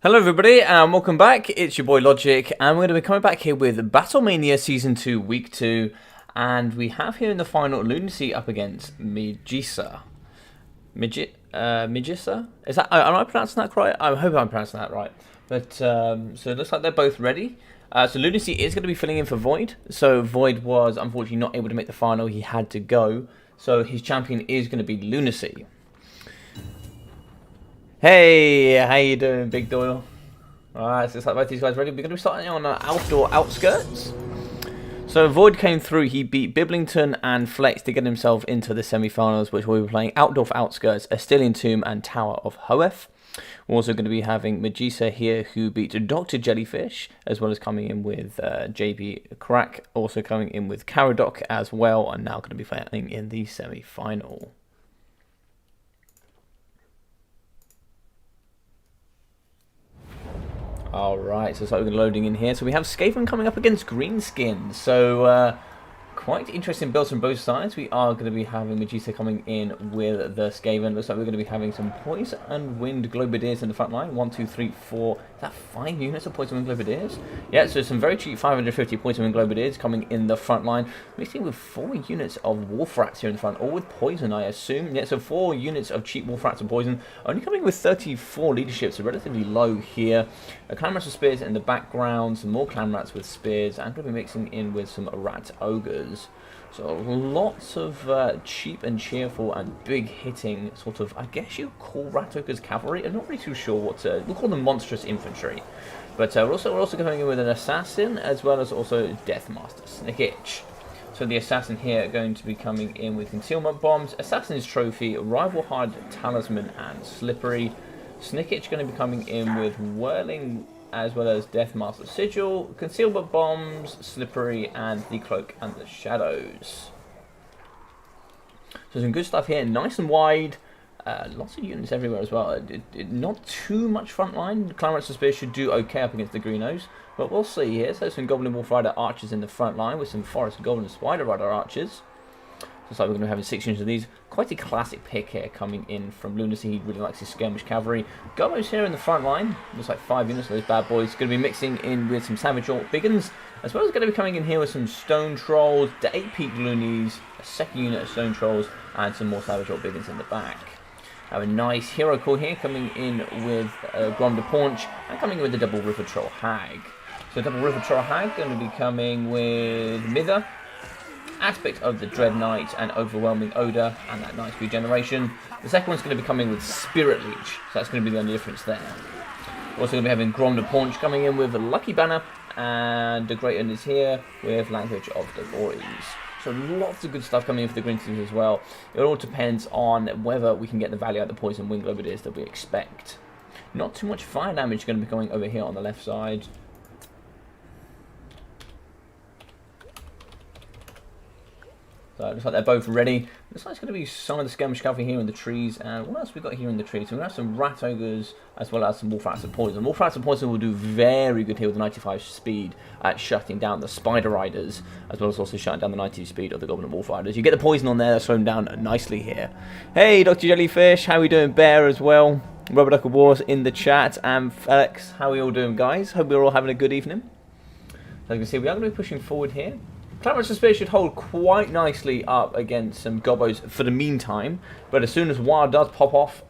Hello everybody and welcome back, it's your boy Logic and we're going to be coming back here with BattleMania Season 2 Week 2 and we have here in the final Lunacy up against Magisa. Magisa? Is that, am I pronouncing that correct? I hope I'm pronouncing that right. But, so it looks like they're both ready. So Lunacy is going to be filling in for Void. So Void was unfortunately not able to make the final, he had to go. So his champion is going to be Lunacy. Hey, how you doing, Big Doyle? Alright, so it's like both these guys ready. We're going to be starting on outdoor Outskirts. So Void came through, he beat Biblington and Flex to get himself into the semi-finals, which we'll be playing outdoor Outskirts, Astilian Tomb and Tower of Hoeth. We're also going to be having Magisa here, who beat Dr. Jellyfish, as well as coming in with JB Crack, also coming in with Caradoc as well, and now going to be fighting in the semi-final. Alright, so it's like we're loading in here. So we have Skaven coming up against Greenskin. So, quite interesting builds from both sides. We are going to be having Magisa coming in with the Skaven. Looks like we're going to be having some Poison and Wind Globadiers in the front line. 1, 2, 3, 4. Is that 5 units of Poison and Wind Globadiers? Yeah, so some very cheap 550 Poison and Wind Globadiers coming in the front line. Mixing with 4 units of Wolf Rats here in the front, all with Poison, I assume. Yeah, so 4 units of cheap Wolf Rats and Poison. Only coming with 34 leadership, so relatively low here. Clan Rats with Spears in the background, some more Clan Rats with Spears, and going to be mixing in with some Rat Ogres. So lots of cheap and cheerful and big hitting sort of, I guess you call Rat Ogres cavalry. I'm not really too sure what to, we'll call them monstrous infantry. But we're also coming in with an assassin as well as also Deathmaster Snickitch. So the assassin here going to be coming in with concealment bombs, assassin's trophy, rival hard talisman and slippery. Snickitch going to be coming in with whirling as well as Deathmaster Sigil, Concealment Bombs, Slippery, and the Cloak and the Shadows. So some good stuff here, nice and wide, lots of units everywhere as well. Not too much front line. Clan Rats of Spear should do okay up against the Greenos, but we'll see here. So some Goblin Wolf Rider Archers in the front line with some Forest Goblin Spider Rider Archers. Looks like we're going to be having 6 units of these. Quite a classic pick here coming in from Lunacy. He really likes his skirmish cavalry. Gobos here in the front line. Looks like 5 units of those bad boys. Going to be mixing in with some Savage Orc Biggins, as well as going to be coming in here with some Stone Trolls, the 8-peak Loonies, a second unit of Stone Trolls, and some more Savage Orc Biggins in the back. Have a nice hero call here coming in with Grom de Paunch, and coming in with the Double River Troll Hag. So Double River Troll Hag going to be coming with Mither, Aspect of the Dread Knight and Overwhelming Odour and that nice regeneration. The second one's going to be coming with Spirit Leech, so that's going to be the only difference there. We're also going to be having Grom de Paunch coming in with a Lucky Banner, and the Great One is here with Language of the Boys. So lots of good stuff coming in for the Green teams as well. It all depends on whether we can get the value out of the Poison Wind Globadiers that we expect. Not too much fire damage going to be going over here on the left side. So it looks like they're both ready. Looks like it's going to be some of the skirmish cavalry here in the trees. And what else have we got here in the trees? So we have some Rat Ogres as well as some Wolf Rats and Poison. Wolf Rats and Poison will do very good here with the 95 speed at shutting down the Spider Riders, as well as also shutting down the 90 speed of the Goblin and Wolf Riders. You get the Poison on there, that's thrown down nicely here. Hey, Dr. Jellyfish, how are we doing? Bear as well. Robert Duck of Wars in the chat. And Felix, how are we all doing, guys? Hope we're all having a good evening. So you can see, we are going to be pushing forward here. Clan Rats of Spear should hold quite nicely up against some Gobos for the meantime, but as soon as War does pop off,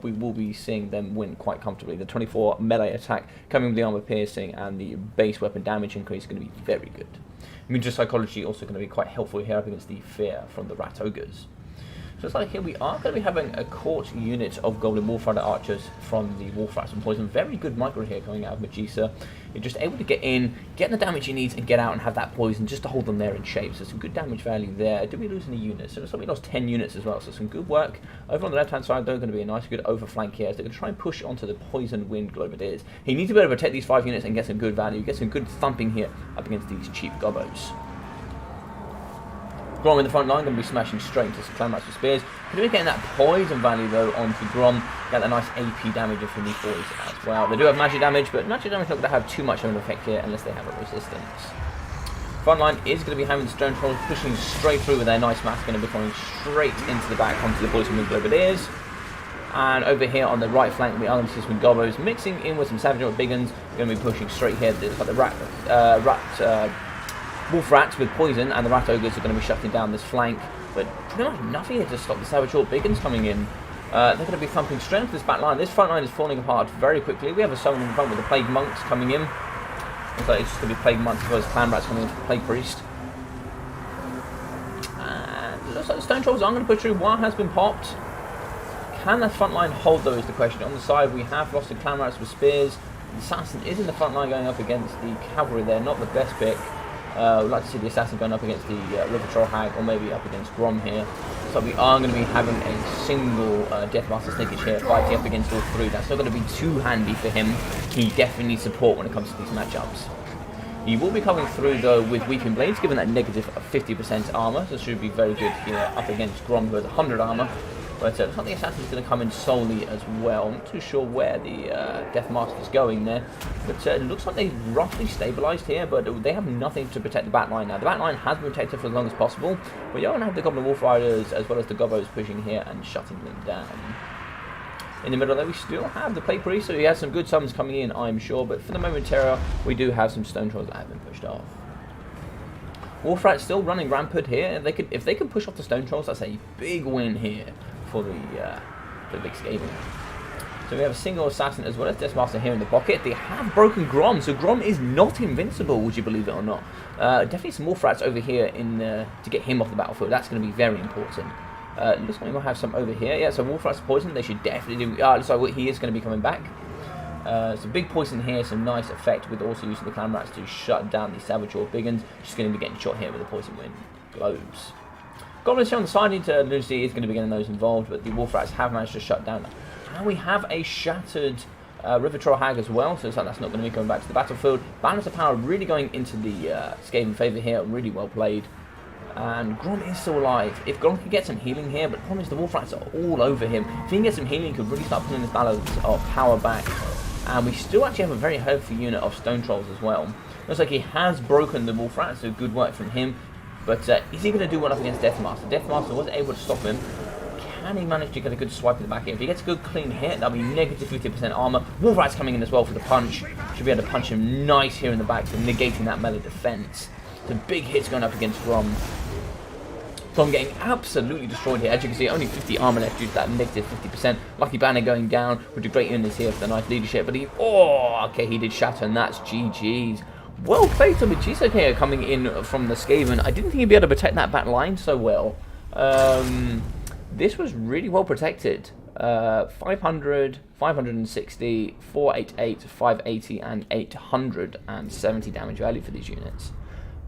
we will be seeing them win quite comfortably. The 24 melee attack coming with the armor piercing and the base weapon damage increase is going to be very good. Mutant Psychology also going to be quite helpful here up against the fear from the Rat Ogres. So it's like here we are going to be having a court unit of Goblin Wolf Rider Archers from the Wolf Rats and Poison. Very good micro here coming out of Magisa. You're just able to get in, get the damage you need, and get out and have that poison just to hold them there in shape. So some good damage value there. Did we lose any units? So it looks like we lost 10 units as well. So some good work. Over on the left-hand side, though, going to be a nice good overflank here. So they're going to try and push onto the Poison Wind Globadiers. He needs to be able to protect these 5 units and get some good value. Get some good thumping here up against these cheap Gobos. Grom in the front line, going to be smashing straight into some Clan Rats with Spears. Going to be getting that poison value though onto Grom. Get that nice AP damage from these boys as well. They do have magic damage, but magic damage is not going to have too much of an effect here unless they have a resistance. Front line is going to be having the Stone Trolls pushing straight through with their nice mass, going to be coming straight into the back onto the Poison Wind Globadiers. And over here on the right flank, we are going to see some Gobos mixing in with some Savage or Biggins. We're going to be pushing straight here. There's like the Wolf Rats with poison, and the Rat Ogres are going to be shutting down this flank. But pretty much nothing here to stop the Savage or Biggins coming in. They're going to be thumping straight into this back line. This front line is falling apart very quickly. We have a summon in front with the Plague Monks coming in. Looks like it's just going to be Plague Monks as well as Clan Rats coming in for Plague Priest. And looks like the Stone Trolls are going to push through. One has been popped. Can the front line hold though is the question. On the side we have lost the Clan Rats with spears. The Assassin is in the front line going up against the Cavalry there. Not the best pick. We'd like to see the Assassin going up against the River Troll Hag, or maybe up against Grom here. So we are going to be having a single Deathmaster Sneakage here fighting up against all three. That's not going to be too handy for him. He definitely needs support when it comes to these matchups. He will be coming through though with Weeping Blades, given that negative 50% armor. So it should be very good here up against Grom, who has 100 armor. But looks like the Assassin's going to come in solely as well. I'm not too sure where the Deathmaster's going there. But it looks like they've roughly stabilised here, but they have nothing to protect the back line now. The back line has been protected for as long as possible, but you're going to have the Goblin Wolf Riders as well as the Gobos pushing here and shutting them down. In the middle there we still have the Plague Priest, so he has some good summons coming in, I'm sure, but for the moment terror, we do have some Stone Trolls that have been pushed off. Wolf Rats still running rampant here, and if they can push off the Stone Trolls, that's a big win here for the big Skaven. So we have a single Assassin as well as Deathmaster here in the pocket. They have broken Grom, so Grom is not invincible, would you believe it or not. Definitely some Wolf Rats over here to get him off the battlefield. That's going to be very important. Looks like we might have some over here. Yeah, so Wolf Rats poison, they should definitely do... looks like he is going to be coming back. Some big poison here, some nice effect with also using the Clan Rats to shut down the Savage or Biggins. Just going to be getting shot here with the Poison Wind Globes. Goblins here on the side into Lunacy is going to be getting those involved, but the Wolf Rats have managed to shut down. And we have a shattered River Troll Hag as well, so it's like that's not going to be coming back to the battlefield. Balance of power really going into the Skaven favour here, really well played. And Grom is still alive. If Grom can get some healing here, but the problem is the Wolf Rats are all over him. If he can get some healing, he could really start pulling this balance of power back. And we still actually have a very healthy unit of Stone Trolls as well. Looks like he has broken the Wolf Rats, so good work from him. But is he going to do one up against Deathmaster? Deathmaster wasn't able to stop him. Can he manage to get a good swipe in the back here? If he gets a good clean hit, that'll be negative 50% armor. Wolf Rat's coming in as well for the punch. Should be able to punch him nice here in the back, so negating that melee defense. The big hits going up against Grom. Grom getting absolutely destroyed here. As you can see, only 50 armor left due to that negative 50%. Lucky Banner going down with the great units here for the nice leadership. But okay, he did shatter, and that's GG's. Well played to Machisa here coming in from the Skaven. I didn't think he'd be able to protect that back line so well. This was really well protected. 500, 560, 488, 580, and 870 damage value for these units.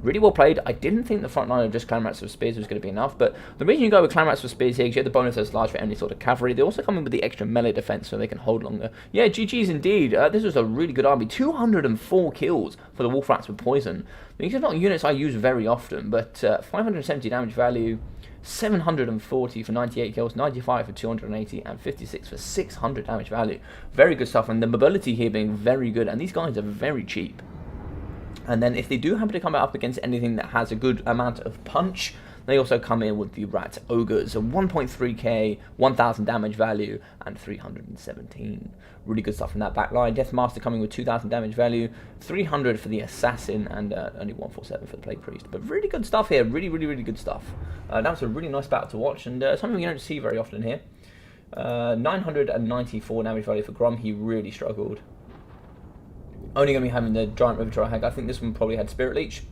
Really well played. I didn't think the front line of just Clan Rats with Spears was going to be enough, but the reason you go with Clan Rats with Spears here is you get the bonus that's large for any sort of cavalry. They also come in with the extra melee defense so they can hold longer. Yeah, GG's indeed. This was a really good army. 204 kills for the Wolf Rats with Poison. These are not units I use very often, but 570 damage value, 740 for 98 kills, 95 for 280, and 56 for 600 damage value. Very good stuff, and the mobility here being very good, and these guys are very cheap. And then if they do happen to come up against anything that has a good amount of punch, they also come in with the Rat Ogres. So 1.3k, 1000 damage value, and 317. Really good stuff from that back line. Deathmaster coming with 2000 damage value, 300 for the Assassin, and only 147 for the Plague Priest. But really good stuff here. Really, really, really good stuff. That was a really nice battle to watch, and something you don't see very often here. 994 damage value for Grom. He really struggled. Only going to be having the Giant River Troll Hag. I think this one probably had Spirit Leech.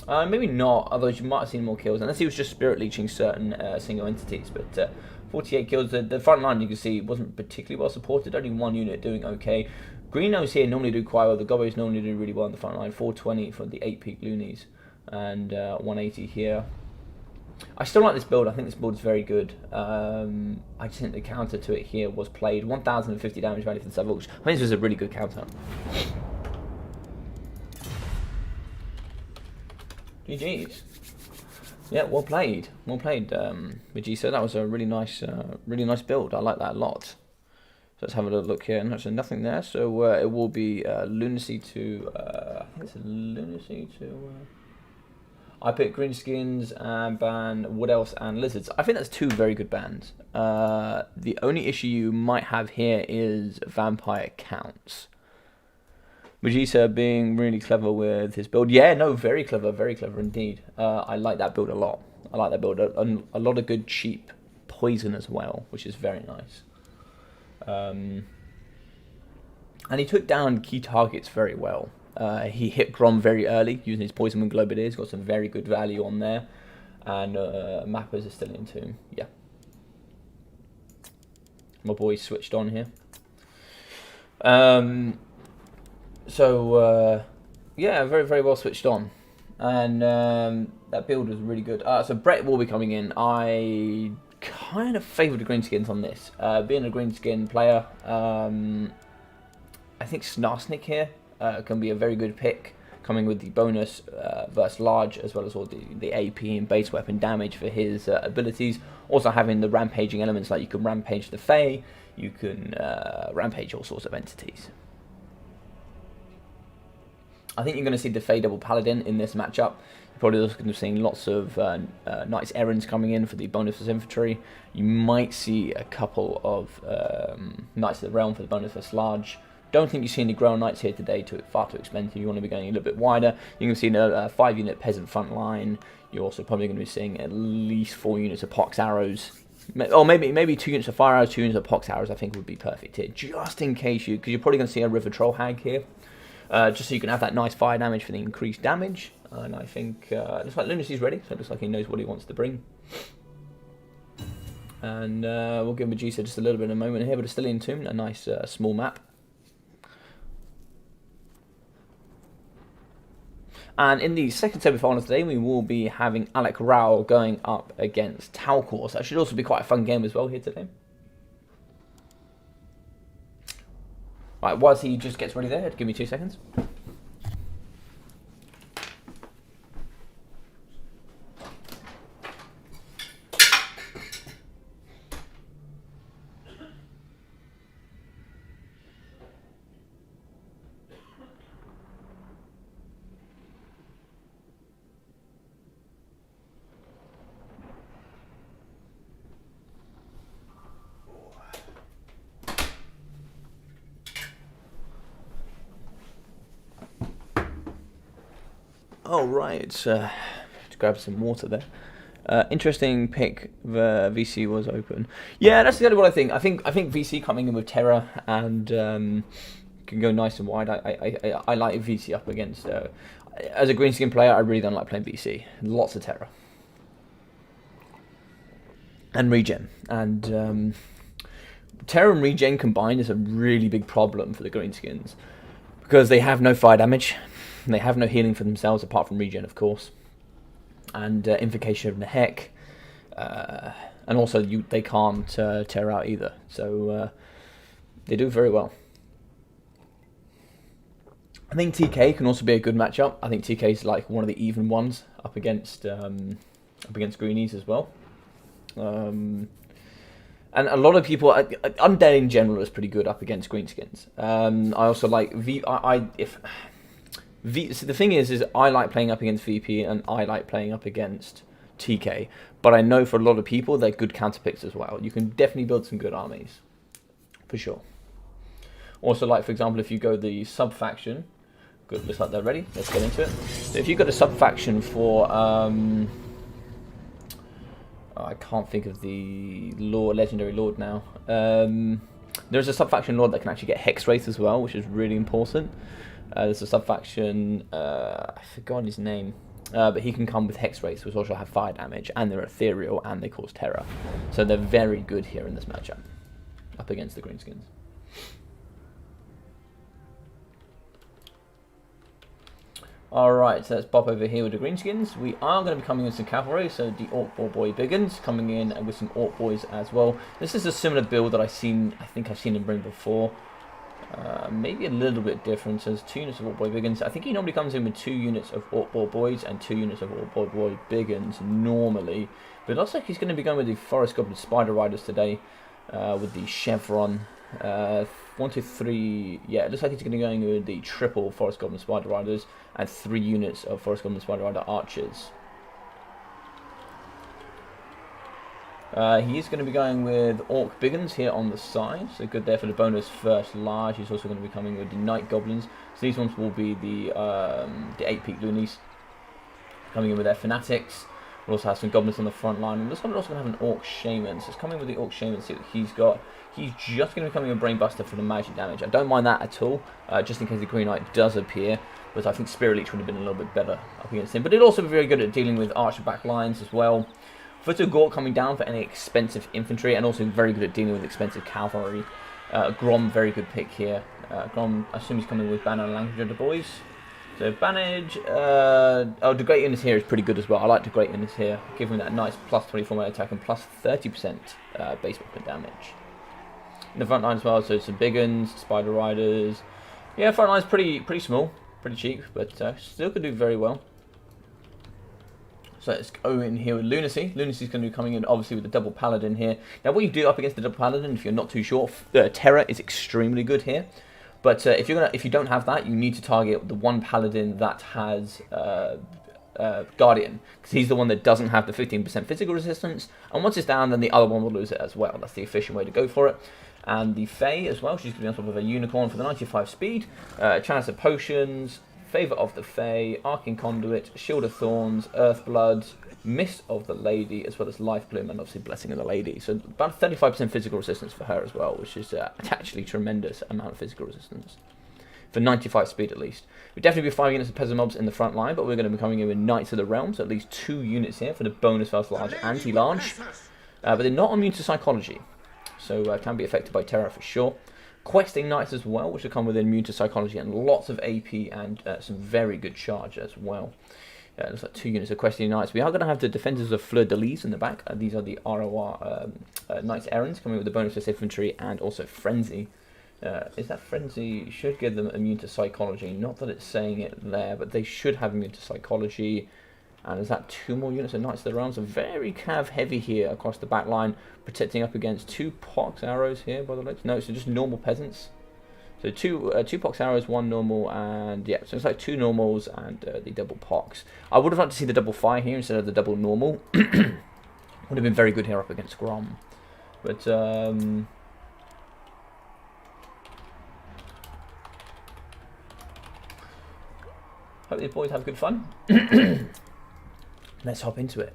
Maybe not, although you might have seen more kills, unless he was just Spirit Leeching certain single entities. But 48 kills. The front line, you can see, wasn't particularly well supported. Only one unit doing okay. Green Nose here normally do quite well. The Gobos normally do really well on the front line. 420 for the 8-peak Loonies. And 180 here. I still like this build. I think this build is very good. I just think the counter to it here was played. 1050 damage value for the Savage. I think this was a really good counter. GG's. Yeah, well played. Well played, Vegeta. That was a really nice build. I like that a lot. So let's have a little look here. And there's nothing there. So it will be Lunacy to. I think it's a Lunacy to. I picked Greenskins and ban Wood Elves and Lizards. I think that's 2 very good bans. The only issue you might have here is Vampire Counts. Vegeta being really clever with his build. Yeah, no, very clever indeed. I like that build a lot. I like that build. A lot of good cheap poison as well, which is very nice. And he took down key targets very well. He hit Grom very early using his Poison Wind Globadiers. Got some very good value on there. And Mappers is still in Tomb. Yeah. My boy switched on here. Yeah, very well switched on. And that build was really good. So Brett will be coming in. I kind of favour the Greenskins on this. Being a Greenskin player, I think Snarsnik here can be a very good pick, coming with the bonus versus large, as well as all the AP and base weapon damage for his abilities. Also having the rampaging elements, like you can rampage the Fae, you can rampage all sorts of entities. I think you're going to see the Fae Double Paladin in this matchup. You're probably also going to be seeing lots of Knights Errands coming in for the bonus versus infantry. You might see a couple of Knights of the Realm for the bonus versus large. Don't think you see any Grail Knights here today, far too expensive. You want to be going a little bit wider. You're going to see a 5-unit Peasant front line. You're also probably going to be seeing at least 4 units of Pox Arrows. Or maybe 2 units of Fire Arrows, 2 units of Pox Arrows, I think would be perfect here. Just in case because you're probably going to see a River Troll Hag here. Just so you can have that nice fire damage for the increased damage. And I think, looks like Lunacy's ready, so it looks like he knows what he wants to bring. And we'll give Vegeta just a little bit in a moment here, but it's still in Tomb, a nice small map. And in the second semi-final today, we will be having Alec Rao going up against Talcor. So that should also be quite a fun game as well here today. Right, whilst he just gets ready there, give me 2 seconds. Oh, right, to grab some water there. Interesting pick, the VC was open. Yeah, that's exactly what I think. I think VC coming in with Terra and can go nice and wide. I like VC up against... as a Greenskin player, I really don't like playing VC. Lots of Terra. And regen. And Terra and regen combined is a really big problem for the Greenskins. Because they have no fire damage. They have no healing for themselves, apart from regen, of course. And Invocation of Nehek. And also, they can't tear out either. So, they do very well. I think TK can also be a good matchup. I think TK is like one of the even ones up against Greenies as well. And a lot of people, Undead in general is pretty good up against Greenskins. I also like so the thing is I like playing up against VP and I like playing up against TK. But I know for a lot of people they're good counter picks as well. You can definitely build some good armies, for sure. Also, like for example, if you go the sub faction, good, looks like they're ready. Let's get into it. So if you've got a sub faction for I can't think of the legendary lord now. There's a sub-faction lord that can actually get Hex Wraith as well, which is really important. There's a sub-faction, I forgot his name, but he can come with Hex Wraiths, which also have fire damage, and they're ethereal, and they cause terror. So they're very good here in this matchup, up against the Greenskins. Alright, so let's pop over here with the Greenskins. We are going to be coming with some cavalry, so the Orc Boy Biggins coming in with some Orc Boys as well. This is a similar build that I think I've seen him bring before. Maybe a little bit different. So there's 2 units of Orc Boy Biggins. I think he normally comes in with 2 units of Orc Boys and 2 units of Orc Boy Biggins normally. But it looks like he's going to be going with the Forest Goblin Spider Riders today with the Chevron. 1, 2, 3. Yeah, it looks like he's going to be going with the triple Forest Goblin Spider Riders and 3 units of Forest Goblin Spider Rider Archers. He is going to be going with Orc Biggins here on the side, so good there for the bonus first large. He's also going to be coming with the Night Goblins. So these ones will be the 8-peak Loonies coming in with their Fanatics. We'll also have some Goblins on the front line. And this one also going to have an Orc Shaman, so it's coming with the Orc Shaman, see what he's got. He's just going to be coming with Brainbuster for the magic damage. I don't mind that at all, just in case the Green Knight does appear. But I think Spirit Leech would have been a little bit better up against him. But it'd also be very good at dealing with Archer back lines as well. Foot of Gork coming down for any expensive infantry, and also very good at dealing with expensive cavalry. Grom, very good pick here. Grom, I assume he's coming with Banner and Language of the boys. So Banage, the Great Unit here is pretty good as well. I like the Great Unit here, giving that nice plus 24 melee attack and plus 30% base weapon damage. In the front line as well, so some big uns, Spider Riders. Yeah, front line's pretty small, pretty cheap, but still could do very well. So let's go in here with Lunacy. Lunacy's going to be coming in obviously with the double paladin here. Now what you do up against the double paladin, if you're not too sure, Terror is extremely good here. But if you don't have that, you need to target the one paladin that has Guardian, because he's the one that doesn't have the 15% physical resistance. And once it's down, then the other one will lose it as well. That's the efficient way to go for it. And the Fae as well. She's going to be on top of a Unicorn for the 95 speed. Chalice of Potions. Favour of the Fae, Arcane Conduit, Shield of Thorns, Earthblood, Mist of the Lady, as well as Life Bloom, and obviously Blessing of the Lady. So about 35% physical resistance for her as well, which is actually tremendous amount of physical resistance. For 95 speed at least. We'll definitely be 5 units of Peasant Mobs in the front line, but we're going to be coming in with Knights of the Realm, so at least 2 units here for the bonus first large anti-large. But they're not immune to Psychology, so can be affected by Terror for sure. Questing Knights as well, which will come with immune to Psychology and lots of AP and some very good charge as well. Looks like 2 units of Questing Knights. We are going to have the Defenders of Fleur de Lis in the back. These are the ROR Knights Errands, coming with the bonus to Infantry and also Frenzy. Is that Frenzy? Should give them immune to Psychology. Not that it's saying it there, but they should have immune to Psychology. And is that 2 more units of Knights of the Realm? So very cav heavy here across the back line, protecting up against 2 Pox arrows here by the looks. No, so just normal peasants. So two Pox arrows, 1 normal, and yeah, so it's like 2 normals and the double Pox. I would have liked to see the double fire here instead of the double normal. Would have been very good here up against Grom. But hope these boys have good fun. Let's hop into it.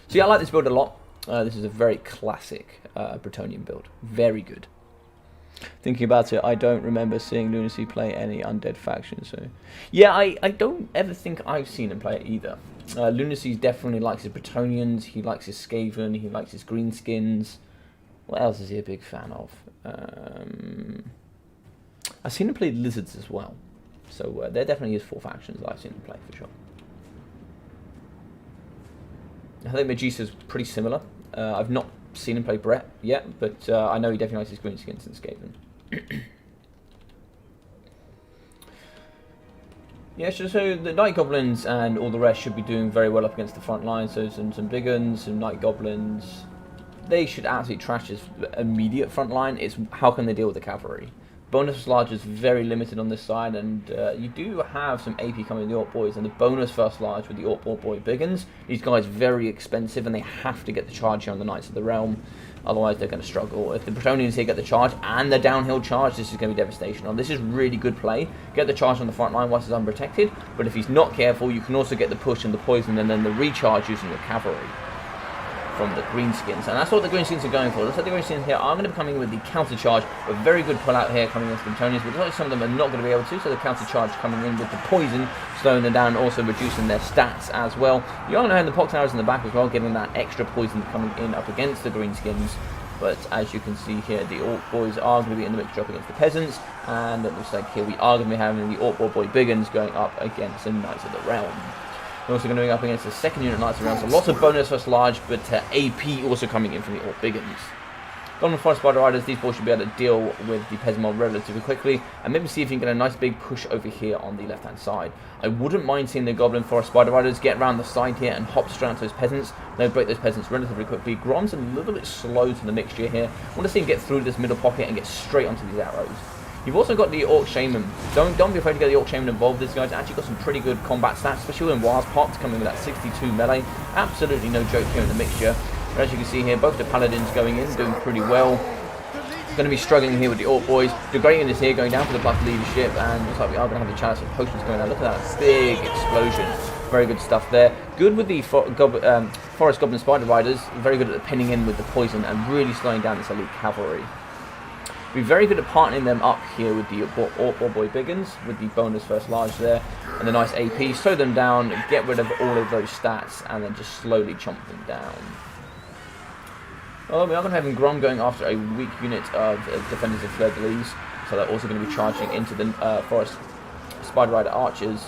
So yeah, I like this build a lot. This is a very classic Bretonnian build. Very good. Thinking about it, I don't remember seeing Lunacy play any undead faction. So yeah, I don't ever think I've seen him play it either. Lunacy definitely likes his Bretonnians. He likes his Skaven. He likes his Greenskins. What else is he a big fan of? I've seen him play Lizards as well. So they're definitely his 4 factions that I've seen him play for sure. I think Medusa's pretty similar. I've not seen him play Brett yet, but I know he definitely likes his Greenskins and Skaven. Yeah, so the Night Goblins and all the rest should be doing very well up against the front line. So some big uns, some Night Goblins. They should absolutely trash his immediate front line. It's how can they deal with the cavalry? Bonus large is very limited on this side, and you do have some AP coming with the Orc Boys, and the bonus first large with the Orc Boy Biggins. These guys are very expensive, and they have to get the charge here on the Knights of the Realm, otherwise they're going to struggle. If the Bretonnians here get the charge and the downhill charge, this is going to be devastation. Now, this is really good play. Get the charge on the front line whilst it's unprotected, but if he's not careful, you can also get the push and the poison, and then the recharge using your cavalry from the Greenskins, and that's what the Greenskins are going for. Looks like the Greenskins here are going to be coming with the counter charge. A very good pull out here coming against the Bretonnians, but like some of them are not going to be able to, so the counter charge coming in with the poison, slowing them down, and also reducing their stats as well. You are going to have the Pox arrows in the back as well, giving that extra poison coming in up against the Greenskins. But as you can see here, the Orc Boys are going to be in the mixture up against the Peasants, and it looks like here we are going to be having the Orc Boy Biggins going up against the Knights of the Realm. We're also going to be up against the second unit Knights of the Realm, so lots of bonus first large, but AP also coming in from the Orc Biggins. Goblin Forest Spider Riders, these boys should be able to deal with the Peasant mob relatively quickly, and maybe see if you can get a nice big push over here on the left hand side. I wouldn't mind seeing the Goblin Forest Spider Riders get around the side here and hop straight onto those Peasants. They'll break those Peasants relatively quickly. Grom's a little bit slow to the mixture here. I want to see him get through this middle pocket and get straight onto these arrows. You've also got the Orc Shaman. Don't be afraid to get the Orc Shaman involved. This guy's actually got some pretty good combat stats, especially when Wild's popped, coming with that 62 melee. Absolutely no joke here in the mixture. But as you can see here, both the paladins going in, doing pretty well. Going to be struggling here with the Orc boys. The great unit is here going down for the buff leadership, and looks like we are going to have the chalice of potions going down. Look at that big explosion. Very good stuff there. Good with the Forest Goblin Spider Riders. Very good at pinning in with the poison and really slowing down this elite cavalry. Be very good at partnering them up here with the Orc boy Biggins, with the bonus first large there, and the nice AP. Slow them down, get rid of all of those stats, and then just slowly chomp them down. Well, we are going to have Grom going after a weak unit of defenders of Fleur de Lis, so they're also going to be charging into the Forest Spider Rider archers.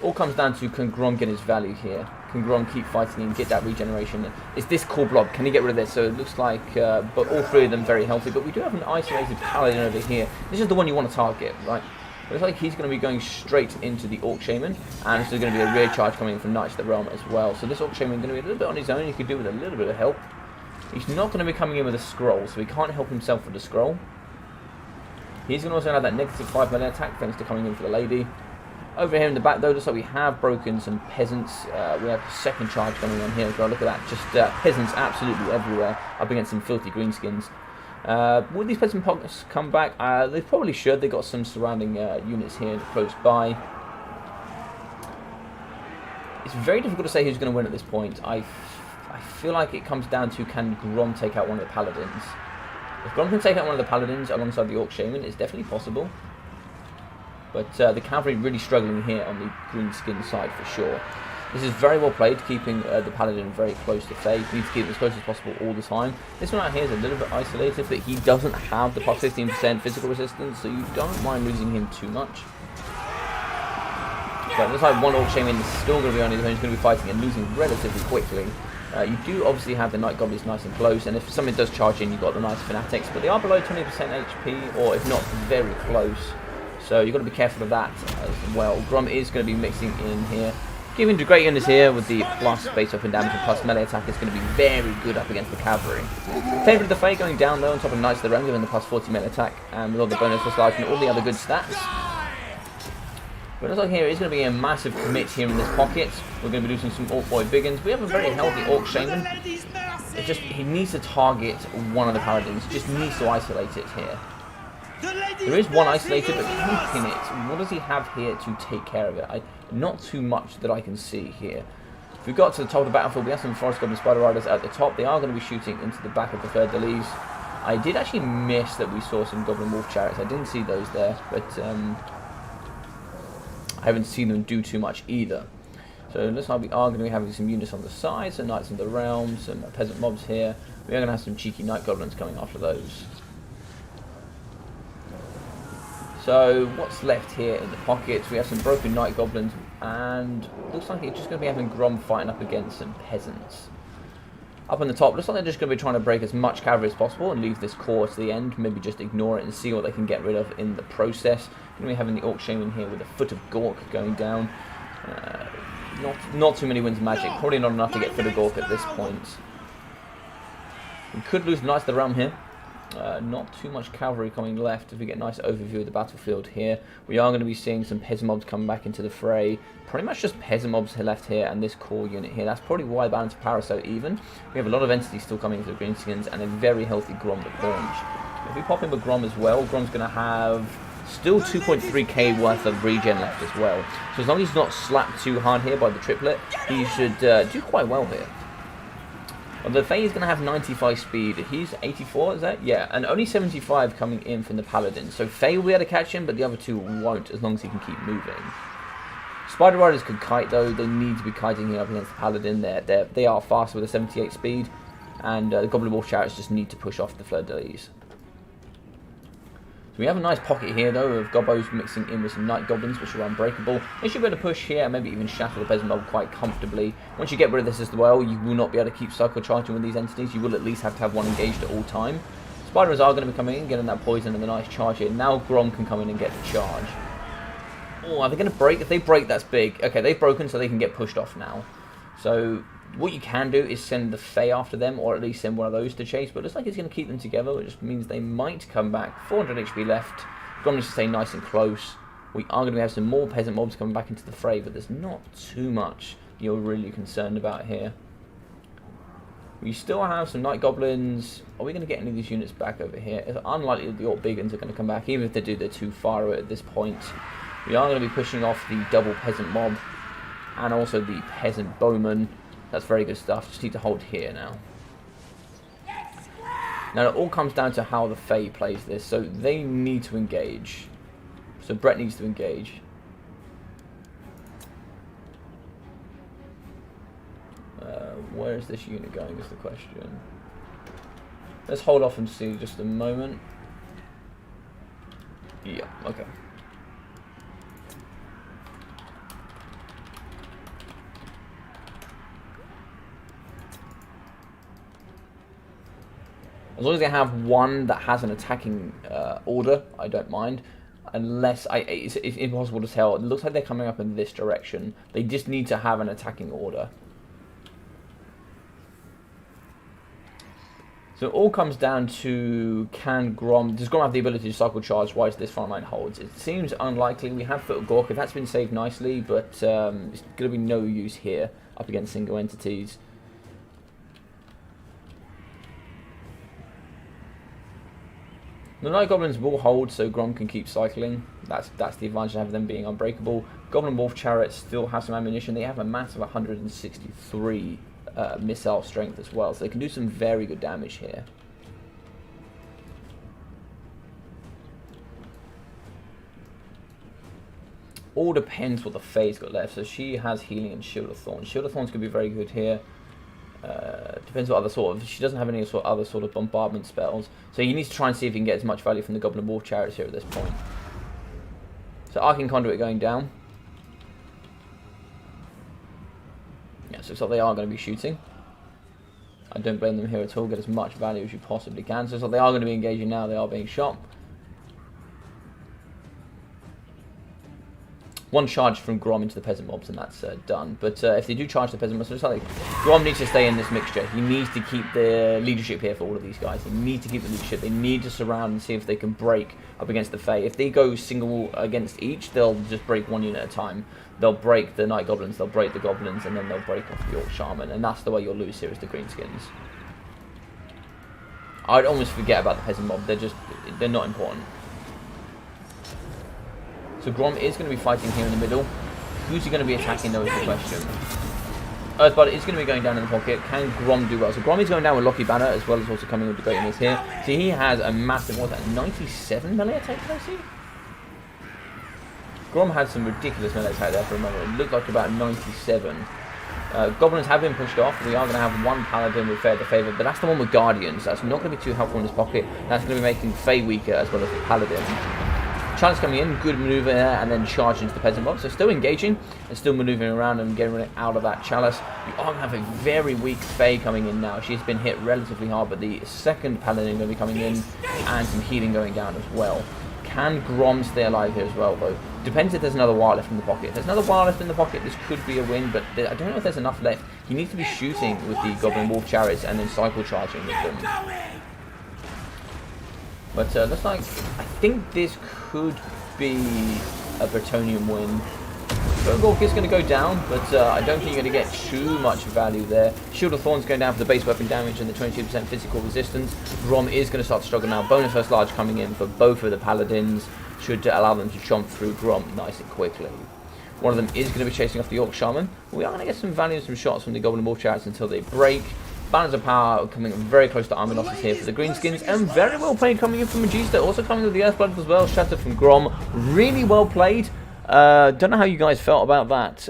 All comes down to, can Grom get his value here? Can Grom keep fighting and get that regeneration? Is this core blob? Can he get rid of this? So it looks like but all three of them very healthy, but we do have an isolated paladin over here. This is the one you want to target, right? It looks like he's going to be going straight into the Orc Shaman, and this is going to be a rear charge coming in from Knights of the Realm as well. So this Orc Shaman is going to be a little bit on his own. He could do with a little bit of help. He's not going to be coming in with a scroll, so he can't help himself with the scroll. He's going to also have that -5 melee attack thanks to coming in for the lady. Over here in the back though, looks like we have broken some peasants. We have a second charge coming on here as well. Look at that, just peasants absolutely everywhere up against some filthy greenskins. Will these peasant pockets come back? They probably should. They've got some surrounding units here close by. It's very difficult to say who's going to win at this point. I feel like it comes down to, can Grom take out one of the paladins? If Grom can take out one of the paladins alongside the Orc Shaman, it's definitely possible. But the cavalry really struggling here on the greenskin side for sure. This is very well played, keeping the paladin very close to Faye. You need to keep him as close as possible all the time. This one out here is a little bit isolated, but he doesn't have the plus 15% physical resistance, so you don't mind losing him too much. But it looks like one Orc Shaman is still going to be on his own. He's going to be fighting and losing relatively quickly. You do obviously have the Night Goblins nice and close, and if something does charge in, you've got the nice Fanatics, but they are below 20% HP, or if not, very close. So you've got to be careful of that as well. Grom is going to be mixing in here. Giving the great units here with the plus base weapon damage and plus melee attack is going to be very good up against the cavalry. Favourite of the Fae going down though on top of Knights of the Realm, giving the plus 40 melee attack, and with all the bonus plus large and all the other good stats. But as I hear, it's going to be a massive commit here in this pocket. We're going to be losing some Orc boy Biggins. We have a very healthy Orc Shaman. It just, he needs to target one of the paladins. Just needs to isolate it here. There is one isolated, but can he pin it? What does he have here to take care of it? Not too much that I can see here. If we got to the top of the battlefield, we have some Forest Goblin Spider Riders at the top. They are going to be shooting into the back of the Fleur de Lis. I did actually miss that we saw some Goblin Wolf Chariots. I didn't see those there, but I haven't seen them do too much either. So it looks like we are going to be having some units on the side, some Knights of the Realm, some peasant mobs here. We are going to have some cheeky Night Goblins coming after those. So what's left here in the pockets? We have some broken Night Goblins, and looks like it's just going to be having Grom fighting up against some peasants. Up on the top, looks like they're just going to be trying to break as much cavalry as possible and leave this core to the end. Maybe just ignore it and see what they can get rid of in the process. Going to be having the Orc Shaman here with a Foot of Gork going down. Not too many winds of magic. Probably not enough to get Foot of Gork at this point. We could lose Knights of the Realm here. Not too much cavalry coming left. If we get a nice overview of the battlefield here, we are going to be seeing some peasant mobs coming back into the fray. Pretty much just peasant mobs left here and this core unit here. That's probably why the balance of power is so even. We have a lot of entities still coming into the greenskins and a very healthy Grom the Paunch. If we pop in with Grom as well, Grom's going to have still 2.3k worth of regen left as well. So as long as he's not slapped too hard here by the triplet, he should do quite well here. Although Faye is going to have 95 speed. He's 84, is that? Yeah, and only 75 coming in from the Paladin. So Faye will be able to catch him, but the other two won't, as long as he can keep moving. Spider Riders could kite, though. They need to be kiting here up against the Paladin. They are fast with a 78 speed. And the Goblin Wolf Chariots just need to push off the Fleur de Lis. So we have a nice pocket here, though, of Gobbos mixing in with some Night Goblins, which are unbreakable. They should be able to push here and maybe even shatter the Peasant Mob quite comfortably. Once you get rid of this as well, you will not be able to keep cycle charging with these entities. You will at least have to have one engaged at all time. Spiders are going to be coming in, getting that poison and the nice charge here. Now Grom can come in and get the charge. Oh, are they going to break? If they break, that's big. Okay, they've broken, so they can get pushed off now. So what you can do is send the Fae after them, or at least send one of those to chase, but it looks like it's going to keep them together, which means they might come back. 400 HP left. Grom needs to stay nice and close. We are going to have some more peasant mobs coming back into the fray, but there's not too much you're really concerned about here. We still have some Night Goblins. Are we going to get any of these units back over here? It's unlikely that the Orc Biggins are going to come back. Even if they do, they're too far away at this point. We are going to be pushing off the double Peasant Mob and also the Peasant Bowman. That's very good stuff. Just need to hold here now. Now, it all comes down to how the Fae plays this. So they need to engage. So Brett needs to engage. Where is this unit going is the question. Let's hold off and see just a moment. Yeah, okay. As long as they have one that has an attacking order, I don't mind. Unless it's impossible to tell. It looks like they're coming up in this direction. They just need to have an attacking order. So it all comes down to, does Grom have the ability to cycle charge while this front line holds? It seems unlikely. We have Foot of Gork. That's been saved nicely, but it's going to be no use here up against single entities. The Night Goblins will hold, so Grom can keep cycling. That's the advantage of them being unbreakable. Goblin Wolf Chariots still have some ammunition. They have a massive 163 missile strength as well, so they can do some very good damage here. All depends what the Fae's got left. So she has healing and Shield of Thorns. Shield of Thorns can be very good here. Depends what other sort of... She doesn't have any other sort of bombardment spells. So you need to try and see if you can get as much value from the Goblin Wolf Chariots here at this point. So Arcane Conduit going down. Yeah, so it looks like they are going to be shooting. I don't blame them here at all. Get as much value as you possibly can. So it's like they are going to be engaging now. They are being shot. One charge from Grom into the Peasant Mobs and that's done. But if they do charge the Peasant Mobs, it's like Grom needs to stay in this mixture. He needs to keep the leadership here for all of these guys. They need to keep the leadership. They need to surround and see if they can break up against the Fae. If they go single against each, they'll just break one unit at a time. They'll break the Night Goblins, they'll break the Goblins, and then they'll break off the Orc Shaman. And that's the way you'll lose here is the Greenskins. I'd almost forget about the Peasant Mob. They're not important. So Grom is going to be fighting here in the middle. Who's he going to be attacking though is the question. Earthblood is going to be going down in the pocket. Can Grom do well? So Grom is going down with Locky Banner as well as also coming with the Great Miss here. So he has a massive, what's that, 97 melee attack, can I see? Grom had some ridiculous melee attack there for a moment. It looked like about 97. Goblins have been pushed off. We are going to have one Paladin with Fair the Favour, but that's the one with Guardians. That's not going to be too helpful in his pocket. That's going to be making Fae weaker as well as the Paladin. Chance coming in, good manoeuvre there, and then charge into the Peasant Mob. So still engaging and still manoeuvring around and getting out of that Chalice. You are going to have a very weak Fae coming in now. She's been hit relatively hard, but the second Paladin going to be coming in and some healing going down as well. Can Grom stay alive here as well, though? Depends if there's another wire left in the pocket. If there's another wire left in the pocket, this could be a win, but I don't know if there's enough left. He needs to be shooting with the Goblin Wolf Chariots and then cycle charging with them. But looks like, I think this could be a Bretonnian win. Gork is going to go down, but I don't think you're going to get too much value there. Shield of Thorns going down for the base weapon damage and the 22% physical resistance. Grom is going to start to struggle now. Bonus First Large coming in for both of the Paladins should allow them to chomp through Grom nice and quickly. One of them is going to be chasing off the Orc Shaman. We are going to get some value and some shots from the Goblin Wolf Chariots until they break. Balance of Power coming very close to Arminos here for the Greenskins, and very well played coming in from Magista, also coming with the Earthblood as well, Shattered from Grom, really well played. Don't know how you guys felt about that.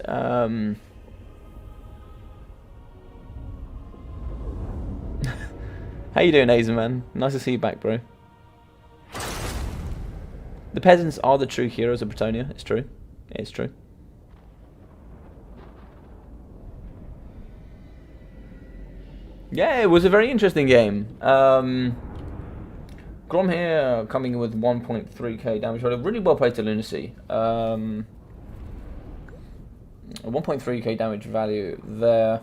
How you doing, Azen, man? Nice to see you back, bro. The peasants are the true heroes of Bretonnia, it's true. It's true. Yeah, it was a very interesting game. Grom here coming in with 1.3k damage. Really well played to Lunacy. 1.3k damage value there.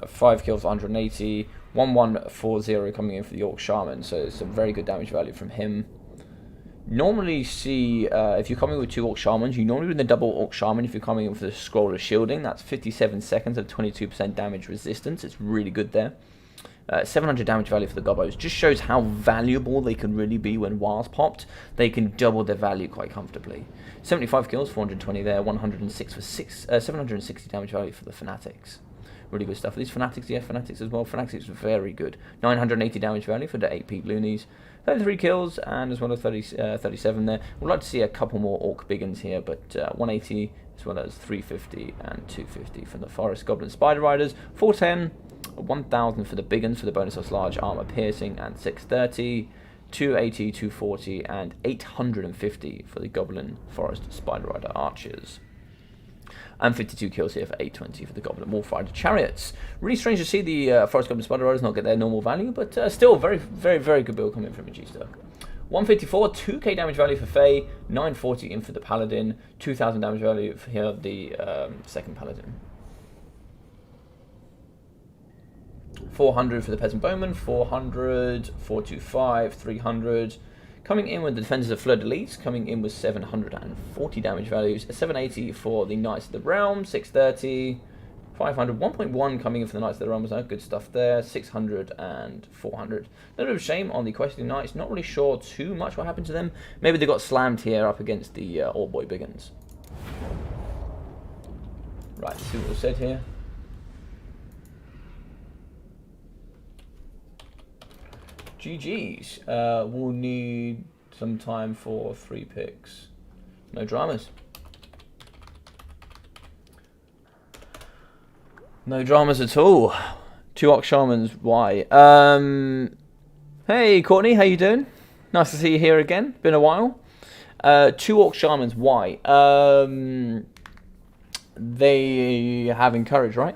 5 kills, 180. 1140 coming in for the Orc Shaman. So it's a very good damage value from him. Normally see, if you're coming with 2 Orc Shamans, you normally win the double Orc Shaman if you're coming in with the Scroll of Shielding. That's 57 seconds of 22% damage resistance. It's really good there. 700 damage value for the Gobos. Just shows how valuable they can really be when Wiles popped. They can double their value quite comfortably. 75 kills, 420 there, 106 for 760 damage value for the Fanatics. Really good stuff. These Fanatics, yeah, Fanatics as well. Fanatics very good. 980 damage value for the 8 peak loonies. 33 kills and as well as 37 there. We'd like to see a couple more Orc Biggins here, but 180 as well as 350 and 250 for the Forest Goblin Spider Riders. 410, 1000 for the Biggins for the bonus of large armor piercing and 630. 280, 240 and 850 for the Goblin Forest Spider Rider Archers. And 52 kills here for 820 for the Goblin Wolf Rider Chariots. Really strange to see the Forest Goblin Spider Riders not get their normal value, but still very good build coming from Magista. 154, 2k damage value for Faye, 940 in for the Paladin, 2000 damage value for here the second Paladin. 400 for the Peasant Bowman, 400, 425, 300. Coming in with the Defenders of Fleur-de-Lis, coming in with 740 damage values, 780 for the Knights of the Realm, 630, 500, 1.1 coming in for the Knights of the Realm, so good stuff there, 600 and 400. A little bit of shame on the Questing Knights, not really sure too much what happened to them. Maybe they got slammed here up against the Old Boy Biggins. Right, let's see what was said here. GG's. We'll need some time for 3 picks. No dramas. No dramas at all. 2 Orc Shamans, why? Hey Courtney, how you doing? Nice to see you here again. Been a while. 2 Orc Shamans, why? They have encourage, right?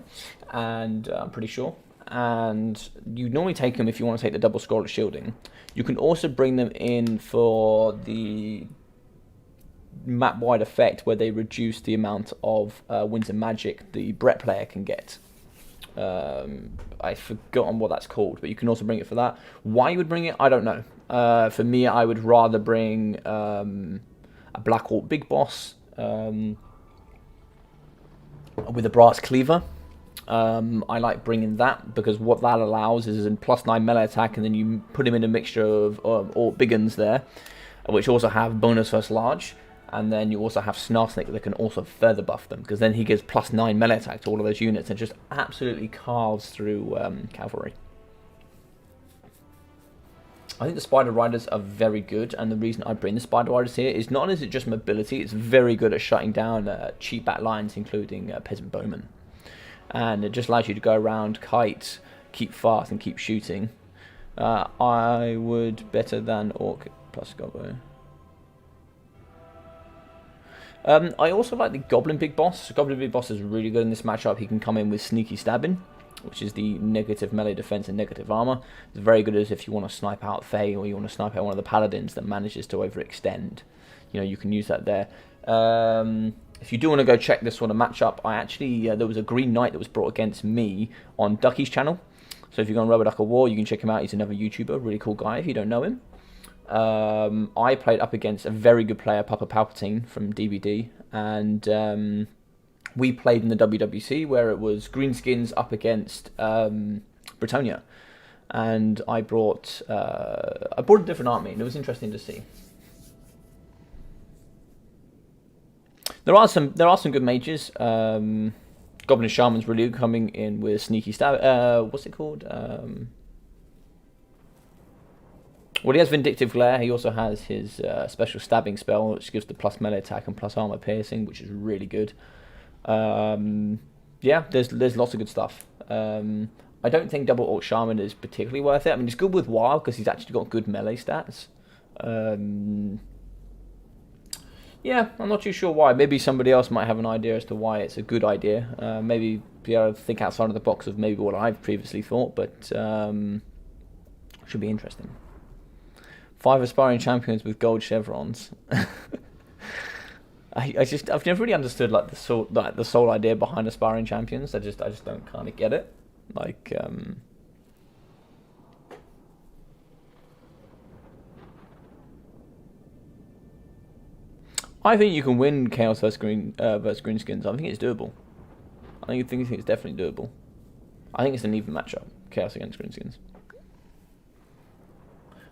And I'm pretty sure. And you normally take them if you want to take the double scroll of shielding. You can also bring them in for the map-wide effect where they reduce the amount of Winds of Magic the Brett player can get. I've forgotten what that's called, but you can also bring it for that. Why you would bring it, I don't know. For me, I would rather bring a Black Orc Big Boss with a Brass Cleaver. I like bringing that because what that allows is a +9 melee attack, and then you put him in a mixture of Orc Biggins there, which also have bonus first large, and then you also have Snarsnake that can also further buff them, because then he gives +9 melee attack to all of those units and just absolutely carves through cavalry. I think the Spider Riders are very good, and the reason I bring the Spider Riders here is not only is it just mobility, it's very good at shutting down cheap back lines, including Peasant Bowman. And it just allows you to go around, kite, keep fast, and keep shooting. I would better than Orc plus Gobbo. I also like the Goblin Big Boss. Goblin Big Boss is really good in this matchup. He can come in with Sneaky Stabbing, which is the negative melee defense and negative armor. It's very good as if you want to snipe out Faye, or you want to snipe out one of the Paladins that manages to overextend. You know, you can use that there. If you do want to go check this sort of matchup, I actually, there was a Green Knight that was brought against me on Ducky's channel. So if you go on Rubber Duck of War, you can check him out. He's another YouTuber, really cool guy if you don't know him. I played up against a very good player, Papa Palpatine from DVD. And we played in the WWC where it was Greenskins up against Britannia. And I brought a different army, and it was interesting to see. There are some good mages. Goblin Shaman's really good, coming in with Sneaky Stab. What's it called? Well, he has Vindictive Glare. He also has his special stabbing spell, which gives the plus melee attack and plus armor piercing, which is really good. Yeah, there's lots of good stuff. I don't think Double Orc Shaman is particularly worth it. I mean, it's good with Wild because he's actually got good melee stats. Yeah, I'm not too sure why. Maybe somebody else might have an idea as to why it's a good idea. Maybe be able to think outside of the box of maybe what I've previously thought, but should be interesting. 5 aspiring champions with gold chevrons. I've never really understood like the sole idea behind aspiring champions. I just don't kind of get it. Like I think you can win Chaos versus Greenskins. I think it's doable. I think it's definitely doable. I think it's an even matchup. Chaos against Greenskins.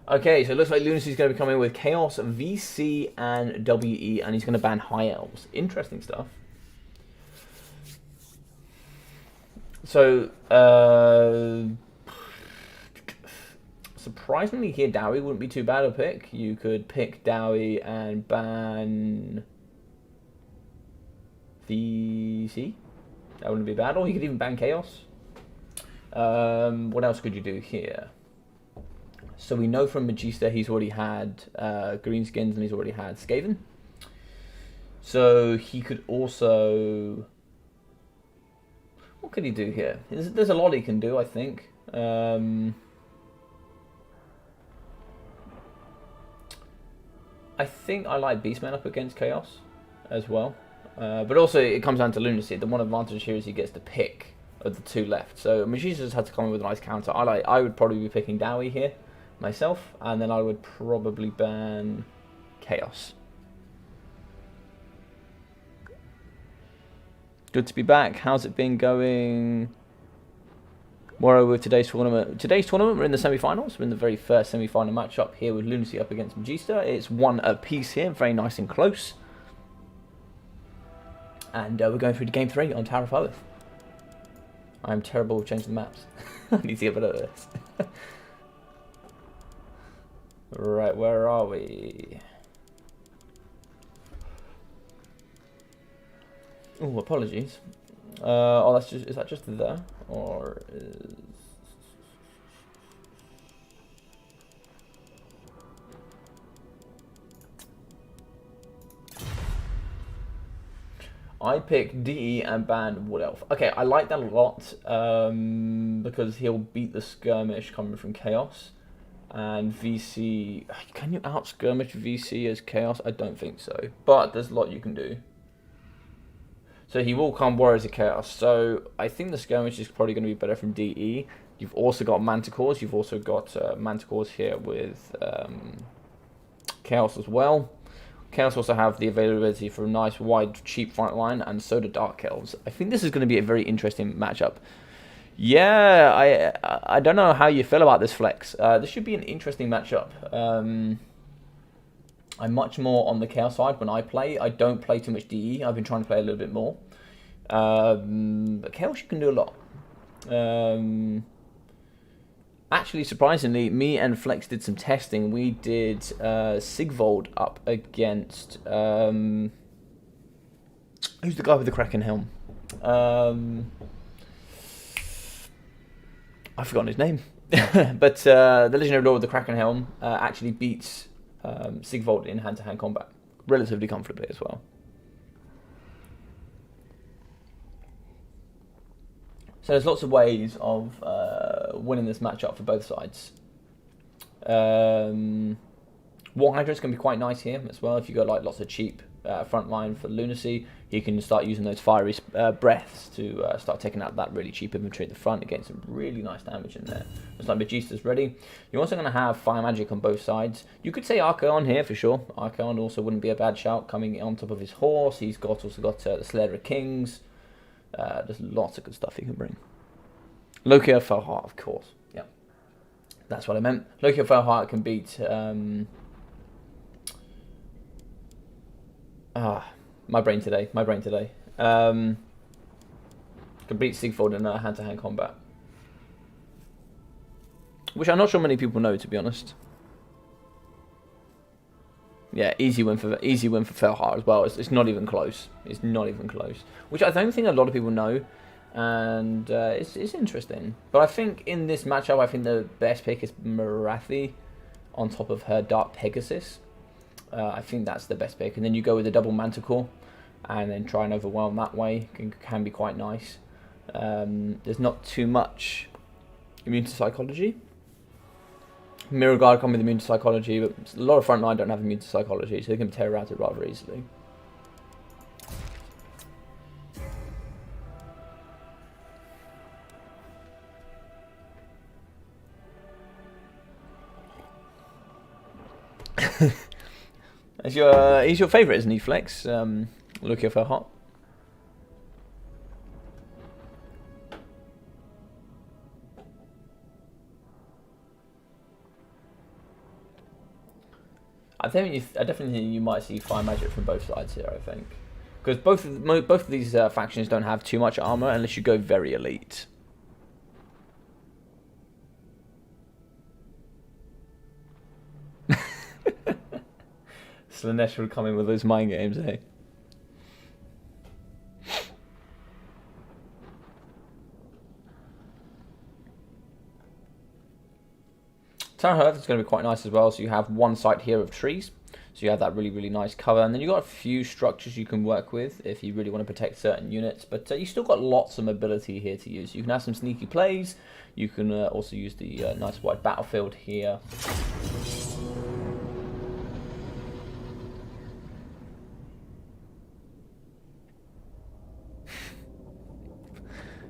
Okay, so it looks like Lunacy's going to be coming with Chaos, VC, and WE, and he's going to ban High Elves. Interesting stuff. So, surprisingly here, Dowie wouldn't be too bad a pick. You could pick Dowie and ban VC. That wouldn't be bad. Or you could even ban Chaos. What else could you do here? So we know from Magista he's already had Greenskins and he's already had Skaven. So he could also... What could he do here? There's a lot he can do, I think. I think I like Beastman up against Chaos as well. But also it comes down to Lunacy. The one advantage here is he gets to pick of the two left. So Magista just had to come in with a nice counter. I would probably be picking Dowie here myself, and then I would probably ban Chaos. Good to be back. How's it been going? More with today's tournament. Today's tournament, we're in the semi-finals. We're in the very first semi-final matchup here with Lunacy up against Magista. It's one apiece here, very nice and close. And we're going through to game 3 on Tower of Oath. I'm terrible with changing the maps. I need to get better at this. Right, where are we? Oh, apologies. Oh, that's just, is that just there? Or is... I pick DE and ban Wood Elf. Okay, I like that a lot because he'll beat the skirmish coming from Chaos. And VC, can you out skirmish VC as Chaos? I don't think so, but there's a lot you can do. So he will come Warriors of Chaos. So I think the skirmish is probably going to be better from DE. You've also got Manticores. You've also got Manticores here with Chaos as well. Chaos also have the availability for a nice, wide, cheap front line, and so do Dark Elves. I think this is going to be a very interesting matchup. Yeah, I don't know how you feel about this flex. This should be an interesting matchup. I'm much more on the Chaos side when I play. I don't play too much DE. I've been trying to play a little bit more. But Chaos, you can do a lot. Actually, surprisingly, me and Flex did some testing. We did Sigvold up against... who's the guy with the Kraken helm? I've forgotten his name. But the Legendary Lord with the Kraken helm actually beats Sigvold in hand-to-hand combat relatively comfortably as well. So there's lots of ways of winning this matchup for both sides. War Hydras can be quite nice here as well. If you got like lots of cheap front line for Lunacy, you can start using those fiery breaths to start taking out that really cheap infantry at the front and getting some really nice damage in there. Looks like Magista's ready. You're also going to have Fire Magic on both sides. You could say Archaon here for sure. Archaon also wouldn't be a bad shout coming on top of his horse. He's also got the Slayer of Kings. There's lots of good stuff he can bring. Loki of Felheart, of course. Yeah, that's what I meant. Loki of Felheart can beat... my brain today. Can beat Sigvold in hand-to-hand combat. Which I'm not sure many people know, to be honest. Yeah, easy win for Felheart as well. It's not even close. It's not even close. Which I don't think a lot of people know, and it's interesting. But I think in this matchup, I think the best pick is Marathi on top of her Dark Pegasus. I think that's the best pick, and then you go with a double Manticore, and then try and overwhelm that way. Can be quite nice. There's not too much immune to psychology. Mirror Guard come with immune to psychology, but a lot of frontline don't have immune to psychology, so they can tear around it rather easily. He's your favourite, isn't he, Flex? Looking for hot. I definitely think you might see fire magic from both sides here. I think because both of these factions don't have too much armor unless you go very elite. Slanesh would come in with those mind games, eh? Tower Earth is going to be quite nice as well. So you have one side here of trees. So you have that really, really nice cover. And then you've got a few structures you can work with if you really want to protect certain units. But you still got lots of mobility here to use. You can have some sneaky plays. You can also use the nice wide battlefield here.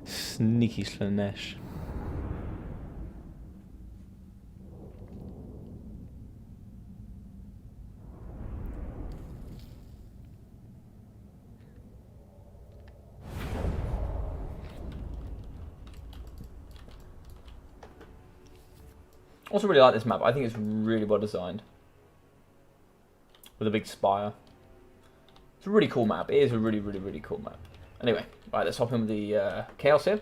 Sneaky Slanesh. Also really like this map. I think it's really well designed. With a big spire. It's a really cool map. It is a really, really, really cool map. Anyway, right, let's hop in with the Chaos here.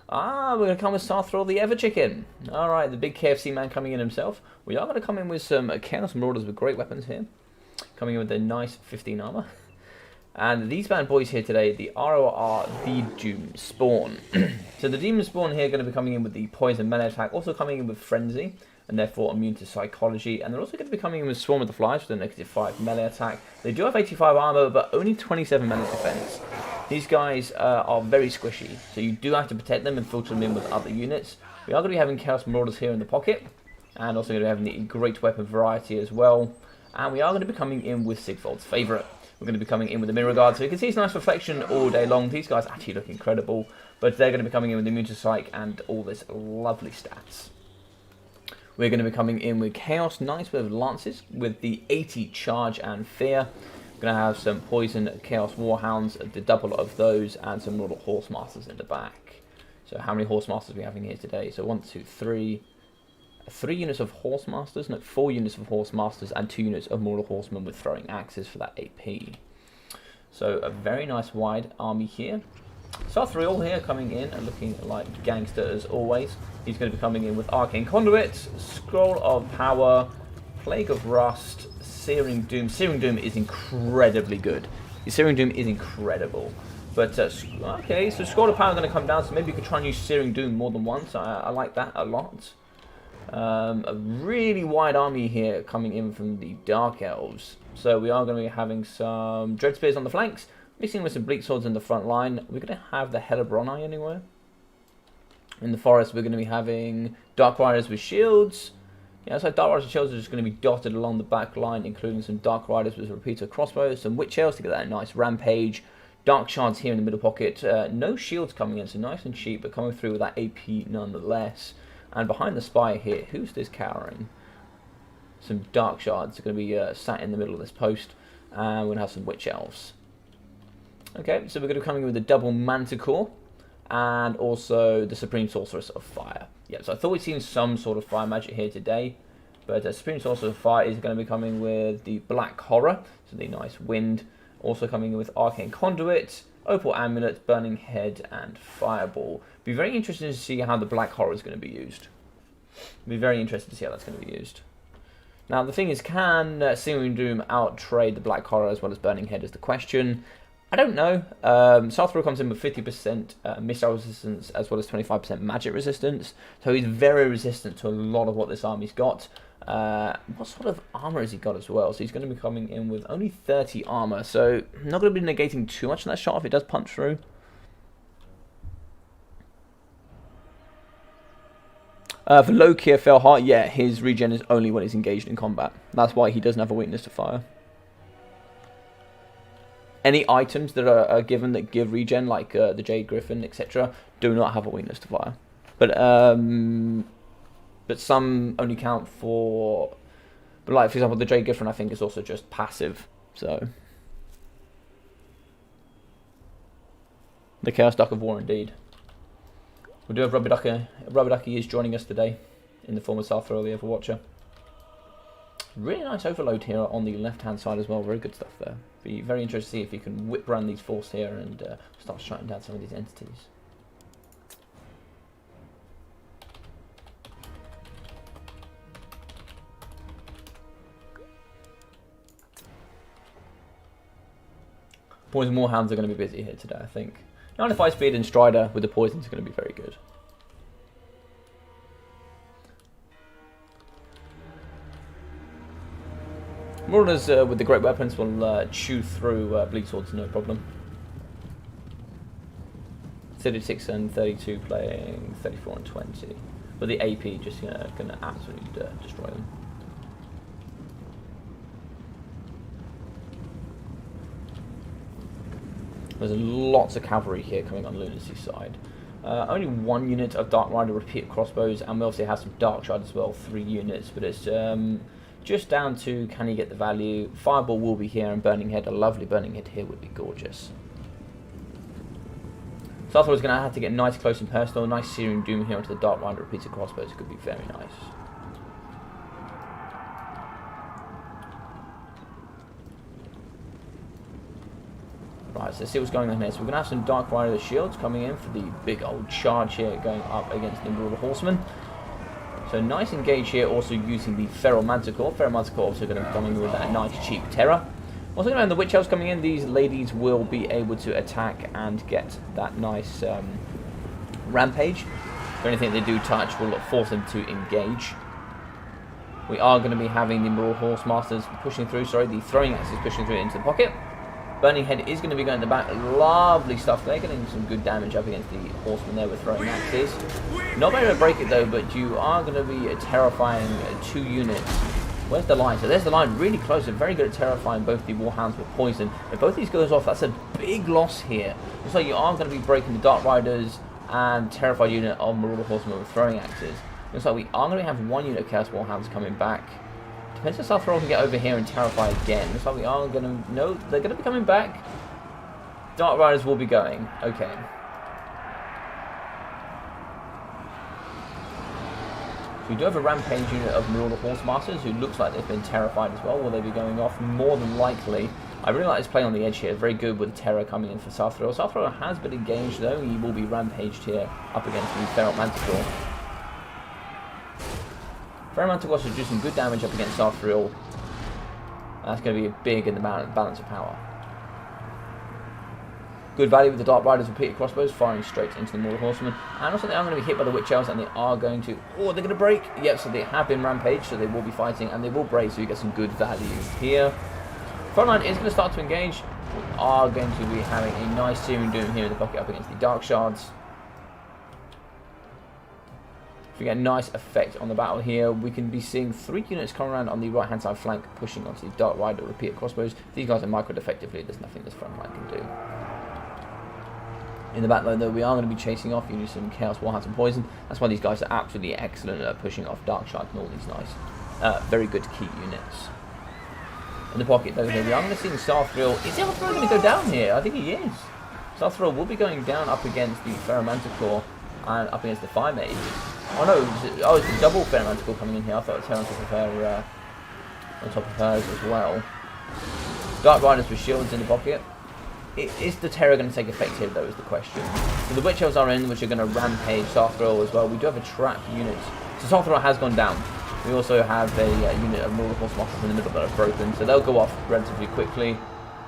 We're going to come with Sarthral the Ever Chicken. Alright, the big KFC man coming in himself. We are going to come in with some Chaos Marauders with great weapons here. Coming in with their nice 15 armor. And these bad boys here today, the ROR, the Doom Spawn. So the Demon Spawn here going to be coming in with the Poison Melee attack. Also coming in with Frenzy. And therefore immune to psychology. And they're also going to be coming in with Swarm of the Flies with a -5 melee attack. They do have 85 armor, but only 27 melee defense. These guys are very squishy, so you do have to protect them and filter them in with other units. We are going to be having Chaos Marauders here in the pocket, and also going to be having the great weapon variety as well. And we are going to be coming in with Sigvald's favourite. We're going to be coming in with the Mirror Guard, so you can see his nice reflection all day long. These guys actually look incredible, but they're going to be coming in with immune to psych and all this lovely stats. We're going to be coming in with Chaos Knights with Lances, with the 80 Charge and Fear. We're going to have some Poison Chaos Warhounds, the double of those, and some Mortal Horse Masters in the back. So how many Horse Masters are we having here today? So 1, 2, 3. 3 units of Horse Masters, no, 4 units of Horse Masters, and 2 units of Mortal Horsemen with throwing axes for that AP. So a very nice wide army here. Sarthral here coming in and looking like gangster as always. He's going to be coming in with Arcane Conduit, Scroll of Power, Plague of Rust, Searing Doom. Searing Doom is incredibly good. Searing Doom is incredible. But, okay, so Scroll of Power is going to come down, so maybe you could try and use Searing Doom more than once. I like that a lot. A really wide army here coming in from the Dark Elves. So we are going to be having some Dread Spears on the flanks, mixing with some Bleak Swords in the front line. We're going to have the Hellebronai anywhere. In the forest, we're going to be having Dark Riders with shields. Yeah, so Dark Riders with shields are just going to be dotted along the back line, including some Dark Riders with repeater crossbows, some Witch Elves to get that nice rampage. Dark Shards here in the middle pocket. No shields coming in, so nice and cheap, but coming through with that AP nonetheless. And behind the spire here, who's this cowering? Some Dark Shards are going to be sat in the middle of this post. And we're going to have some Witch Elves. Okay, so we're going to be coming with a double Manticore. And also the Supreme Sorceress of Fire. Yeah, so I thought we'd seen some sort of fire magic here today. But Supreme Sorceress of Fire is going to be coming with the Black Horror. So the nice wind. Also coming in with Arcane Conduit, Opal Amulet, Burning Head, and Fireball. Be very interested to see how the Black Horror is going to be used. Be very interested to see how that's going to be used. Now the thing is, can Searing Doom out-trade the Black Horror as well as Burning Head is the question. I don't know. Sarthral comes in with 50% missile resistance as well as 25% magic resistance. So he's very resistant to a lot of what this army's got. What sort of armor has he got as well? So he's going to be coming in with only 30 armor. So not going to be negating too much in that shot if it does punch through. For low Kier Heart, yeah, his regen is only when he's engaged in combat. That's why he doesn't have a weakness to fire. Any items that are given that give regen, like the Jade Griffin, etc., do not have a weakness to fire. But some only count for... But like, for example, the Jade Griffin, I think, is also just passive. So... The Chaos Duck of War, indeed. We do have Rubber Ducky. Rubber Ducky is joining us today in the form of Sarthral, the Overwatcher. Really nice overload here on the left-hand side as well. Very good stuff there. Be very interested to see if you can whip around these forces here and start shutting down some of these entities. Poison Warhounds are going to be busy here today, I think. 95 speed and Strider with the poisons are going to be very good. Marauders with the great weapons will chew through bleed swords, no problem. 36 and 32 playing 34 and 20. But the AP just going to absolutely destroy them. There's lots of cavalry here coming on Lunacy's side. Only 1 unit of Dark Rider repeat crossbows, and we obviously have some Darkshard as well, 3 units, but it's just down to can he get the value. Fireball will be here, and Burning Head, a lovely Burning Head here would be gorgeous. So I thought I was going to have to get nice close and personal, nice Searing Doom here onto the Dark Rider repeated crossbows. It could be very nice. Right, so let's see what's going on here. So we're going to have some Dark Rider shields coming in for the big old charge here going up against the Marauder Horsemen. So nice engage here, also using the Feral Manticore. Feral Manticore also going to be coming with that nice cheap terror. Also going to have the Witch Elves coming in. These ladies will be able to attack and get that nice rampage. So anything they do touch will force them to engage. We are going to be having the Marauder Horse Masters pushing through, the throwing axes pushing through into the pocket. Burning Head is going to be going to the back. Lovely stuff. They're getting some good damage up against the horsemen there with throwing axes. Not going to break it though, but you are going to be terrifying 2 units. Where's the line? So there's the line, really close. They're very good at terrifying both the Warhounds with poison. If both these goes off, that's a big loss here. Looks like you are going to be breaking the Dark Riders and terrified unit of Marauder Horsemen with throwing axes. Looks like we are going to have 1 unit of Chaos Warhounds coming back. Depends if South Roll can get over here and terrify again. Looks like we are going to... No, they're going to be coming back. Dark Riders will be going. Okay. So we do have a Rampage unit of Marauder Horse Masters who looks like they've been terrified as well. Will they be going off? More than likely. I really like this play on the edge here. Very good with terror coming in for Southrow. Southrow has been engaged though. He will be rampaged here up against the Feral Manticore. Feral Manticore should do some good damage up against Southrow. That's going to be big in the balance of power. Good value with the Dark Riders repeated crossbows, firing straight into the Marauder Horsemen. And also they are going to be hit by the Witch Elves, and they are going to... Oh, they're going to break! Yep, so they have been rampaged, so they will be fighting, and they will break, so you get some good value here. Frontline is going to start to engage. We are going to be having a nice Searing Doom here in the pocket up against the Dark Shards. If we get a nice effect on the battle here, we can be seeing 3 units come around on the right-hand side flank, pushing onto the Dark Rider repeated crossbows. These guys are microed effectively, there's nothing this frontline can do. In the backline though, we are going to be chasing off using some Chaos Warhounds and Poison. That's why these guys are absolutely excellent at pushing off Dark Shards and all these nice, very good key units. In the pocket though, we are going to see Starthrill. Is Starthrill going to go down here? I think he is. Starthrill will be going down up against the Feral Manticore and up against the Fire Mage. Oh no, it's the double Feral Manticore coming in here. I thought it was on top of her, as well. Dark Riders with shields in the pocket. Is the terror going to take effect here, though, is the question. So the Witch Elves are in, which are going to rampage Starthrill as well. We do have a trap unit. So Starthrill has gone down. We also have a unit of Marauder Horse Masters in the middle that are broken, so they'll go off relatively quickly.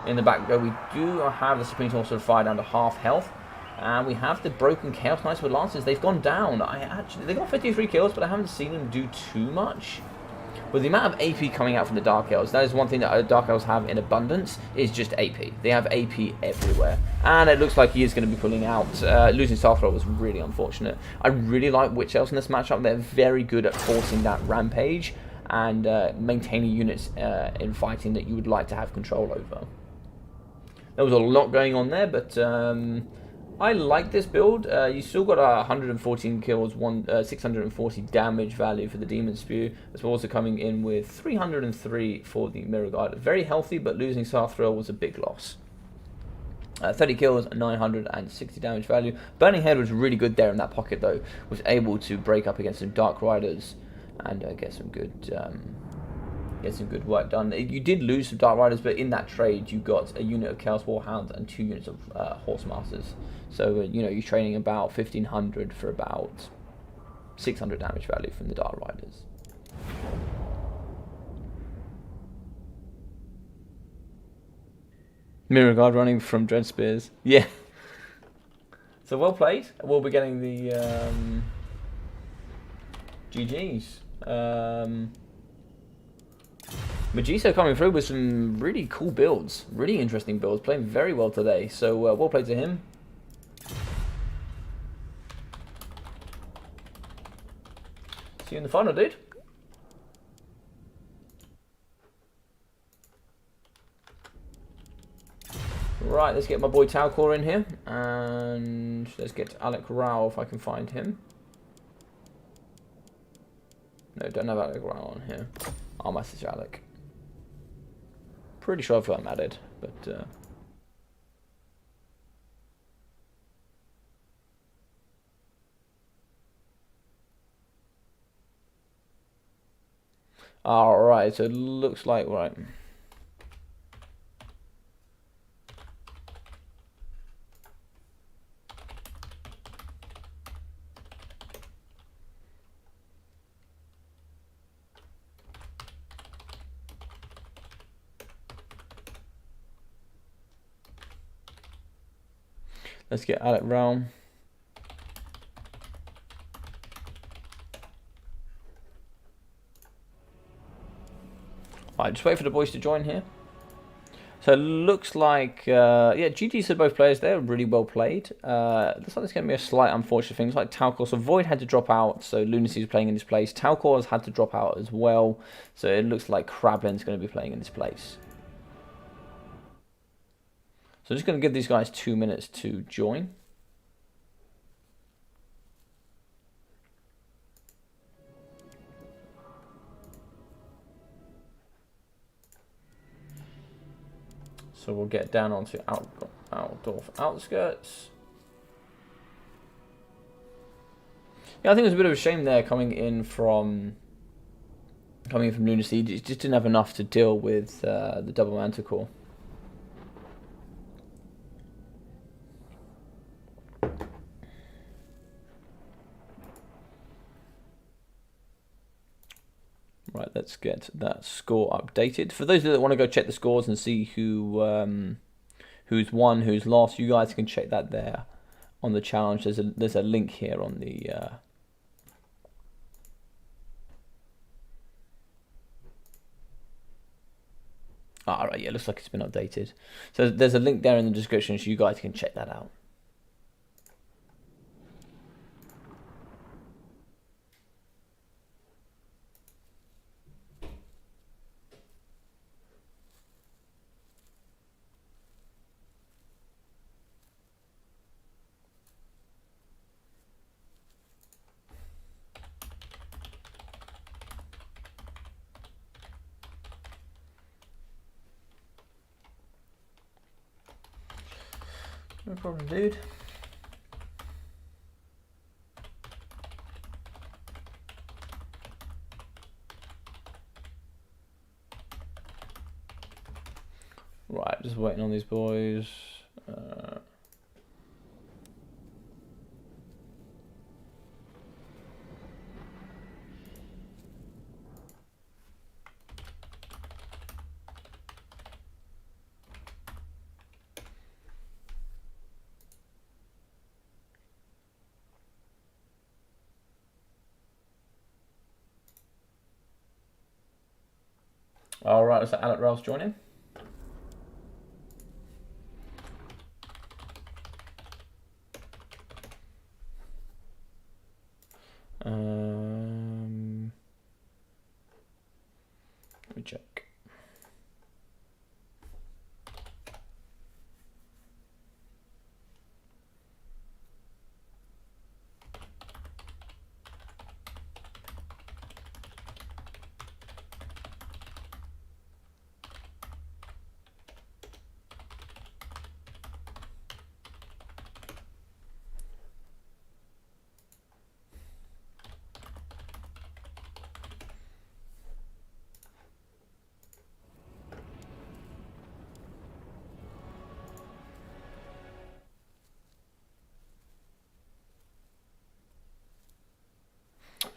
In the back, though, we do have the Supreme Sorcerer of Fire down to half health. And we have the broken Chaos Knights with Lancers. They've gone down. They got 53 kills, but I haven't seen them do too much. With the amount of AP coming out from the Dark Elves, that is one thing that Dark Elves have in abundance, is just AP. They have AP everywhere. And it looks like he is going to be pulling out. Losing Starthrow was really unfortunate. I really like Witch Elves in this matchup. They're very good at forcing that rampage and maintaining units in fighting that you would like to have control over. There was a lot going on there, but I like this build. You still got 114 kills, 640 damage value for the Demon Spew. That's also coming in with 303 for the Mirror Guard. Very healthy, but losing Starthrill was a big loss. 30 kills, 960 damage value. Burning Head was really good there in that pocket, though. Was able to break up against some Dark Riders and get some good get some good work done. You did lose some Dark Riders, but in that trade you got a unit of Chaos Warhounds and 2 units of Horsemasters. So you know, you're training about 1500 for about 600 damage value from the Dark Riders. Mirror Guard running from Dread Spears. Yeah. So well played. We'll be getting the GGs. Magiso coming through with some really cool builds. Really interesting builds. Playing very well today. So well played to him. See you in the final, dude. Right, let's get my boy Talcor in here. And let's get Alec Rao if I can find him. No, don't have Alec Rao on here. I'll message Alec. Pretty sure I've got him added, but... Alright, so it looks like... Right. Let's get Alec Realm. Alright, just wait for the boys to join here. So it looks like, yeah, GG's to both players. They're really well played. Looks like there's going to be a slight unfortunate thing. It's like Talcor. So Void had to drop out, so Lunacy is playing in his place. Talcor's had to drop out as well. So it looks like Krablin's going to be playing in his place. So I'm just going to give these guys 2 minutes to join. So we'll get down onto Outskirts. Yeah, I think it was a bit of a shame there coming in from Lunacy. It just didn't have enough to deal with the double Manticore. Right, let's get that score updated. For those that want to go check the scores and see who's won, who's lost, you guys can check that there on the challenge. There's a link here on the right, yeah, looks like it's been updated. So there's a link there in the description, so you guys can check that out. No problem, dude. Right, just waiting on these boys. All right, let's let Alec Rouse join in. Let me check.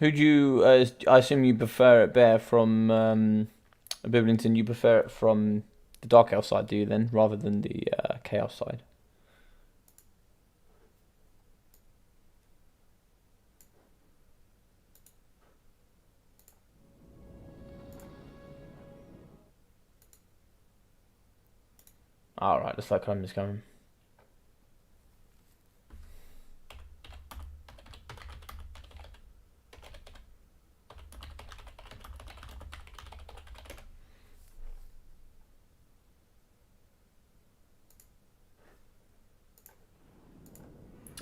Who do you? I assume you prefer it bear from Biblington. You prefer it from the Dark Elf side, do you then, rather than the Chaos side? Alright, looks like I'm just coming.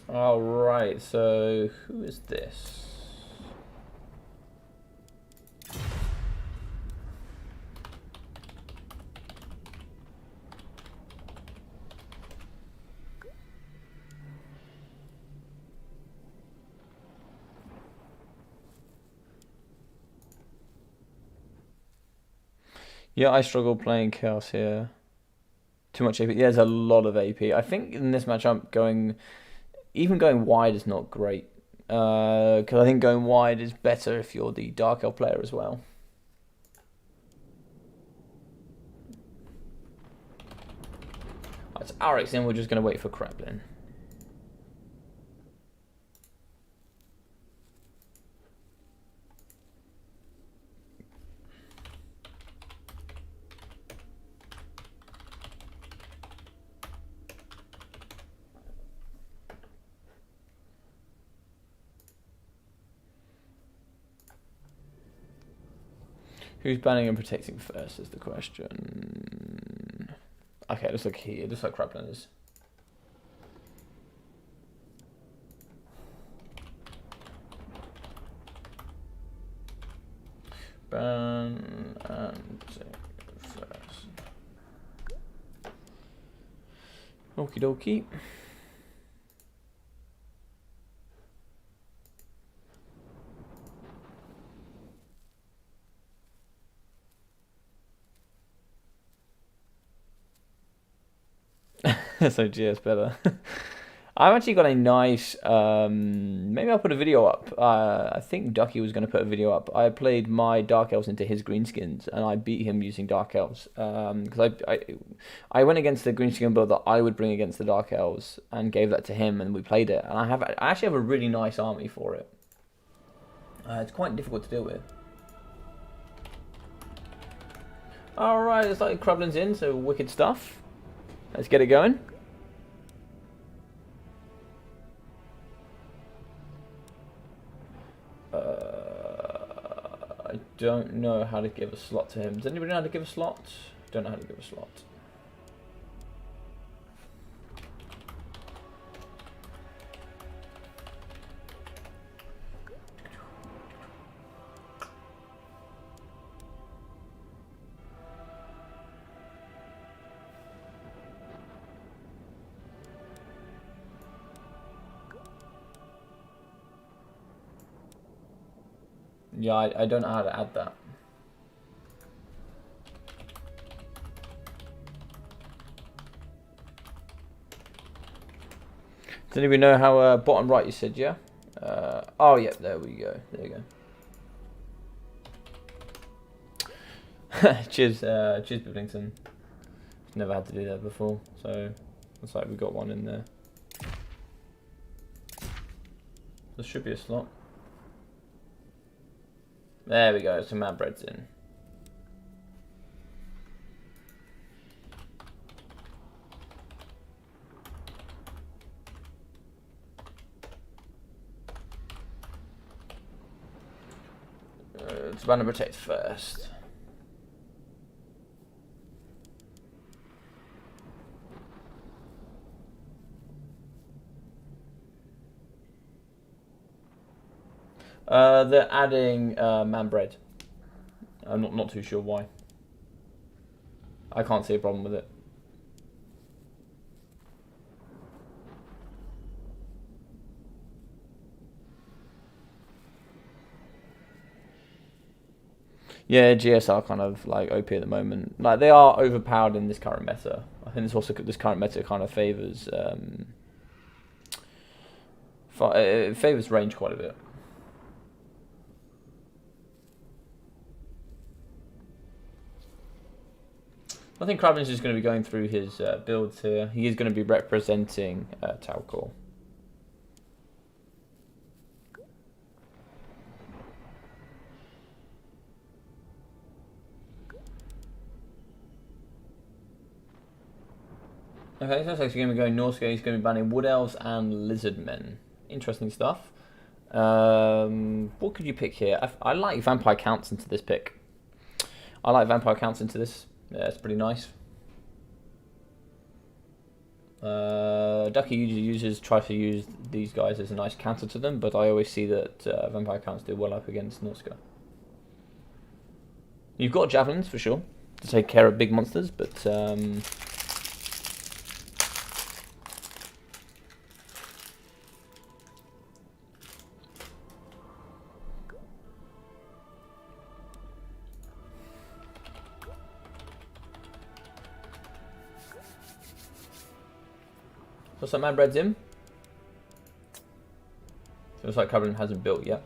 Alright, so who is this? Yeah, I struggle playing Chaos here. Too much AP. There's a lot of AP. I think in this matchup, even going wide is not great. Because I think going wide is better if you're the Dark Elf player as well. That's Arix, then we're just going to wait for Goblin. Who's banning and protecting first is the question. Okay, it looks like it looks like Goblin is. Ban and protect first. Okie dokie. So GS better. I've actually got a nice. Maybe I'll put a video up. I think Ducky was going to put a video up. I played my Dark Elves into his greenskins, and I beat him using Dark Elves. Because I went against the greenskin build that I would bring against the Dark Elves, and gave that to him, and we played it. And I actually have a really nice army for it. It's quite difficult to deal with. All right, it's like Goblin's in, so wicked stuff. Let's get it going. I don't know how to give a slot to him. Does anybody know how to give a slot? Don't know how to give a slot. Yeah, I don't know how to add that. Does anybody know how bottom right you said, yeah? Oh, yeah, there we go. There you go. Cheers, Biblington. Never had to do that before, so looks like we got one in there. There should be a slot. There we go, some man bread's in. It's about to protect first. They're adding man bread. I'm not too sure why. I can't see a problem with it. Yeah, GS are kind of like OP at the moment. Like they are overpowered in this current meta. I think this current meta kind of favors it favors range quite a bit. I think Kraven's just going to be going through his builds here. He is going to be representing Talcor. Okay, so looks like he's going to be going Norska. He's going to be banning Wood Elves and Lizardmen. Interesting stuff. What could you pick here? I like Vampire Counts into this pick. I like Vampire Counts into this. Yeah, it's pretty nice. Ducky usually tries to use these guys as a nice counter to them, but I always see that Vampire Counts do well up against Norska. You've got Javelins for sure to take care of big monsters, but looks like Manbred's in. Looks like Goblin hasn't built yet.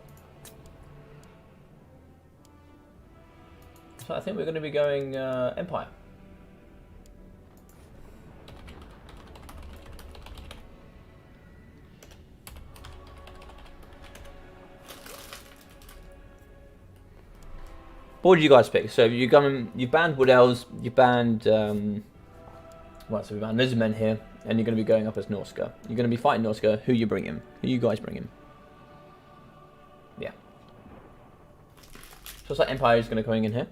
So I think we're going to be going Empire. What did you guys pick? So you banned Wood Elves, you banned well, so we banned Lizardmen here, and you're going to be going up as Norska. You're going to be fighting Norska. Who you bring him? Who you guys bring him? Yeah. So it's like Empire is going to coming in here.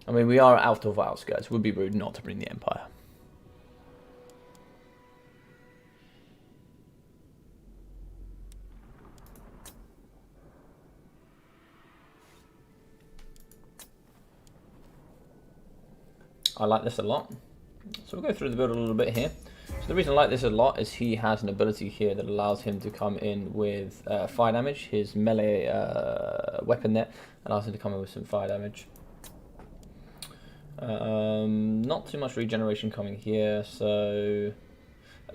I mean, we are out of Outskirts. It would be rude not to bring the Empire. I like this a lot. So we'll go through the build a little bit here. So the reason I like this a lot is he has an ability here that allows him to come in with fire damage. His melee weapon there allows him to come in with some fire damage. Not too much regeneration coming here, so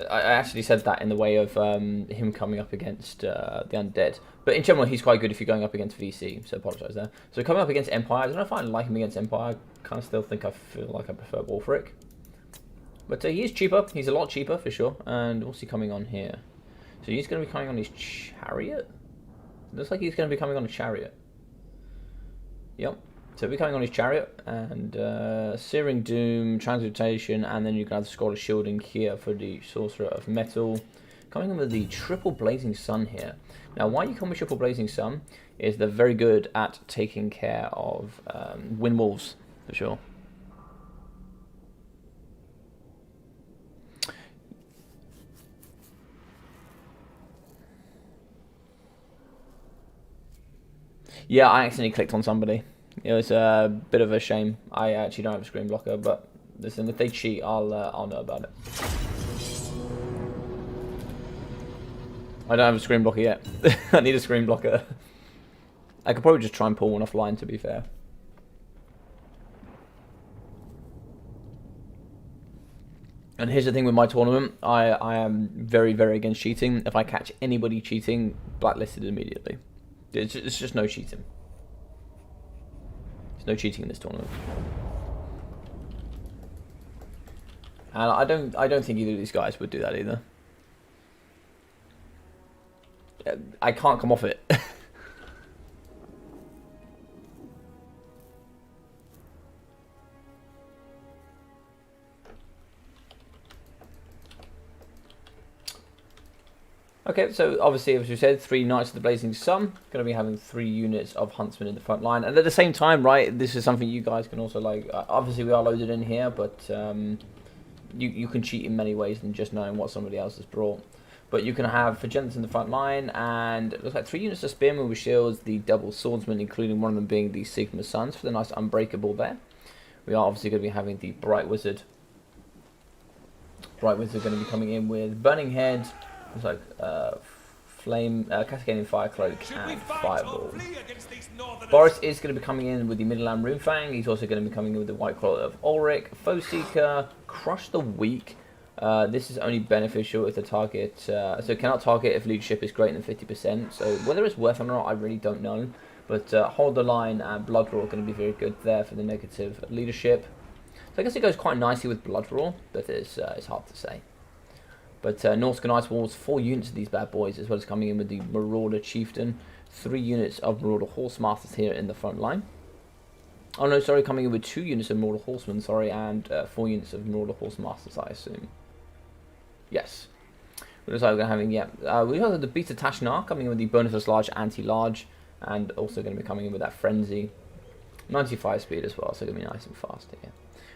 I actually said that in the way of him coming up against the undead. But in general, he's quite good if you're going up against VC, so apologise there. So coming up against Empire, I don't know if I like him against Empire. I kind of still think I feel like I prefer Wolfric. But he is cheaper. He's a lot cheaper for sure. And what's he coming on here? So he's going to be coming on his chariot? It looks like he's going to be coming on a chariot. Yep. So he'll be coming on his chariot, and Searing Doom, Transmutation, and then you can have the Scroll of Shielding here for the Sorcerer of Metal. Coming in with the Triple Blazing Sun here. Now, why you come with Triple Blazing Sun is they're very good at taking care of Wind Wolves, for sure. Yeah, I accidentally clicked on somebody. It was a bit of a shame. I actually don't have a screen blocker, but listen, if they cheat, I'll know about it. I don't have a screen blocker yet. I need a screen blocker. I could probably just try and pull one offline, to be fair. And here's the thing with my tournament. I am very, very against cheating. If I catch anybody cheating, blacklisted immediately. It's just no cheating. There's no cheating in this tournament. And I don't think either of these guys would do that either. I can't come off it. Okay, so obviously, as we said, 3 Knights of the Blazing Sun. Going to be having 3 units of Huntsmen in the front line. And at the same time, right, this is something you guys can also like. Obviously, we are loaded in here, but you can cheat in many ways than just knowing what somebody else has brought. But you can have Vigilance in the front line, and it looks like 3 units of Spearmen with shields, the double Swordsman, including one of them being the Sigma Suns for the nice Unbreakable there. We are obviously going to be having the Bright Wizard. Bright Wizard going to be coming in with Burning Head. Looks like Flame, Cascading Fire Cloak, and Fireball. Boris is going to be coming in with the Midland Runefang. He's also going to be coming in with the White Claw of Ulrich, Foe Seeker, Crush the Weak, This is only beneficial if the target, so it cannot target if leadership is greater than 50%. So whether it's worth it or not, I really don't know. But Hold the Line and Blood Roar are going to be very good there for the negative leadership. So I guess it goes quite nicely with Blood Roar, but it's hard to say. But Norscan Ice Walls, 4 units of these bad boys, as well as coming in with the Marauder Chieftain. 3 units of Marauder Horsemasters here in the front line. Oh no, sorry, coming in with 2 units of Marauder Horsemen, sorry, and 4 units of Marauder Horsemasters, I assume. Yes. Looks like we're having, yeah. We also have the Beta Tashnar coming in with the bonus large, anti-large, and also going to be coming in with that Frenzy. 95 speed as well, so going to be nice and fast here.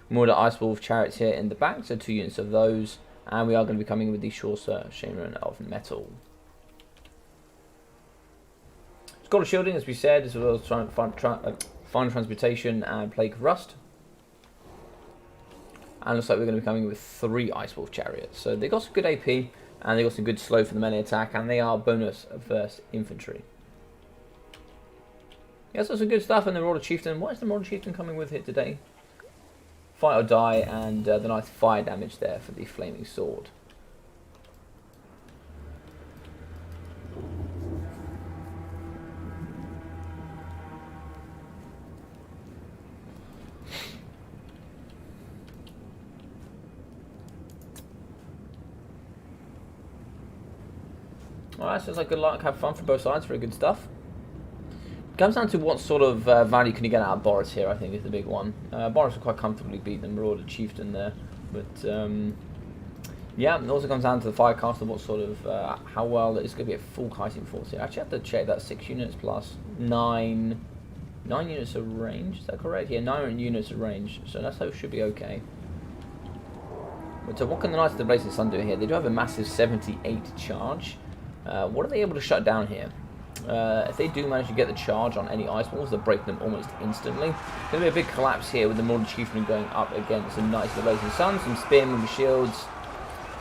Marauder Ice Wolf Chariots here in the back, so 2 units of those. And we are going to be coming in with the Chaucer Shaman of Metal. Scholar Shielding, as we said, as well as Final Transmutation and Plague Rust. And looks like we're going to be coming with 3 Ice Wolf Chariots. So they got some good AP, and they got some good slow for the melee attack, and they are bonus versus infantry. Yeah, so some good stuff in the Marauder Chieftain. What is the Marauder Chieftain coming with here today? Fight or Die, and the nice fire damage there for the Flaming Sword. Alright, sounds like good luck, have fun for both sides, very good stuff. Comes down to what sort of value can you get out of Boris here, I think, is the big one. Boris will quite comfortably beat the Marauder Chieftain there, but yeah, it also comes down to the Firecaster, what sort of, how well it's going to be a full kiting force here. I actually have to check that, 6 units plus 9 units of range, is that correct? Yeah, 9 units of range, so that's how it should be okay. But so what can the Knights of the Blazing Sun do here? They do have a massive 78 charge. What are they able to shut down here? If they do manage to get the charge on any ice walls, they'll break them almost instantly. Going to be a big collapse here with the Marauder Chieftain going up against some Knights of the Blazing Sun, some Spearmen with shields.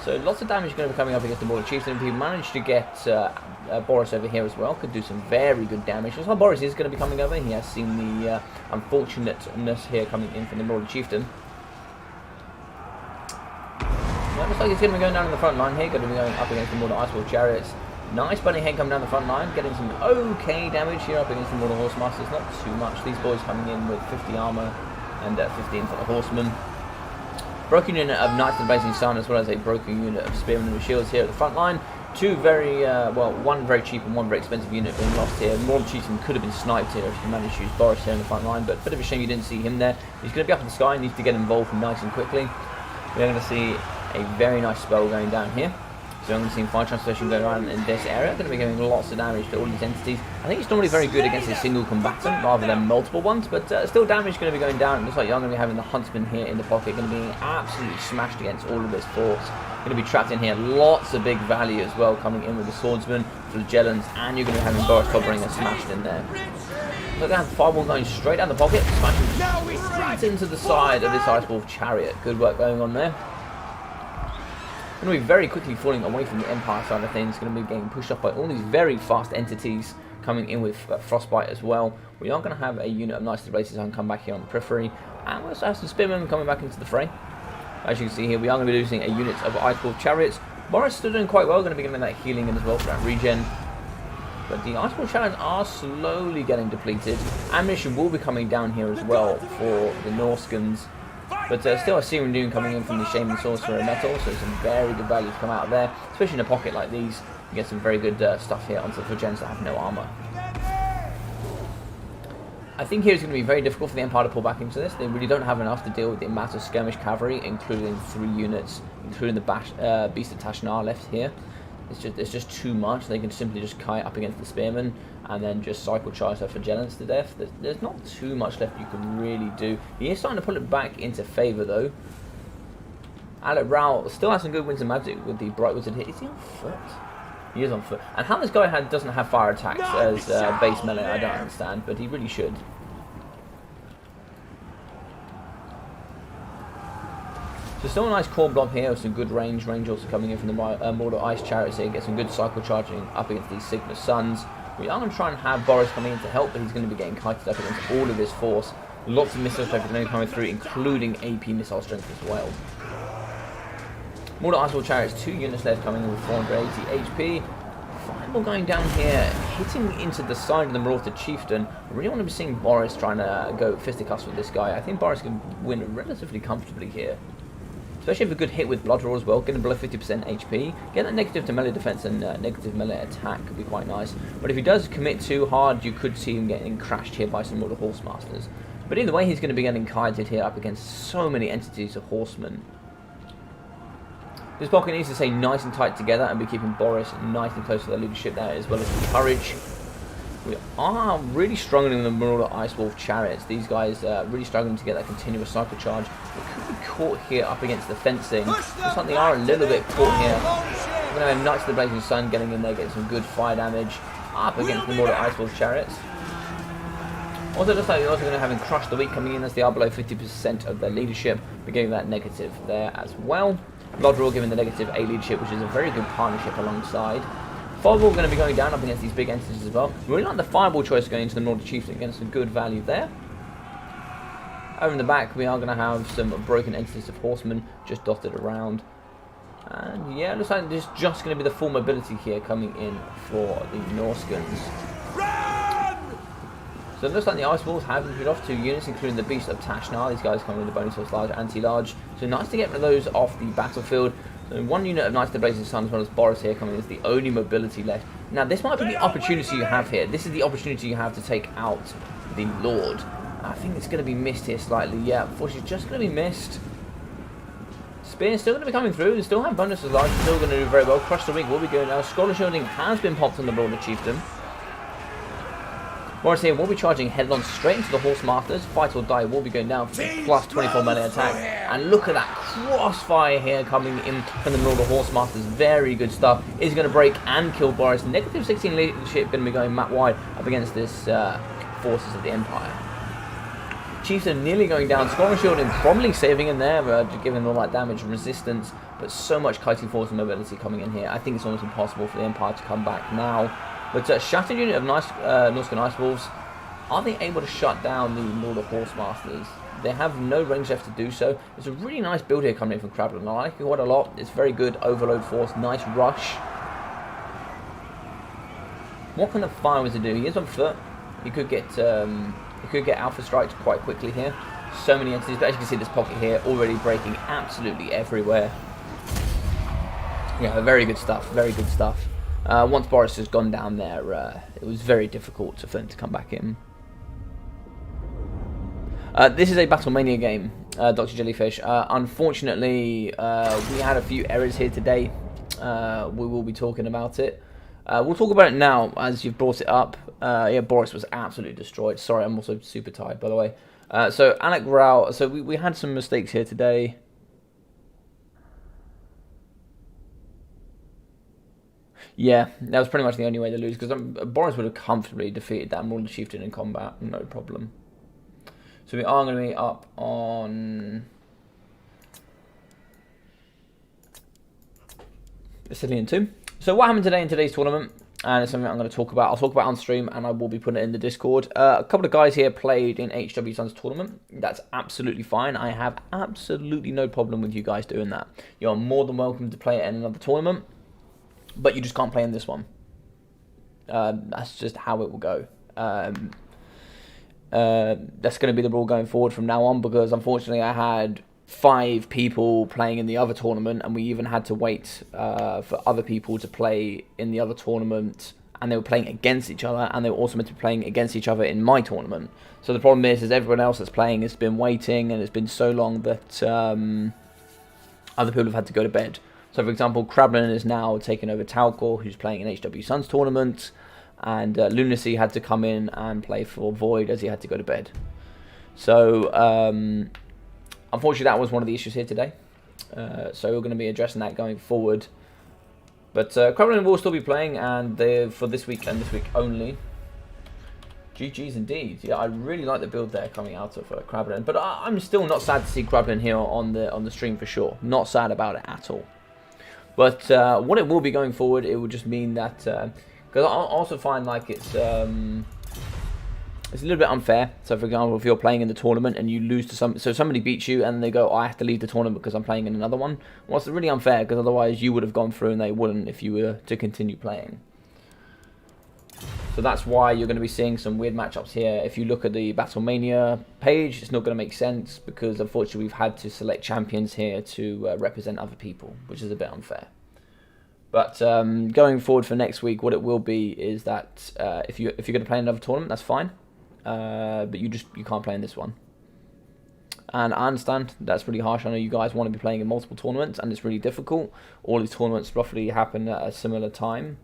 So lots of damage going to be coming up against the Marauder Chieftain. If he managed to get Boris over here as well, could do some very good damage. That's how Boris is going to be coming over. He has seen the unfortunateness here coming in from the Marauder Chieftain. Well, looks like he's going to be going down in the front line here, going to be going up against the Marauder Ice Wolf Chariots. Nice bunny head coming down the front line, getting some okay damage here up against the Marauder Horsemasters, not too much. These boys coming in with 50 armor and 15 for the Horsemen. Broken unit of Knights of the Blazing Sun, as well as a broken unit of Spearmen with shields here at the front line. 2 very, well, 1 very cheap and 1 very expensive unit being lost here. Marauder Chieftain could have been sniped here if you managed to use Boris here in the front line, but a bit of a shame you didn't see him there. He's going to be up in the sky and needs to get involved nice and quickly. We're going to see a very nice spell going down here. So I'm going to see Fire Transmutation going around in this area. Going to be giving lots of damage to all these entities. I think it's normally very good against a single combatant rather than multiple ones, but still damage going to be going down. It looks like you're going to be having the Huntsman here in the pocket, going to be absolutely smashed against all of this force. Going to be trapped in here. Lots of big value as well coming in with the Swordsman, Flagellants, and you're going to be having Boris covering and smashed in there. Look at the Fireball going straight down the pocket, smashing right into the side of this Ice Wolf Chariot. Good work going on there. Going to be very quickly falling away from the Empire side of things. Going to be getting pushed up by all these very fast entities coming in with Frostbite as well. We are going to have a unit of Knights of the Blazing Sun come back here on the periphery. And we also have some Spearmen coming back into the fray. As you can see here, we are going to be losing a unit of Ice Wolf Chariots. Boris still doing quite well. Going to be getting that healing in as well for that regen. But the Ice Wolf Chariots are slowly getting depleted. Ammunition will be coming down here as well for the Norscans. But still a Searing Doom coming in from the Shaman Sorcerer and Metal, so some very good value to come out of there. Especially in a pocket like these, you get some very good stuff here onto the gens that have no armor. I think here it's going to be very difficult for the Empire to pull back into this. They really don't have enough to deal with the amount of skirmish cavalry, including 3 units, including the Beast of Tashnar left here. It's just too much. They can simply just kite up against the Spearmen and then just cycle charge their Flagellants to death. There's not too much left you can really do. He is starting to pull it back into favour though. Alec Rao still has some good wins and magic with the Bright Wizard here. Is he on foot? He is on foot. And how this guy doesn't have fire attacks as base melee, I don't understand, but he really should. So still a nice core blob here with some good range. Range also coming in from the Marauder Ice Chariots here. Get some good cycle charging up against these Sigma Suns. We are going to try and have Boris coming in to help, but he's going to be getting kited up against all of his force. Lots of missile strength are going to be coming through, including AP missile strength as well. More Ice Wolf Chariots, 2 units left coming in with 480 HP. Fireball going down here, hitting into the side of the Marauder Chieftain. I really want to be seeing Boris trying to go fisticuffs with this guy. I think Boris can win relatively comfortably here. Especially if a good hit with Blood Roar as well, getting below 50% HP. Get that negative to melee defense and negative melee attack could be quite nice. But if he does commit too hard, you could see him getting crashed here by some more of the Horsemasters. But either way, he's going to be getting kited here up against so many entities of Horsemen. This pocket needs to stay nice and tight together and be keeping Boris nice and close to the leadership there, as well as Courage. We are really struggling with the Marauder Ice Wolf Chariots. These guys are really struggling to get that continuous cycle charge. They could be caught here up against the fencing. Looks like they are a little bit caught here. We're going to have Knights of the Blazing Sun getting in there, getting some good fire damage up against the Marauder Ice Wolf Chariots. Also, looks like we're also going to have Crush the Weak coming in as they are below 50% of their leadership. We're getting that negative there as well. Blood Roar giving the negative A leadership, which is a very good partnership alongside. Fireball going to be going down up against these big entities as well. We really like the Fireball choice going into the Marauder Chieftain, getting some good value there. Over in the back, we are going to have some broken entities of Horsemen just dotted around. And yeah, it looks like there's just going to be the full mobility here coming in for the Norskins. So it looks like the Ice Wolves have been off 2 units, including the Beast of Tashnar. These guys come with the bonus of large, anti-large. So nice to get rid of those off the battlefield. So 1 unit of Knights of the Blazing Sun, as well as Boris here coming in, is the only mobility left. Now this might be the opportunity you have here. This is the opportunity you have to take out the Lord. I think it's going to be missed here slightly. Yeah, unfortunately, it's just going to be missed. Spear still going to be coming through. They still have bonuses large. Still going to do very well. Crush the Weak will be going now. Scholar Shielding has been popped on the Marauder Chieftain. Boris here will be charging headlong straight into the Horsemasters. Fight or Die will be going down for the plus 24 melee attack. And look at that crossfire here coming in from the Marauder Horsemasters. Very good stuff. Is going to break and kill Boris. Negative 16 leadership going to be going map wide up against this forces of the Empire. Chieftain nearly going down. Scholar Shielding probably saving in there, giving all that damage and resistance. But so much kiting force and mobility coming in here. I think it's almost impossible for the Empire to come back now. But shattered unit of Norscan Ice Wolves, are they able to shut down the Marauder Horsemasters? They have no range left to do so. It's a really nice build here coming in from Krablin. I like it quite a lot. It's very good overload force, nice rush. What can the Fire Wizard do? He is on foot. He could get Alpha Strikes quite quickly here. So many entities, but as you can see, this pocket here already breaking absolutely everywhere. Yeah, very good stuff. Very good stuff. Once Boris has gone down there, it was very difficult for them to come back in. This is a BattleMania game, Dr. Jellyfish. Unfortunately, we had a few errors here today. We will be talking about it. We'll talk about it now, as you've brought it up. Yeah, Boris was absolutely destroyed. Sorry, I'm also super tired, by the way. So, Alec Rao, so we had some mistakes here today. Yeah, that was pretty much the only way to lose, because Boris would have comfortably defeated that Marauder Chieftain in combat, no problem. So we are going to be up on Sicilian 2. So what happened today in today's tournament, and it's something I'm going to talk about. I'll talk about on stream, and I will be putting it in the Discord. A couple of guys here played in HW Sun's tournament. That's absolutely fine. I have absolutely no problem with you guys doing that. You're more than welcome to play it in another tournament. But you just can't play in this one. That's just how it will go. That's going to be the rule going forward from now on, because unfortunately I had 5 people playing in the other tournament, and we even had to wait for other people to play in the other tournament, and they were playing against each other, and they were also meant to be playing against each other in my tournament. So the problem is everyone else that's playing has been waiting, and it's been so long that other people have had to go to bed. So, for example, Krablin is now taking over Talcor, who's playing in HW Sun's tournament, and Lunacy had to come in and play for Void as he had to go to bed. So, unfortunately, that was one of the issues here today. So, we're going to be addressing that going forward. But Krablin will still be playing, and for this week and this week only. GG's indeed. Yeah, I really like the build there coming out of Krablin. But I'm still not sad to see Krablin here on the stream for sure. Not sad about it at all. But what it will be going forward, it will just mean that, because I also find like it's it's a little bit unfair. So, for example, if you're playing in the tournament and you lose to so somebody beats you and they go, I have to leave the tournament because I'm playing in another one. Well, it's really unfair because otherwise you would have gone through and they wouldn't if you were to continue playing. So that's why you're going to be seeing some weird matchups here. If you look at the BattleMania page, it's not going to make sense because unfortunately we've had to select champions here to represent other people, which is a bit unfair. But going forward for next week, what it will be is that if you're going to play another tournament, that's fine. But you can't play in this one. And I understand that's really harsh. I know you guys want to be playing in multiple tournaments, and it's really difficult. All these tournaments roughly happen at a similar time.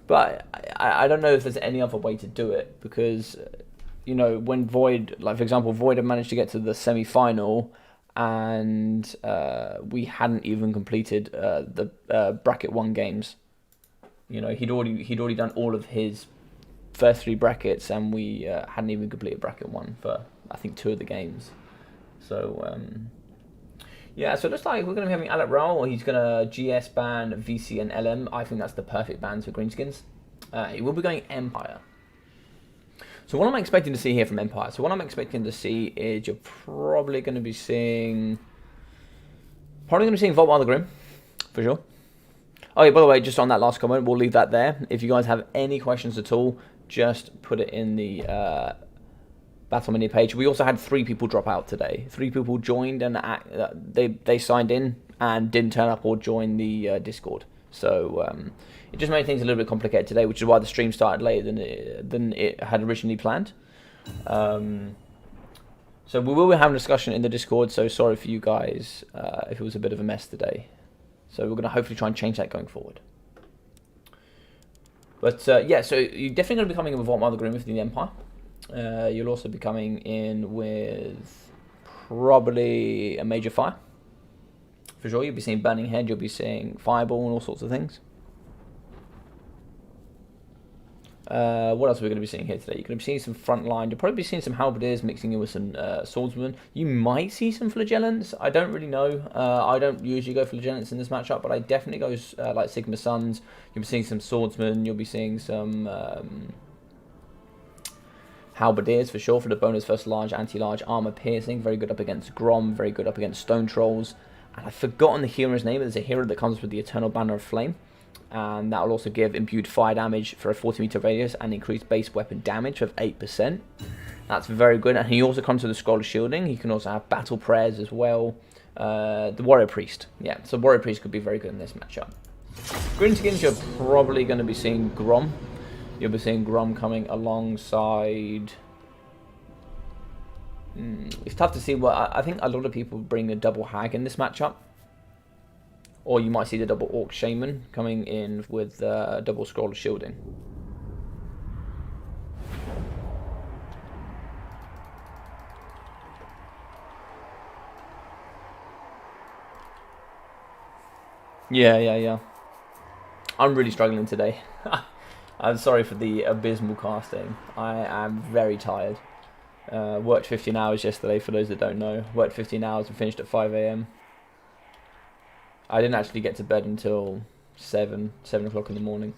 But I don't know if there's any other way to do it because, you know, when Void, like for example, Void had managed to get to the semi-final and we hadn't even completed the bracket 1 games. You know, he'd already done all of his first 3 brackets and we hadn't even completed bracket 1 for, I think, 2 of the games. So, yeah, so it looks like we're going to be having Alec Rowell. He's going to GS ban VC and LM. I think that's the perfect bans for Greenskins. He will be going Empire. So what am I expecting to see here from Empire? So what I'm expecting to see is you're probably going to be seeing... Vault Wild the Grim, for sure. Oh yeah, by the way, just on that last comment, we'll leave that there. If you guys have any questions at all, just put it in the BattleMania page. We also had 3 people drop out today. 3 people joined and they signed in and didn't turn up or join the Discord. So it just made things a little bit complicated today, which is why the stream started later than it had originally planned. So we will be having a discussion in the Discord, so sorry for you guys if it was a bit of a mess today. So we're going to hopefully try and change that going forward. But yeah, so you're definitely going to be coming in with Vault Wild the Grim within the Empire. You'll also be coming in with probably a Major Fire. For sure, you'll be seeing Burning Head, you'll be seeing Fireball and all sorts of things. What else are we going to be seeing here today? You're going to be seeing some Frontline. You'll probably be seeing some Halberdiers mixing in with some Swordsmen. You might see some Flagellants. I don't really know. I don't usually go Flagellants in this matchup, but I definitely go like Sigma Suns. You'll be seeing some Swordsmen. You'll be seeing some Halberdiers for sure for the bonus first large, anti-large armor piercing. Very good up against Grom. Very good up against Stone Trolls. And I've forgotten the hero's name. There's a hero that comes with the Eternal Banner of Flame. And that will also give imbued fire damage for a 40-meter radius and increased base weapon damage of 8%. That's very good. And he also comes with the Scroll of Shielding. He can also have Battle Prayers as well. The Warrior Priest. Yeah, so Warrior Priest could be very good in this matchup. Greenskins, you're probably going to be seeing Grom. You'll be seeing Grom coming alongside... It's tough to see. I think a lot of people bring a double Hag in this matchup. Or you might see the double Orc Shaman coming in with double Scroll of Shielding. Yeah. I'm really struggling today. I'm sorry for the abysmal casting. I am very tired. Worked 15 hours yesterday, for those that don't know. Worked 15 hours and finished at 5 AM. I didn't actually get to bed until 7 o'clock in the morning.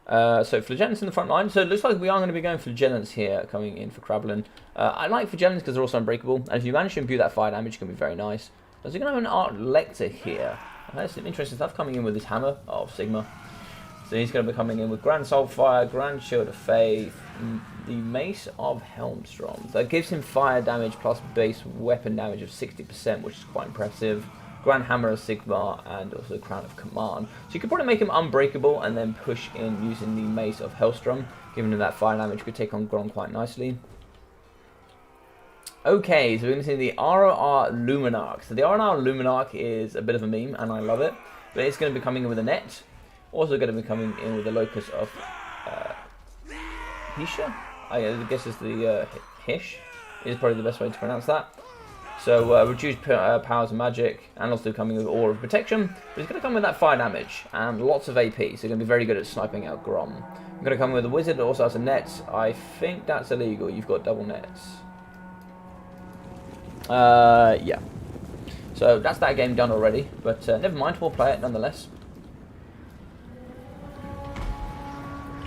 So Flagellants in the front line. So it looks like we are going to be going Flagellants here, coming in for Krablin. I like Flagellants because they're also unbreakable. And if you manage to imbue that fire damage, it can be very nice. So we're going to have an Art Lecter here. There's some interesting stuff coming in with this Hammer of Sigma. So he's going to be coming in with Grand Soulfire, Grand Shield of Faith, the Mace of Helmstrom. That gives him fire damage plus base weapon damage of 60%, which is quite impressive. Grand Hammer of Sigma, and also Crown of Command. So you could probably make him unbreakable and then push in using the Mace of Hellstrom, giving him that fire damage. You could take on Grom quite nicely. Okay, so we're going to see the ROR Luminarch. So the ROR Luminarch is a bit of a meme, and I love it. But it's going to be coming in with a net. Also going to be coming in with the Locus of Hisha? I guess it's the Hish, is probably the best way to pronounce that. So reduced powers of magic, and also coming with Aura of Protection. But it's going to come with that fire damage, and lots of AP, so you're going to be very good at sniping out Grom. I'm going to come with a Wizard that also has a net. I think that's illegal, you've got double nets. Yeah. So that's that game done already, but never mind, we'll play it nonetheless.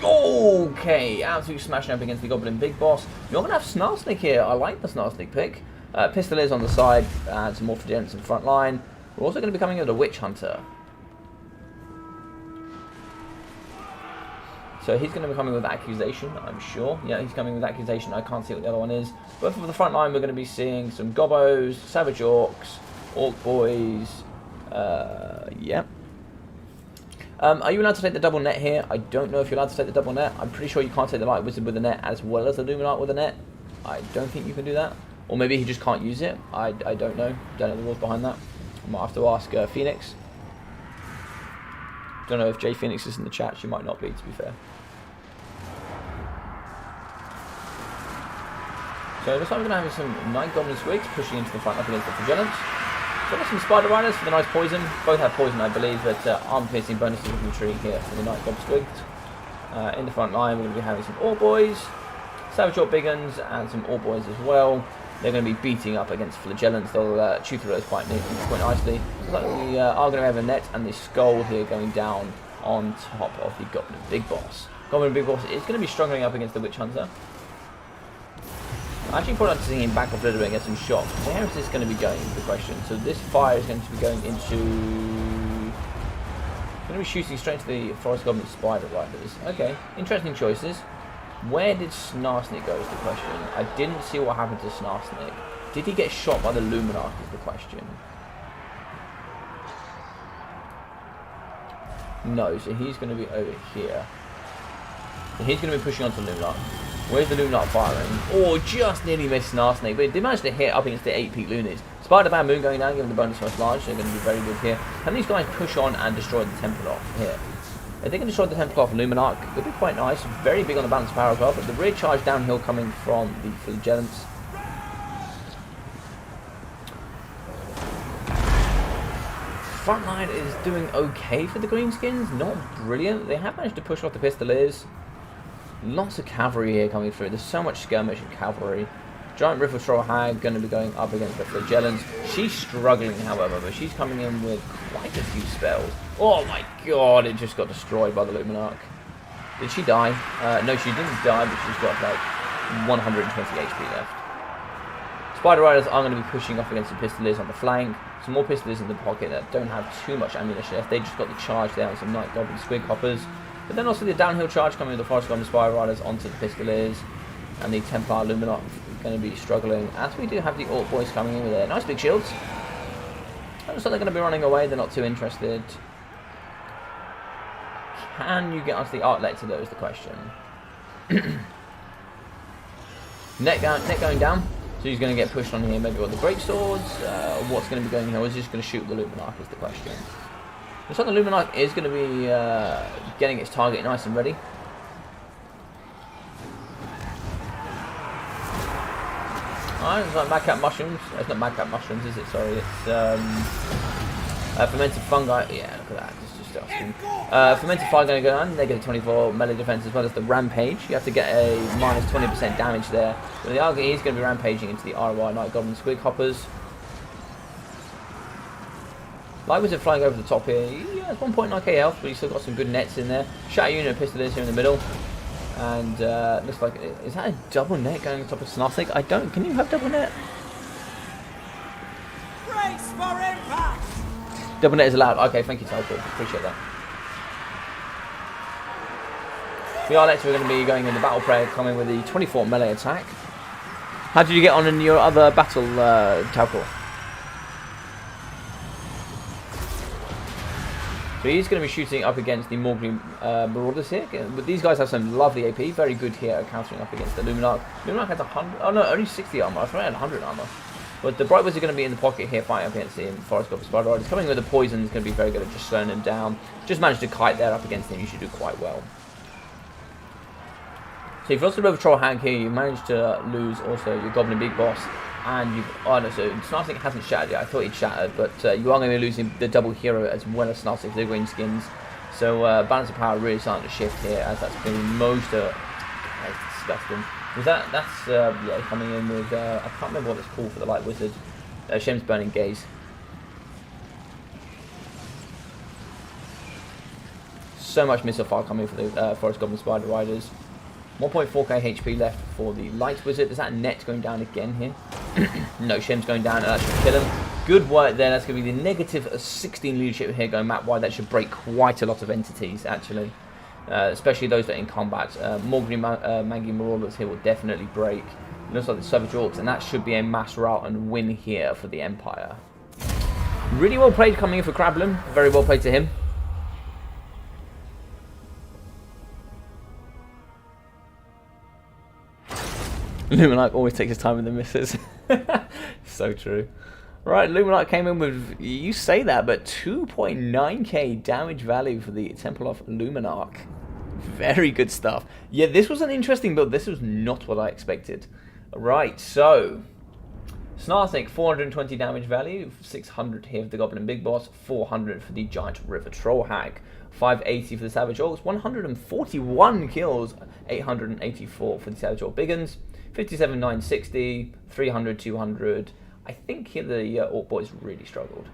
Okay, absolutely smashing up against the Goblin Big Boss. You're going to have Snarl Snake here. I like the Snarl Snake pick. Pistoliers on the side, and some more Flagelants in front line. We're also going to be coming in with a Witch Hunter. So he's going to be coming with Accusation, I'm sure. Yeah, he's coming with Accusation. I can't see what the other one is. But for the front line, we're going to be seeing some Gobbos, Savage Orcs, Orc Boys. Yeah. Are you allowed to take the double net here? I don't know if you're allowed to take the double net. I'm pretty sure you can't take the Light Wizard with a net as well as the Luminarch with a net. I don't think you can do that. Or maybe he just can't use it. I don't know. Don't know the rules behind that. I might have to ask Phoenix. Don't know if Jay Phoenix is in the chat. She might not be, to be fair. So it looks like we're going to have some Night Goblin Squigs pushing into the front up against the Flagellants. So we've got some Spider Riders for the nice poison. Both have poison, I believe, but arm piercing bonuses from the tree here for the Night Goblin Squigs. In the front line, we're going to be having some Orc Boys, Savage Orc Big Uns, and some Orc Boys as well. They're going to be beating up against Flagellants. They'll chew through those quite nicely. Looks like we are going to have a net and the skull here going down on top of the Goblin Big Boss. Goblin Big Boss is going to be struggling up against the Witch Hunter. I actually put on to seeing him back off a little bit and get some shots. Where is this going to be going is the question. So this fire is going to be going into... going to be shooting straight into the Forest Goblin Spider Riders. Okay, interesting choices. Where did Snarsnake go is the question. I didn't see what happened to Snarsnake. Did he get shot by the Luminarch is the question. No, so he's going to be over here. So he's going to be pushing onto the Luminarch. Where's the Luminarch firing? Oh, just nearly missed Snarsnake, but it did manage to hit up against the 8-peak Loonies. Spider Bamboo going down, giving the bonus most large, so they're going to be very good here. Can these guys push on and destroy the Templar here? If they can destroy the Templar off Luminarch, it would be quite nice. Very big on the balance power as well, but the rear charge downhill coming from the Flagellants. Frontline is doing okay for the Greenskins, not brilliant. They have managed to push off the Pistoliers. Lots of cavalry here coming through. There's so much skirmish and cavalry. Giant River Troll Hag going to be going up against the Flagellants. She's struggling, however, but she's coming in with quite a few spells. Oh my god, it just got destroyed by the Luminarch. Did she die? No, she didn't die, but she's got like 120 HP left. Spider Riders are going to be pushing off against the Pistoliers on the flank. Some more Pistoliers in the pocket that don't have too much ammunition left. They just got the charge there on some Night Goblin Squig Hoppers. But then also the downhill charge coming with the Forest Goblin Spider Riders onto the Pistoliers. And the Templar Luminarch going to be struggling. As we do have the Orc Boys coming in with their nice big shields. Looks like they're going to be running away. They're not too interested. Can you get onto the Artlet to those is the question. Net going down. So he's going to get pushed on here. Maybe with the Great Swords. What's going to be going here? Or is he just going to shoot the Luminarch is the question. Looks like the Luminarch is going to be getting its target nice and ready. Alright, it's like Madcap Mushrooms. It's not Madcap Mushrooms, is it? Sorry, it's Fermented Fungi. Yeah, look at that. It's disgusting. Fermented Fungi going to go down. They get a 24 melee defense as well as the Rampage. You have to get a minus 20% damage there. But the Argy is going to be rampaging into the RY Night Goblin Squig Hoppers. Light Wizard flying over the top here. He has 1.9k health, but he's still got some good nets in there. Shatter Unit of Pistoliers here in the middle. And looks like, is that a double net going on top of Snarsnake? I don't, can you have double net? Brace for impact! Double net is allowed. Okay, thank you, Typo. Appreciate that. The Arlets are going to be going in the Battle Prayer, coming with the 24 melee attack. How did you get on in your other battle, Talcor? So he's going to be shooting up against the Morgly Marauders here. But these guys have some lovely AP. Very good here at countering up against the Luminarch. Luminarch has 100... Oh no, only 60 armor. I thought I had 100 armor. But the Bright Wizards are going to be in the pocket here fighting up against the Forest Goblin Spider Riders. Coming with the poison is going to be very good at just slowing him down. Just managed to kite there up against him. You should do quite well. So you've lost the River Troll Hag here. You managed to lose also your Goblin Big Boss. And you've... Oh no, so Snarsnake hasn't shattered yet. I thought he'd shattered. But you are going to be losing the double hero as well as Snarsnake for the green skins. So balance of power really starting to shift here as that's going to be most... that's disgusting. Was that's yeah, coming in with... I can't remember what it's called for the Light Wizard. Shem's Burning Gaze. so much missile fire coming for the Forest Goblin Spider Riders. 1.4k HP left for the Light Wizard. Is that net going down again here? No, Shem's going down, and that should kill him. Good work there. That's going to be the negative 16 leadership here going map wide. That should break quite a lot of entities, actually. Especially those that are in combat. More Green Mangy Marauders here will definitely break. It looks like the Savage Orcs, and that should be a mass rout and win here for the Empire. Really well played coming in for Krablin. Very well played to him. Luminite always takes his time with the misses. So true. Right, Luminite came in with, you say that, but 2.9k damage value for the Temple of Luminarch. Very good stuff. Yeah, this was an interesting build. This was not what I expected. Right, so Snarsnake, 420 damage value, 600 here for the Goblin Big Boss, 400 for the Giant River Troll Hag, 580 for the Savage Orcs, 141 kills, 884 for the Savage Orc Biggins, 57, 960, 300, 200. I think here the Orc Boys really struggled.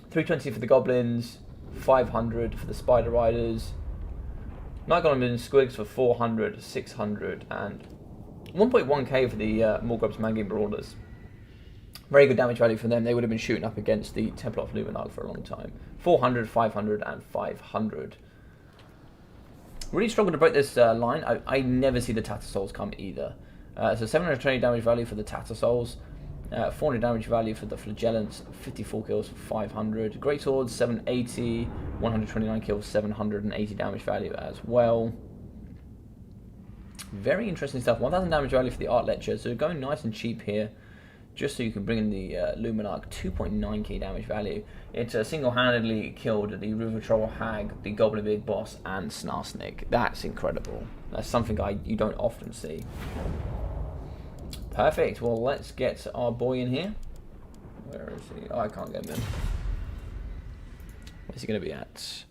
320 for the Goblins, 500 for the Spider Riders, Night Goblin Squigs for 400, 600, and 1.1k for the Morgrub's Mangy Marauders. Very good damage value for them. They would have been shooting up against the Temple of Luminarch for a long time. 400, 500, and 500. Really struggled to break this line. I never see the Tattersouls come either. So 720 damage value for the Tattersouls. 400 damage value for the Flagellants. 54 kills for 500. Great Swords, 780. 129 kills, 780 damage value as well. Very interesting stuff. 1000 damage value for the Art Lecture. So going nice and cheap here. Just so you can bring in the Luminarch, 2.9k damage value. It single-handedly killed the River Troll Hag, the Goblin Big Boss, and Snarsnake. That's incredible. That's something you don't often see. Perfect. Well, let's get our boy in here. Where is he? Oh, I can't get him in. Where's he going to be at?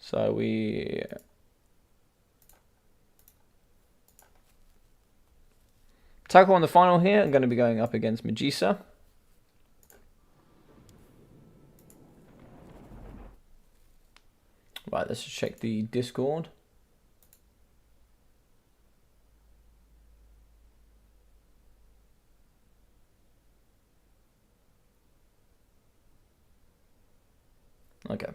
So we... Tackle on the final here. I'm going to be going up against Magisa. Right, let's just check the Discord. Okay.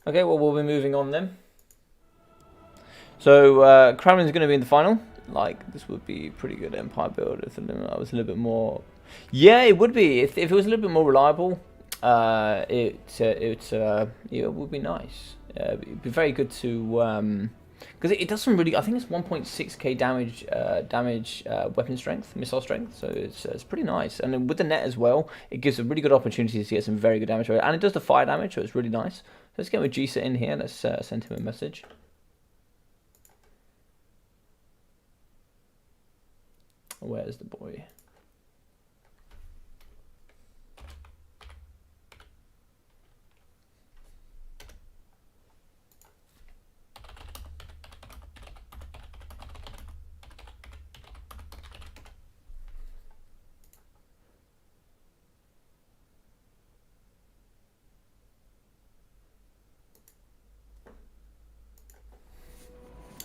Okay, well, we'll be moving on then. So, Kremlin's going to be in the final. Like, this would be a pretty good Empire build if I was a little bit more... Yeah, it would be. If it was a little bit more reliable, it would be nice. It'd be very good to... Because it does some really... I think it's 1.6k damage weapon strength, missile strength. So it's pretty nice. And then with the net as well, it gives a really good opportunity to get some very good damage. And it does the fire damage, so it's really nice. So let's get Magisa in here. Let's send him a message. Where's the boy?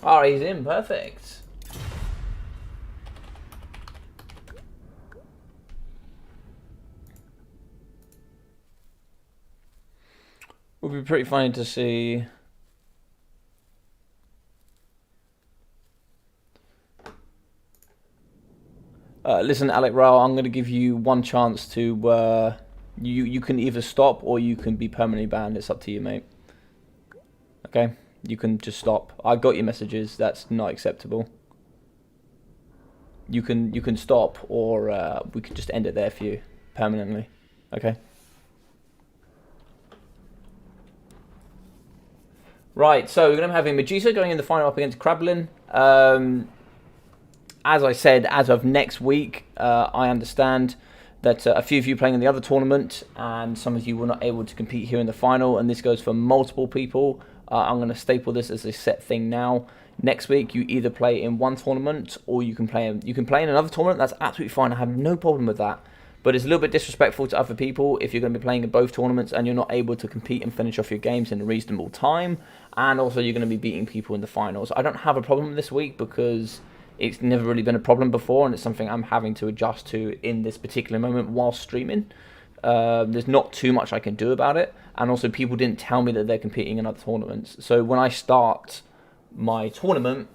Oh, he's in. Perfect. Would be pretty funny to see. Listen, Alec Rao, I'm going to give you one chance to. You can either stop or you can be permanently banned. It's up to you, mate. Okay, you can just stop. I got your messages. That's not acceptable. You can stop, or we can just end it there for you permanently. Okay. Right, so we're going to have Medusa going in the final up against Krablin. As I said, as of next week, I understand that a few of you playing in the other tournament, and some of you were not able to compete here in the final, and this goes for multiple people. I'm going to staple this as a set thing now. Next week, you either play in one tournament, or you can play in another tournament. That's absolutely fine. I have no problem with that. But it's a little bit disrespectful to other people if you're going to be playing in both tournaments and you're not able to compete and finish off your games in a reasonable time. And also, you're going to be beating people in the finals. I don't have a problem this week because it's never really been a problem before, and it's something I'm having to adjust to in this particular moment while streaming. There's not too much I can do about it, and also people didn't tell me that they're competing in other tournaments. So when I start my tournament,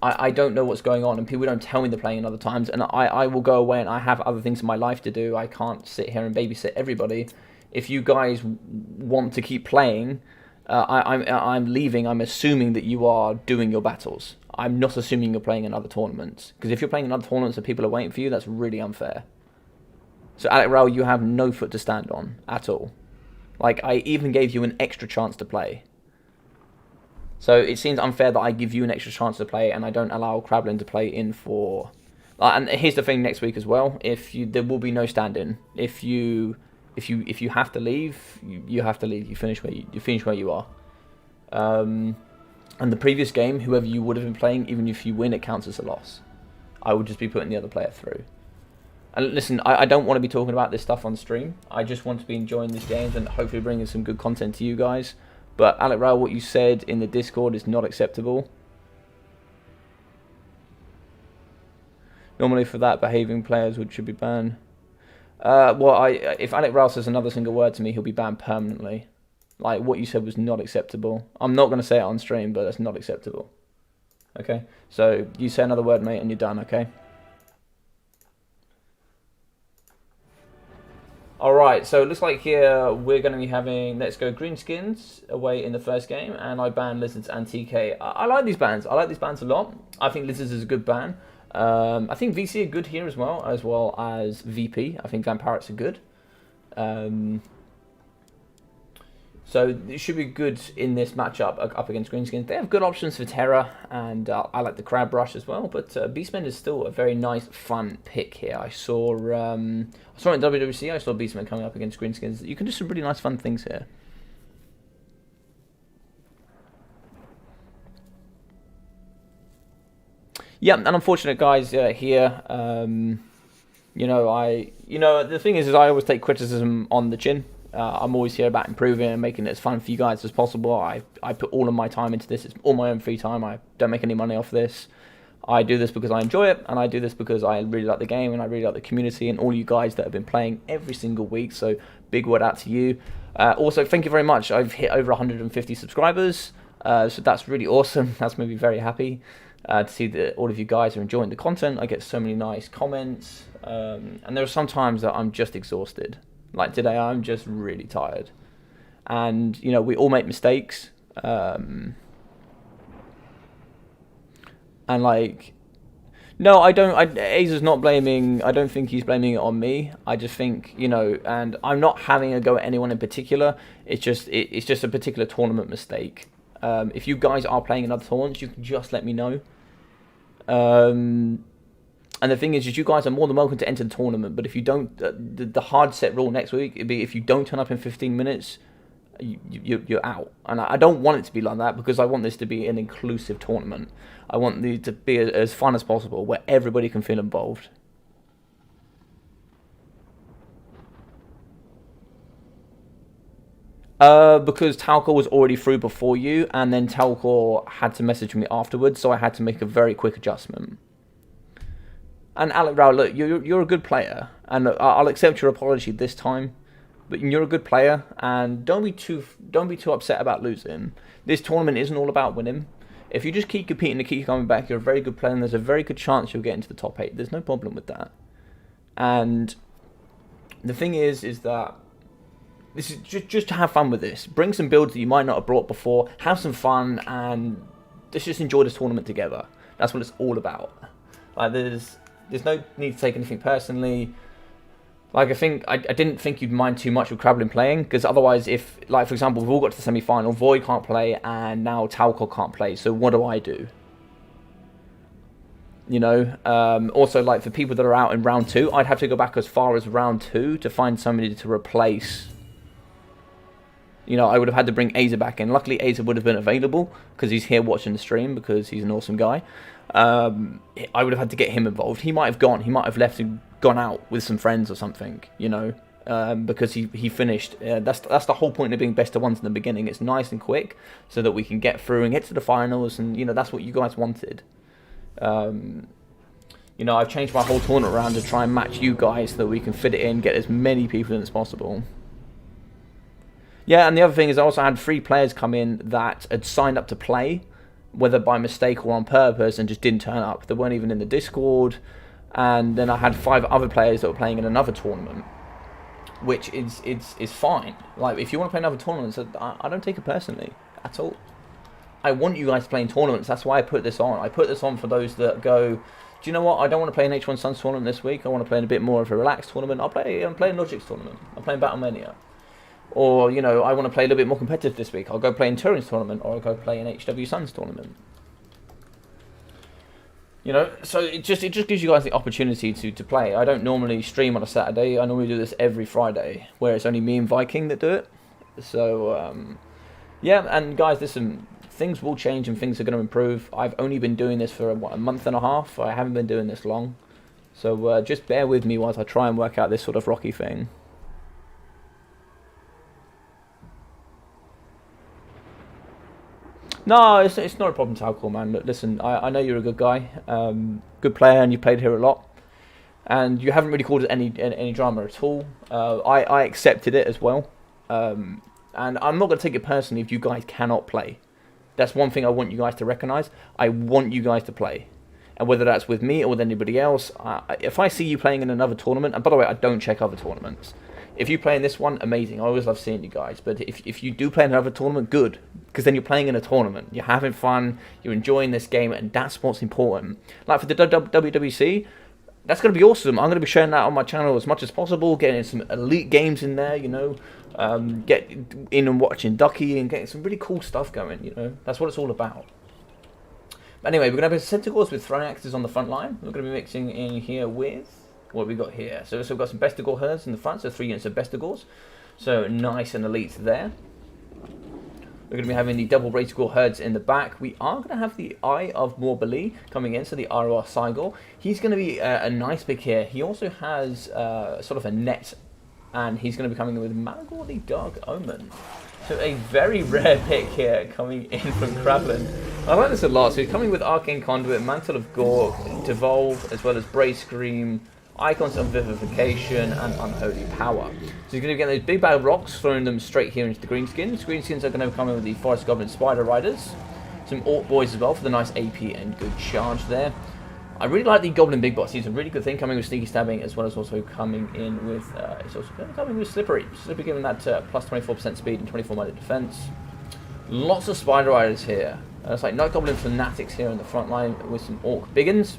I don't know what's going on, and people don't tell me they're playing in other times, and I will go away and I have other things in my life to do. I can't sit here and babysit everybody. If you guys want to keep playing, I'm leaving. I'm assuming that you are doing your battles. I'm not assuming you're playing in other tournaments, because if you're playing in other tournaments and people are waiting for you, that's really unfair. So Alec Rowell, you have no foot to stand on at all. Like, I even gave you an extra chance to play. So it seems unfair that I give you an extra chance to play and I don't allow Krablin to play in for. And here's the thing: next week as well, there will be no stand-in. If you have to leave, you have to leave. You finish where you are. And the previous game, whoever you would have been playing, even if you win, it counts as a loss. I would just be putting the other player through. And listen, I don't want to be talking about this stuff on stream. I just want to be enjoying these games and hopefully bringing some good content to you guys. But Alec Rowell, what you said in the Discord is not acceptable. Normally for that, behaving players should be banned. If Alec Rowell says another single word to me, he'll be banned permanently. Like, what you said was not acceptable. I'm not going to say it on stream, but that's not acceptable. Okay? So, you say another word, mate, and you're done, okay? Alright, so it looks like here we're going to be having Let's Go Greenskins away in the first game, and I ban Lizards and TK. I like these bans. I like these bans a lot. I think Lizards is a good ban. I think VC are good here as well as VP. I think Vampirates are good. So it should be good in this matchup up against Greenskins. They have good options for Terra, and I like the Crab Rush as well. But Beastmen is still a very nice, fun pick here. I saw in WWC, I saw Beastmen coming up against Greenskins. You can do some really nice, fun things here. Yeah, and unfortunate guys here. The thing is I always take criticism on the chin. I'm always here about improving and making it as fun for you guys as possible. I put all of my time into this. It's all my own free time. I don't make any money off this. I do this because I enjoy it, and I do this because I really like the game and I really like the community and all you guys that have been playing every single week. So big word out to you. Also, thank you very much. I've hit over 150 subscribers, so that's really awesome. That's made me very happy to see that all of you guys are enjoying the content. I get so many nice comments, and there are some times that I'm just exhausted. Like today, I'm just really tired. And, we all make mistakes. No, I don't. Azer's not blaming. I don't think he's blaming it on me. I just think, and I'm not having a go at anyone in particular. It's just a particular tournament mistake. If you guys are playing in other tournaments, you can just let me know. And the thing is you guys are more than welcome to enter the tournament. But if you don't, the hard set rule next week would be if you don't turn up in 15 minutes, you're out. And I don't want it to be like that because I want this to be an inclusive tournament. I want it to be as fun as possible where everybody can feel involved. Because Talcor was already through before you, and then Talcor had to message me afterwards, so I had to make a very quick adjustment. And Alec Rowell, look, you're a good player, and I'll accept your apology this time, but you're a good player, and don't be too upset about losing. This tournament isn't all about winning. If you just keep competing and keep coming back, you're a very good player, and there's a very good chance you'll get into the top 8. There's no problem with that. And the thing is that this is just to have fun with this. Bring some builds that you might not have brought before. Have some fun, and let's just enjoy this tournament together. That's what it's all about. Like, there's no need to take anything personally. Like, I didn't think you'd mind too much with Krablin playing, because otherwise, if, like, for example, we've all got to the semi-final, Void can't play, and now Talcott can't play, so what do I do? You know, also, like, for people that are out in round 2, I'd have to go back as far as round 2 to find somebody to replace. You know, I would have had to bring Aza back in. Luckily, Aza would have been available, because he's here watching the stream, because he's an awesome guy. I would have had to get him involved. He might have gone. He might have left and gone out with some friends or something, you know, because he finished. That's the whole point of being best of ones in the beginning. It's nice and quick so that we can get through and get to the finals, and, you know, that's what you guys wanted. You know, I've changed my whole tournament around to try and match you guys so that we can fit it in, get as many people in as possible. Yeah, and the other thing is I also had 3 players come in that had signed up to play, whether by mistake or on purpose, and just didn't turn up. They weren't even in the Discord. And then I had 5 other players that were playing in another tournament, which is fine. Like, if you want to play another tournament, so I don't take it personally at all. I want you guys to play in tournaments. That's why I put this on. I put this on for those that go, do you know what? I don't want to play an H1 Suns tournament this week. I want to play in a bit more of a relaxed tournament. I'm playing Logic's tournament. I'm playing BattleMania. Or, you know, I want to play a little bit more competitive this week. I'll go play in Turing's tournament, or I'll go play in HW Suns tournament. You know, so it just gives you guys the opportunity to play. I don't normally stream on a Saturday. I normally do this every Friday, where it's only me and Viking that do it. So, yeah, and guys, listen, things will change and things are going to improve. I've only been doing this for, a month and a half. I haven't been doing this long. So just bear with me whilst I try and work out this sort of rocky thing. No, it's not a problem, Talcott, man. Look, listen, I know you're a good guy, good player, and you played here a lot, and you haven't really caused any drama at all. I accepted it as well, and I'm not going to take it personally if you guys cannot play. That's one thing I want you guys to recognise. I want you guys to play, and whether that's with me or with anybody else, if I see you playing in another tournament, and by the way, I don't check other tournaments. If you play in this one, amazing. I always love seeing you guys. But if you do play in another tournament, good. Because then you're playing in a tournament. You're having fun. You're enjoying this game. And that's what's important. Like for the WWC, that's going to be awesome. I'm going to be sharing that on my channel as much as possible. Getting some elite games in there, you know. Get in and watching Ducky and getting some really cool stuff going, you know. That's what it's all about. But anyway, we're going to have Centigores with throwing axes on the front line. We're going to be mixing in here with... what have we got here? So we've got some Bestigor herds in the front, so 3 units of Bestigors. So nice and elite there. We're going to be having the double Bratigor herds in the back. We are going to have the Eye of Morbali coming in, so the ROR Cygor. He's going to be a nice pick here. He also has sort of a net, and he's going to be coming in with Malagordy Dark Omen. So a very rare pick here coming in from Krablin. I like this a lot. So he's coming with Arcane Conduit, Mantle of Gore, Devolve, as well as Brace Scream, Icons of Vivification, and Unholy Power. So he's going to get those big bad rocks, throwing them straight here into the Greenskins. Greenskins are going to come in with the Forest Goblin Spider Riders. Some Orc Boys as well for the nice AP and good charge there. I really like the Goblin Big Boss. He's a really good thing, coming with Sneaky Stabbing, as well as also coming in with, it's also coming with Slippery. Slippery giving that plus 24% speed and 24 melee defense. Lots of Spider Riders here. It's like Night Goblin Fanatics here in the front line with some Orc Biggins.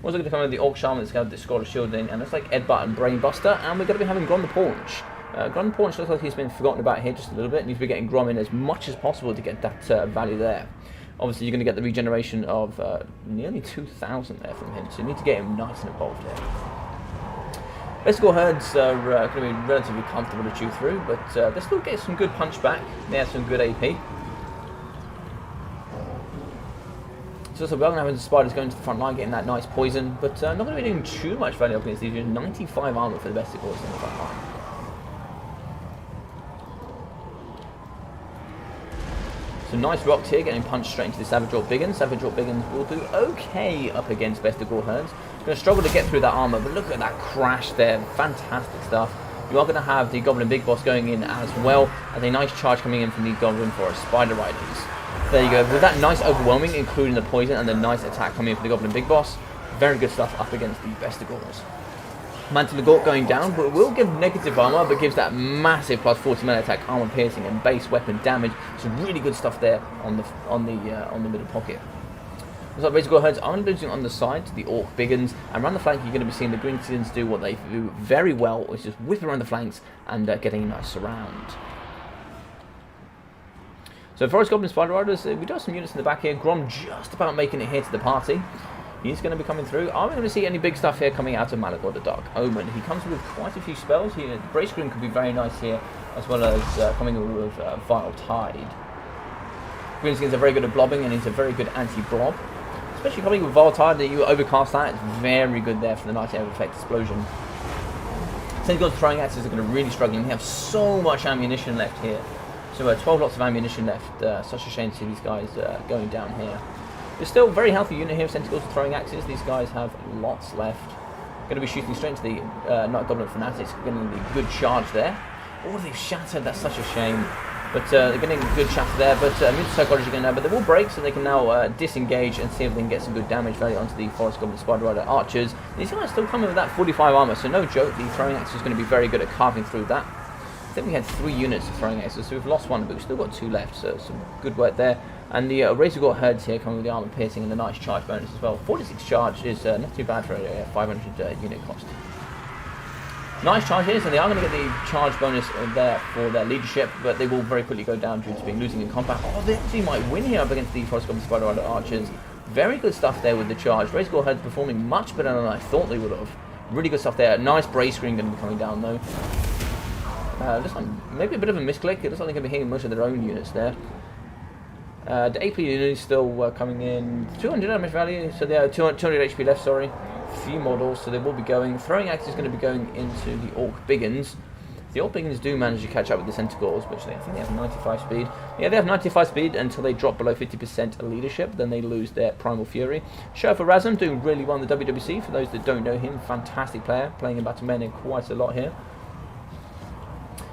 We're also going to come with the Orc Shaman that's got the Scholar Shielding, and it's like Edbutt and Brainbuster, and we're going to be having Grom the Paunch. Grom the Paunch looks like he's been forgotten about here just a little bit, and he's been getting Grom in as much as possible to get that value there. Obviously, you're going to get the regeneration of nearly 2,000 there from him, so you need to get him nice and involved here. Bestigor herds are going to be relatively comfortable to chew through, but they still get some good punch back. They have some good AP. So we're going to have the spiders going to the front line, getting that nice poison, but not going to be doing too much value up against these. 95 armor for the Bestigors in the front line. So nice rocks here, getting punched straight into the Savage Orc Biggins. Savage Orc Biggins will do okay up against Bestigor herds. Going to struggle to get through that armor, but look at that crash there. Fantastic stuff. You are going to have the Goblin Big Boss going in as well, as a nice charge coming in from the Goblin Forest Spider Riders. There you go, with that nice overwhelming, including the poison, and the nice attack coming in for the Goblin Big Boss. Very good stuff up against the Bestigors. Mantle of Gork going down, but it will give negative armor, but gives that massive plus 40 melee attack, armor piercing, and base weapon damage. Some really good stuff there on the middle pocket. Looks like Razor Gore Herds are losing on the side to the Orc Biggins, and around the flank you're going to be seeing the Greenskins do what they do very well, which is whip around the flanks and getting a nice surround. So Forest Goblin Spider Riders, we do have some units in the back here. Grom just about making it here to the party. He's going to be coming through. Are we going to see any big stuff here coming out of Malagor the Dark Omen? He comes with quite a few spells here. The Brace Screen could be very nice here, as well as coming in with Vile Tide. Greenskins are very good at blobbing, and he's a very good anti-blob. Especially coming with Vile Tide, that you overcast that, it's very good there for the nice air effect explosion. Sentinels throwing axes are going to really struggle. They have so much ammunition left here. So 12 lots of ammunition left. Such a shame to see these guys going down here. There's still a very healthy unit here of Sentinels throwing axes. These guys have lots left. Going to be shooting straight into the Night Goblin Fanatics. Getting the good charge there. Oh, they've shattered. That's such a shame. But they're getting a good shatter there. But Immune to Psychology again now. But they will break, so they can now disengage and see if they can get some good damage value onto the Forest Goblin Spider Rider Archers. These guys still coming with that 45 armor, so no joke. The throwing axe is going to be very good at carving through that. I think we had 3 units of throwing axes, so we've lost 1, but we've still got 2 left, so some good work there. And the Razor Gore Herds here coming with the armor piercing and the nice charge bonus as well. 46 charge is not too bad for a 500 unit cost. Nice charge here, so they are going to get the charge bonus there for their leadership, but they will very quickly go down due to being losing in combat. Oh, they actually might win here up against the Forest Goblin Spider Rider Archers. Very good stuff there with the charge. Razor Gore Herds performing much better than I thought they would have. Really good stuff there. Nice Brace Screen going to be coming down though. Looks like maybe a bit of a misclick. It looks like they're going to be hitting most of their own units there. The AP unit is still coming in. 200 damage value, so they have 200 HP left, sorry. Few models, so they will be going. Throwing Axe is going to be going into the Orc Biggins. The Orc Biggins do manage to catch up with the Centaurs, which I think they have 95 speed. Yeah, they have 95 speed until they drop below 50% leadership, then they lose their Primal Fury. Sheriff Razum doing really well in the WWC. For those that don't know him, fantastic player, playing in BattleMania quite a lot here.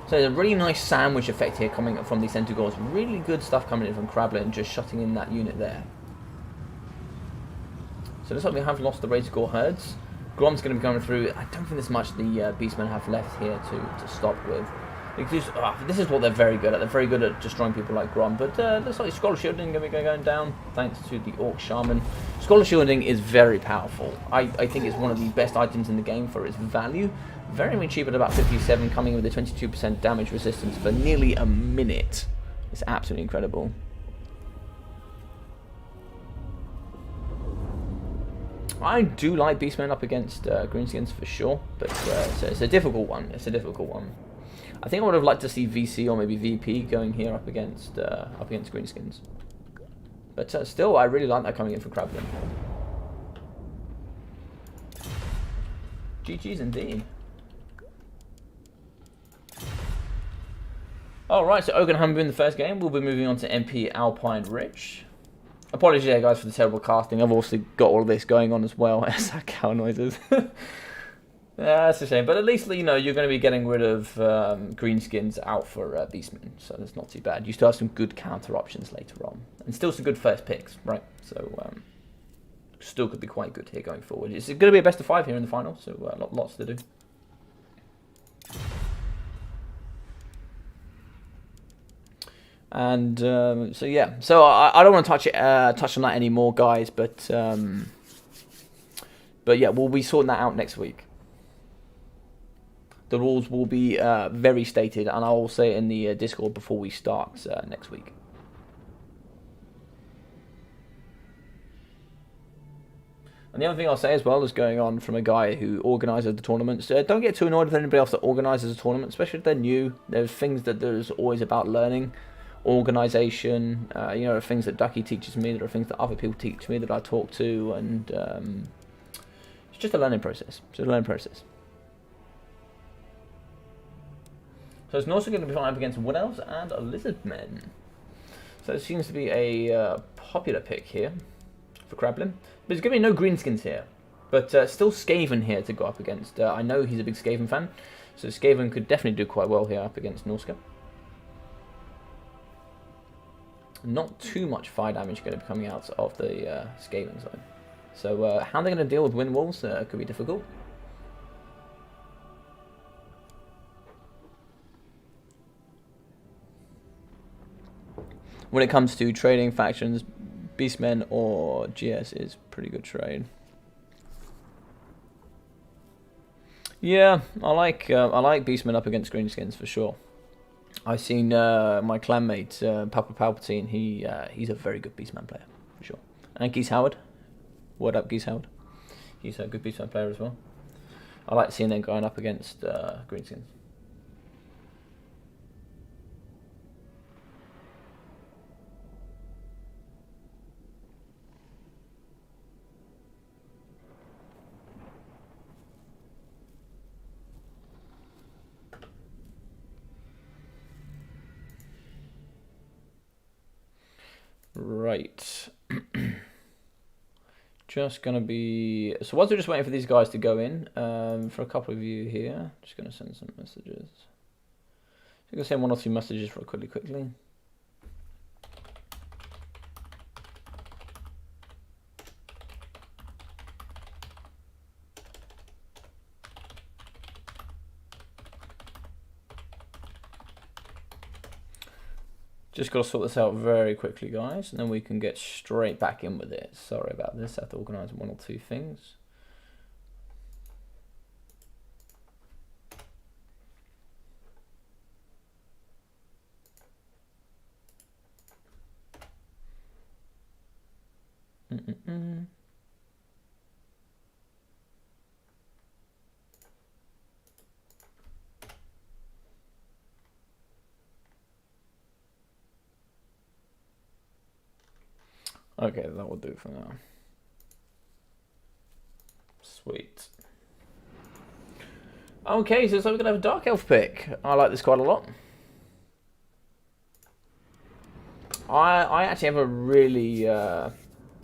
So there's a really nice sandwich effect here coming from the Centaurs. Really good stuff coming in from Krablin, just shutting in that unit there. So it looks like we have lost the Razor Gore Herds. Grom's going to be coming through. I don't think there's much the Beastmen have left here to stop with. Because, this is what they're very good at. They're very good at destroying people like Grom. But looks like Scholar Shielding going to be going down thanks to the Orc Shaman. Scholar Shielding is very powerful. I think it's one of the best items in the game for its value. Very, very cheap at about 57, coming with a 22% damage resistance for nearly a minute. It's absolutely incredible. I do like Beastmen up against Greenskins for sure, but it's a difficult one. It's a difficult one. I think I would have liked to see VC or maybe VP going here up against Greenskins. But still, I really like that coming in for Krablin. GG's indeed. Alright, so Ogenhammer in the first game. We'll be moving on to MP Alpine Ridge. Apologies there, guys, for the terrible casting. I've also got all of this going on as well as that cow noises. Yeah, that's a shame. But at least, you know, you're going to be getting rid of Greenskins out for Beastmen. So that's not too bad. You still have some good counter options later on. And still some good first picks, right? So still could be quite good here going forward. It's going to be a best of 5 here in the final. So lots to do. And so yeah, so I don't want to touch on that anymore, guys. But yeah, we'll be sorting that out next week. The rules will be very stated, and I'll say it in the Discord before we start next week. And the other thing I'll say as well is going on from a guy who organises the tournaments. Don't get too annoyed with anybody else that organises a tournament, especially if they're new. There's things that there's always about learning. Organisation, you know, there are things that Ducky teaches me, there are things that other people teach me that I talk to, and it's just a learning process. It's a learning process. So it's also going to be flying up against Wood Elves and Lizardmen. So it seems to be a popular pick here for Krablin. But there's going to be no Greenskins here. But still Skaven here to go up against. I know he's a big Skaven fan, so Skaven could definitely do quite well here up against Norska. Not too much fire damage going to be coming out of the Skaven side. So how they're going to deal with Wind Wolves could be difficult. When it comes to trading factions, Beastmen or GS is pretty good trade. Yeah, I like Beastmen up against Greenskins for sure. I've seen my clanmate Papa Palpatine. He's a very good Beastman player for sure. And Geese Howard, word up Geese Howard. He's a good Beastman player as well. I like seeing them going up against Greenskins. Right. Just going to be... So whilst we're just waiting for these guys to go in, for a couple of you here, just going to send some messages. I'm going to send one or two messages real quickly. Just got to sort this out very quickly, guys, and then we can get straight back in with it. Sorry about this, I have to organise one or two things. Okay, that will do for now. Sweet. Okay, so we're going to have a Dark Elf pick. I like this quite a lot. I actually have a really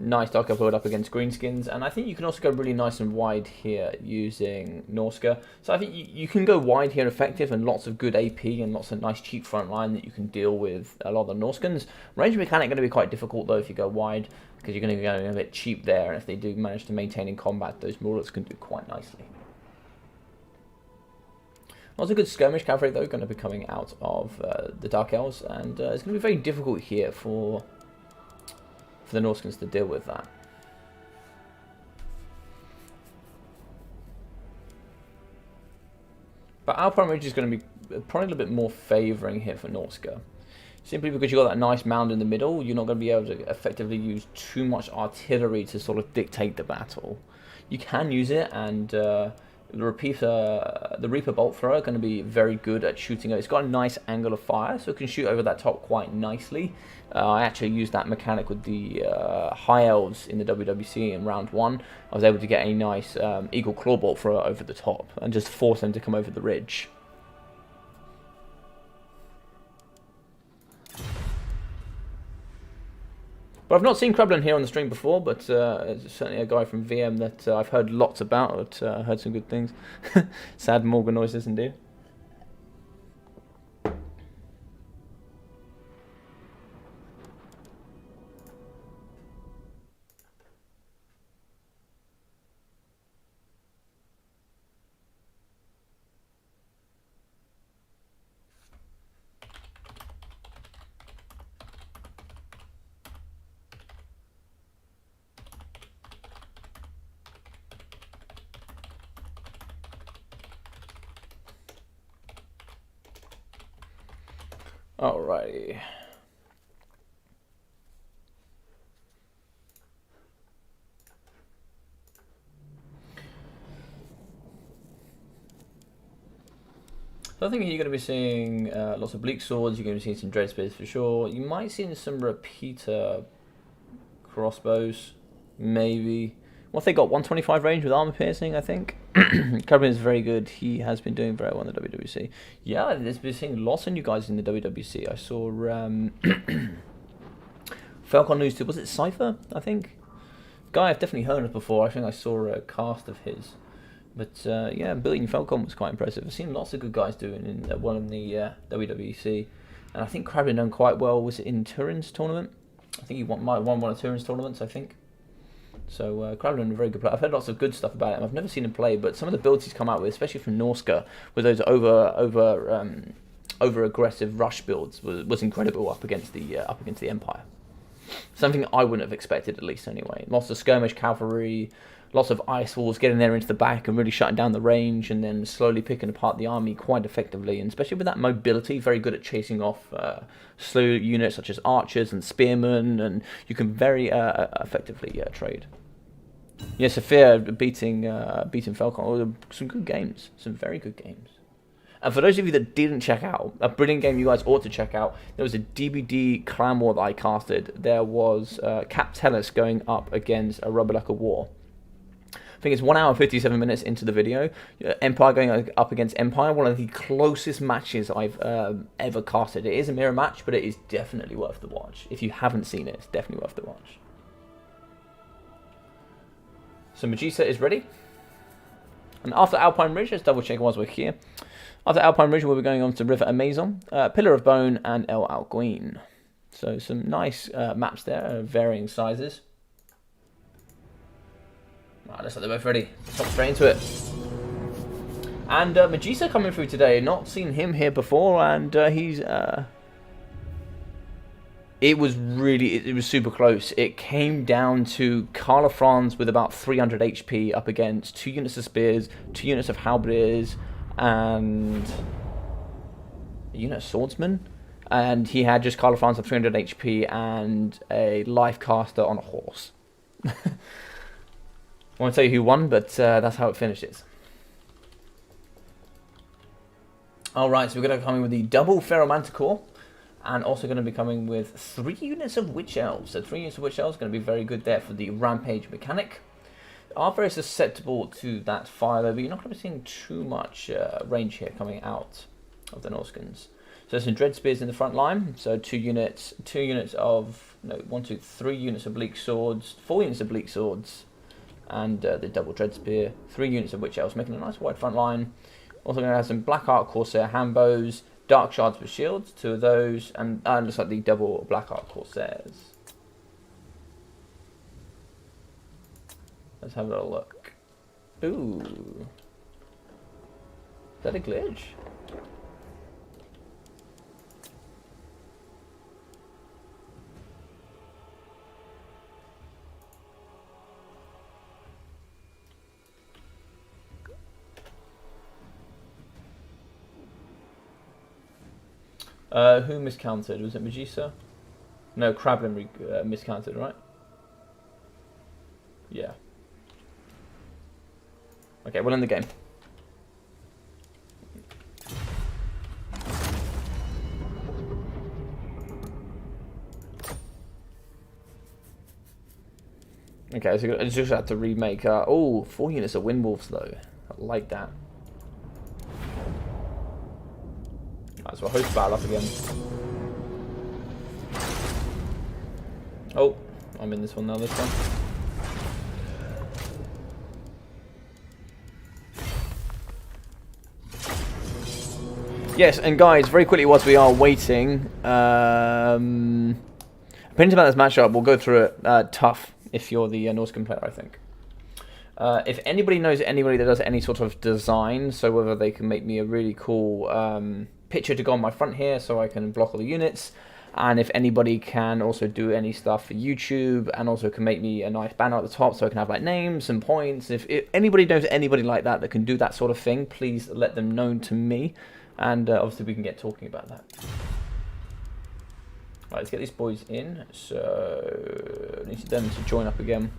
nice Dark Elf build up against Greenskins, and I think you can also go really nice and wide here using Norska. So I think you can go wide here effective and lots of good AP and lots of nice cheap front line that you can deal with a lot of the Norskans. Range mechanic going to be quite difficult though if you go wide, because you're going to be going a bit cheap there, and if they do manage to maintain in combat, those Murlocs can do quite nicely. Lots of good skirmish cavalry though going to be coming out of the Dark Elves, and it's going to be very difficult here for the Norskans to deal with that. But our primary is going to be probably a little bit more favouring here for Norska. Simply because you've got that nice mound in the middle, you're not going to be able to effectively use too much artillery to sort of dictate the battle. You can use it, and the Reaper Bolt Thrower are going to be very good at shooting. It's got a nice angle of fire, so it can shoot over that top quite nicely. I actually used that mechanic with the High Elves in the WWC in round 1. I was able to get a nice Eagle Claw Bolt Thrower over the top and just force them to come over the ridge. But I've not seen Krablin here on the stream before, but it's certainly a guy from VM that I've heard lots about. Heard some good things. Sad Morgan noises indeed. Alrighty. So I think you're going to be seeing lots of Bleak Swords, you're going to be seeing some Dread Spears for sure. You might see some repeater crossbows, maybe. What they got, 125 range with armor piercing, I think. Krablin is very good. He has been doing very well in the WWC. Yeah, there's been seeing lots of new guys in the WWC. I saw Falcon News too. Was it Cypher? I think. Guy I've definitely heard of before. I think I saw a cast of his. But yeah, building Falcon was quite impressive. I've seen lots of good guys doing in one of the WWC, and I think Krablin done quite well. Was it in Turin's tournament? I think he might have won one of Turin's tournaments, I think. So Krablin, a very good player. I've heard lots of good stuff about him. I've never seen him play, but some of the builds he's come out with, especially from Norska, with those over aggressive rush builds, was incredible up against the Empire. Something I wouldn't have expected, at least anyway. Lots of skirmish cavalry, lots of ice walls, getting there into the back and really shutting down the range, and then slowly picking apart the army quite effectively. And especially with that mobility, very good at chasing off slow units such as archers and spearmen, and you can very effectively trade. Yeah, Sophia beating Falcon. Some good games, some very good games. And for those of you that didn't check out, a brilliant game you guys ought to check out, there was a DBD clan war that I casted. There was Cap Tellus going up against a Rubberlucker War. I think it's 1 hour 57 minutes into the video. Empire going up against Empire, one of the closest matches I've ever casted. It is a mirror match, but it is definitely worth the watch. If you haven't seen it, it's definitely worth the watch. So Magisa is ready. And after Alpine Ridge, let's double check whilst we're here. After Alpine Ridge, we'll be going on to River Amazon, Pillar of Bone, and El Alguin. So some nice maps there, varying sizes. Right, looks like they're both ready. Let's hop straight into it. And Magisa coming through today. Not seen him here before, and he's... It was super close. It came down to Karla Franz with about 300 HP up against 2 units of spears, 2 units of halberdiers, and a unit of swordsmen. And he had just Karla Franz of 300 HP and a life caster on a horse. I won't tell you who won, but that's how it finishes. Alright, so we're going to come in with the double Ferromanticore. And also going to be coming with 3 units of Witch Elves. So 3 units of Witch Elves going to be very good there for the Rampage mechanic. They are very susceptible to that fire though, but you're not going to be seeing too much range here coming out of the Norskins. So there's some Dread Spears in the front line. So 3 units of Bleak Swords, 4 units of Bleak Swords, and the double Dread Spear. 3 units of Witch Elves, making a nice wide front line. Also going to have some Black Ark Corsair Handbows, Dark Shards with Shields, 2 of those, and looks like the double Black Ark Corsairs. Let's have a little look. Ooh. Is that a glitch? Who miscounted? Was it Magisa? No, Krablin miscounted, right? Yeah. Okay, well in the game. Okay, so I just have to remake. 4 units of Windwolves though. I like that. Right, so I'll host battle up again. Oh, I'm in this one now this time. Yes, and guys, very quickly whilst we are waiting, opinions about this matchup, we'll go through it tough if you're the Norscan player, I think. If anybody knows anybody that does any sort of design, so whether they can make me a really cool picture to go on my front here so I can block all the units, and if anybody can also do any stuff for YouTube and also can make me a nice banner at the top so I can have like names and points, if anybody knows anybody like that that can do that sort of thing, please let them know to me, and obviously we can get talking about that. Right, let's get these boys in, so I need them to join up again.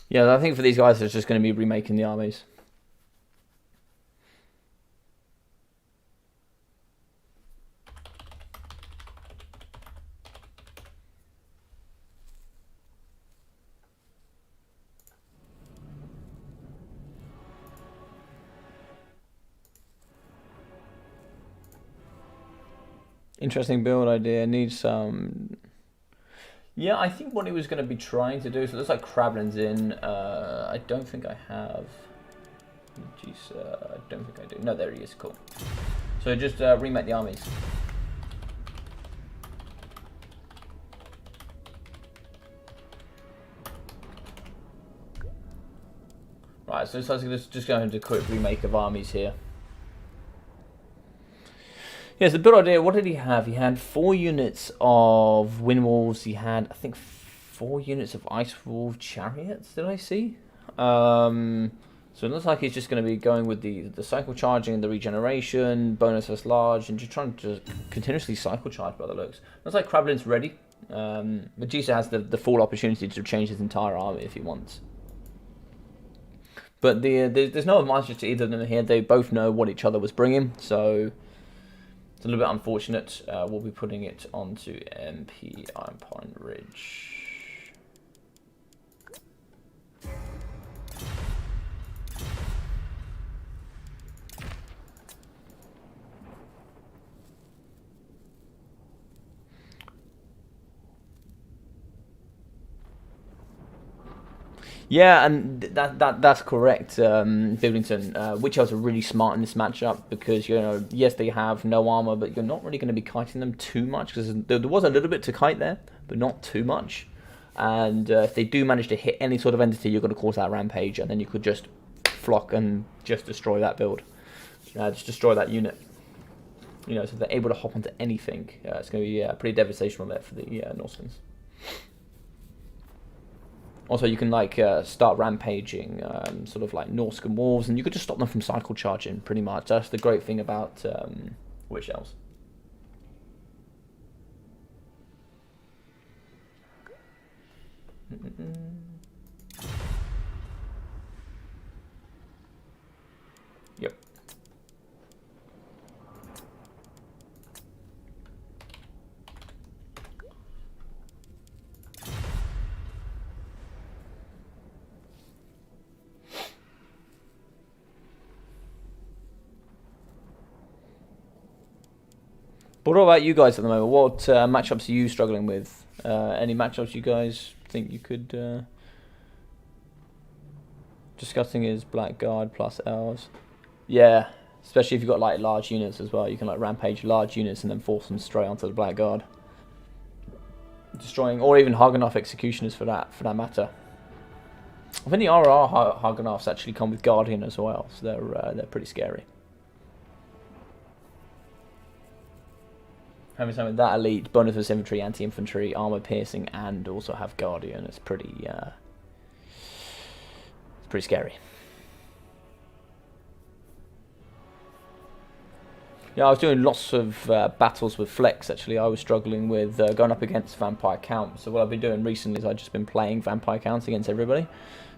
Yeah, I think for these guys it's just going to be remaking the armies. Interesting build idea. Needs some... Yeah, I think what he was going to be trying to do, so it looks like Krablin's in. I don't think I have... Jeez, I don't think I do. No, there he is. Cool. So just remake the armies. Right, so let's just go into a quick remake of armies here. Yes, the build idea, what did he have? He had 4 units of Wind Wolves. He had, I think, 4 units of Ice Wolf Chariots, did I see? So it looks like he's just going to be going with the cycle charging and the regeneration, bonus as large, and just trying to continuously cycle charge by the looks. Looks like Krablin's ready. Medusa has the full opportunity to change his entire army if he wants. But there's no advantage to either of them here. They both know what each other was bringing, so it's a little bit unfortunate. We'll be putting it onto MP Iron Pine Ridge. Yeah, and that's correct, Billington. Witch Elves are really smart in this matchup because, you know, yes, they have no armor, but you're not really going to be kiting them too much because there was a little bit to kite there, but not too much. And if they do manage to hit any sort of entity, you're going to cause that rampage, and then you could just flock and just destroy that build. Just destroy that unit. You know, so they're able to hop onto anything. It's going to be pretty devastational there for the Norsemen. Also, you can like start rampaging sort of like Norscan wolves, and you could just stop them from cycle charging, pretty much. That's the great thing about Witch Elves. Yep. But what about you guys at the moment? What matchups are you struggling with? Any matchups you guys think you could... Discussing is Blackguard plus Elves. Yeah, especially if you've got like large units as well. You can like rampage large units and then force them straight onto the Blackguard. Destroying, or even Hagenhof Executioners for that matter. I think the RR Hagenhofs actually come with Guardian as well, so they're pretty scary. Having something that elite, bonus for infantry, anti-infantry, armor piercing, and also have Guardian, it's pretty scary. Yeah, I was doing lots of battles with Flex, actually. I was struggling with going up against Vampire Count. So what I've been doing recently is I've just been playing Vampire Counts against everybody.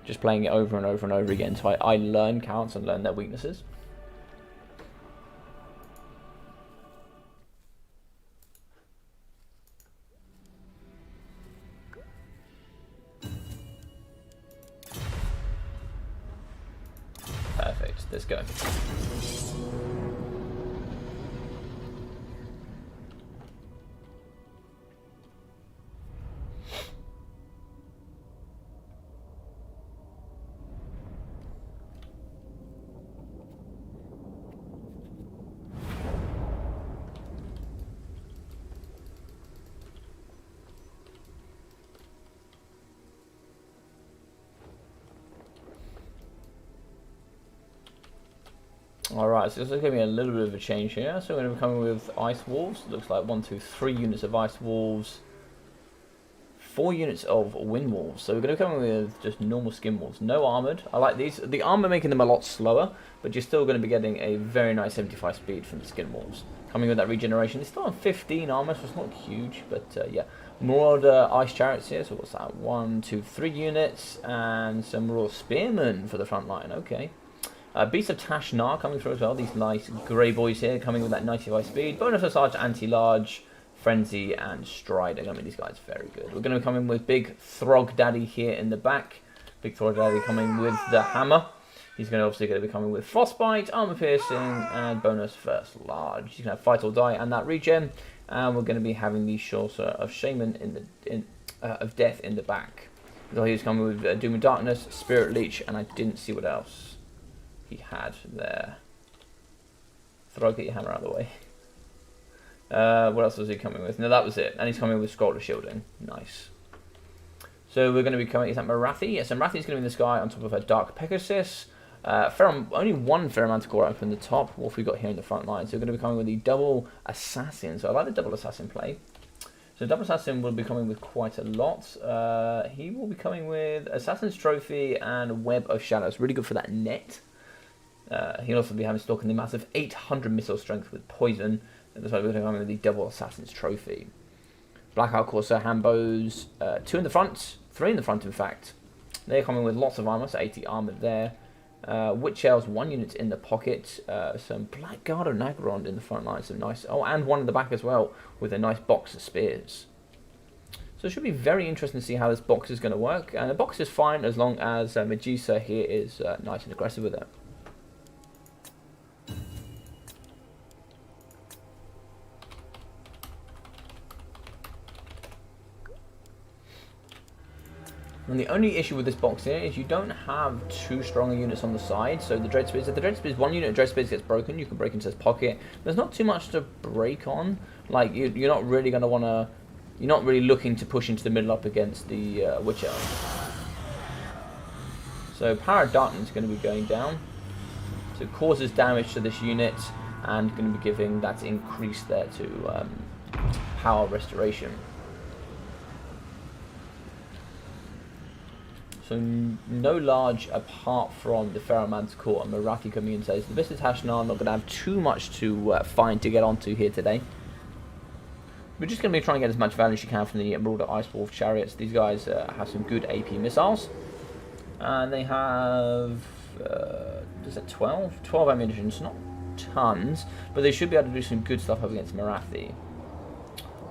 Just playing it over and over and over again. So I learn counts and learn their weaknesses. Perfect, let's go. Alright, so this is going to be a little bit of a change here. So we're going to be coming with Ice Wolves. Looks like 1, 2, 3 units of Ice Wolves. 4 units of Wind Wolves. So we're going to be coming with just normal Skin Wolves. No armoured. I like these. The armour making them a lot slower, but you're still going to be getting a very nice 75 speed from the Skin Wolves. Coming with that regeneration. It's still on 15 armour, so it's not huge, but yeah. Marauder Ice Chariots here. So what's that? 1, 2, 3 units. And some Raw Spearmen for the front line. Okay. Beast of Tashnar coming through as well. These nice grey boys here coming with that 95 speed. Bonus for Sarge, Anti-Large, Frenzy, and Strider. I mean, these guys are very good. We're going to come in with Big Throg Daddy here in the back. Big Throg Daddy coming with the Hammer. He's obviously going to be coming with Frostbite, Armor Piercing, and bonus First Large. You can have Fight or Die and that regen. And we're going to be having the Sorcerer of Shaman of Death in the back. So he's coming with Doom and Darkness, Spirit Leech, and I didn't see what else he had there. Throg, get your hammer out of the way. What else was he coming with? No, that was it. And he's coming with Scroll of Shielding. Nice. So we're going to be coming... Is that Marathi? Yes, and Marathi's going to be in this guy on top of a Dark Pegasus. Only one Ferromanticore up in the top. What have we got here in the front line? So we're going to be coming with the double assassin. So I like the double assassin play. So double assassin will be coming with quite a lot. He will be coming with Assassin's Trophy and Web of Shadows. Really good for that net. He'll also be having stock in the massive 800 missile strength with poison. And that's why we're going to be coming with the double Assassin's Trophy. Blackout Corsair handbows. 2 in the front. 3 in the front, in fact. They're coming with lots of armor, so 80 armor there. Witch Elves, 1 unit in the pocket. Some Blackguard and Nagarond in the front line. Some nice... Oh, and 1 in the back as well, with a nice box of spears. So it should be very interesting to see how this box is going to work. And the box is fine as long as Medusa here is nice and aggressive with it. And the only issue with this box here is you don't have too strong units on the side. So the Dread Spears, if the Dread Spears, 1 unit of Dread Spears gets broken, you can break into his pocket. There's not too much to break on. Like, you're not really going to want to... You're not really looking to push into the middle up against the Witch Elf. So Power of Darkness is going to be going down. So it causes damage to this unit and going to be giving that increase there to Power Restoration. So no large apart from the Ferromanticore and Marathi coming in says the Visitors Hashnar are not going to have too much to find to get onto here today. We're just going to be trying to get as much value as you can from the Marauder Icewolf chariots. These guys have some good AP missiles. And they have, is it 12? 12 ammunition, it's not tons, but they should be able to do some good stuff up against Marathi.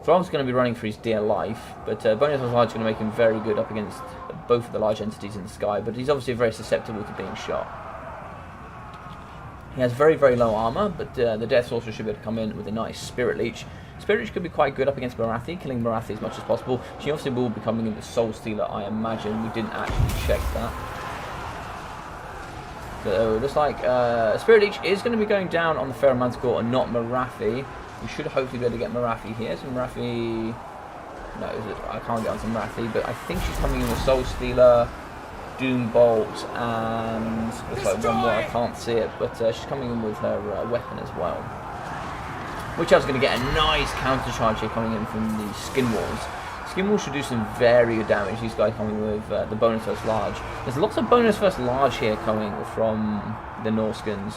Throg's going to be running for his dear life, but Bonus Large is going to make him very good up against both of the large entities in the sky, but he's obviously very susceptible to being shot. He has very, very low armor, but the Death Sorcerer should be able to come in with a nice Spirit Leech. Spirit Leech could be quite good up against Marathi, killing Marathi as much as possible. She obviously will be coming in with Soul Stealer, I imagine. We didn't actually check that. So, looks like Spirit Leech is going to be going down on the Ferromanticore and not Marathi. We should hopefully be able to get Marathi here. So Marathi... No, I can't get onto Marathi, but I think she's coming in with Soul Stealer, Doom Bolt, and looks like one more, I can't see it, but she's coming in with her weapon as well. Which I was going to get a nice counter charge here coming in from the Skin Walls. Skin Walls should do some very good damage. These guys coming with the bonus first large. There's lots of bonus first large here coming from the Norskins.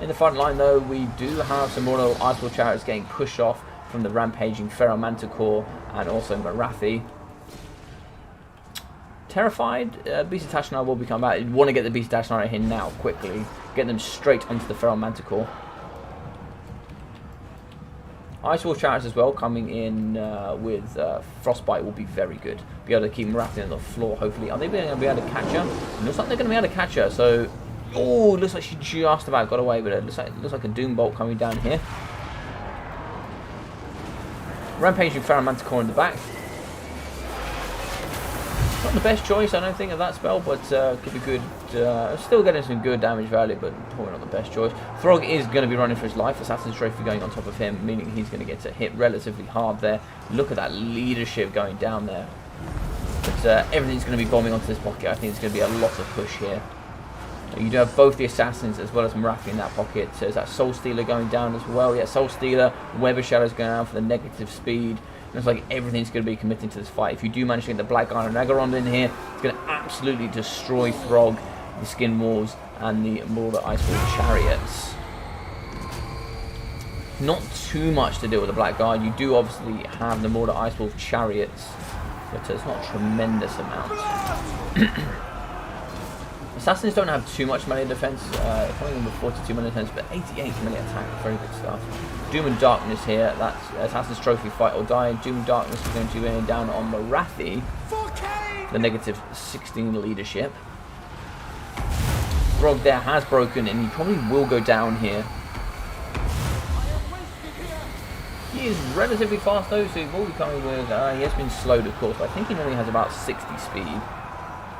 In the front line though, we do have some more Outskirts chariots getting pushed off from the rampaging Ferromanticore and also Marathi. Terrified, Beast of Tashnar will become back. You want to get the Beast of Tashnar in here now, quickly. Get them straight onto the Ferromanticore. Icewolf chariots as well, coming in with Frostbite will be very good. Be able to keep Marathi on the floor, hopefully. Are they going to be able to catch her? It looks like they're going to be able to catch her, so... Oh, looks like she just about got away with it. Looks like a Doom Bolt coming down here. Rampaging Ferromanticore in the back. Not the best choice, I don't think, of that spell, but could be good. Still getting some good damage value, but probably not the best choice. Throg is going to be running for his life. Assassin's Trophy going on top of him, meaning he's going to get hit relatively hard there. Look at that leadership going down there. But everything's going to be bombing onto this pocket. I think it's going to be a lot of push here. You do have both the Assassins as well as Marathi in that pocket. So is that Soul Stealer going down as well? Yeah, Soul Stealer, Web of Shadows going down for the negative speed. Looks like everything's going to be committing to this fight. If you do manage to get the Blackguard and Nagarond in here, it's going to absolutely destroy Throg, the Skin Walls, and the Marauder Icewolf chariots. Not too much to deal with the Blackguard. You do obviously have the Marauder Icewolf chariots, but it's not a tremendous amount. Assassins don't have too much melee defense, coming in with 42 melee defense, but 88 melee attack, very good stuff. Doom and Darkness here, that's Assassin's Trophy Fight or Die. Doom and Darkness is going to be down on Marathi, the negative 16 leadership. Throg there has broken, and he probably will go down here. He is relatively fast though, so he will be coming with, he has been slowed of course, but I think he normally has about 60 speed.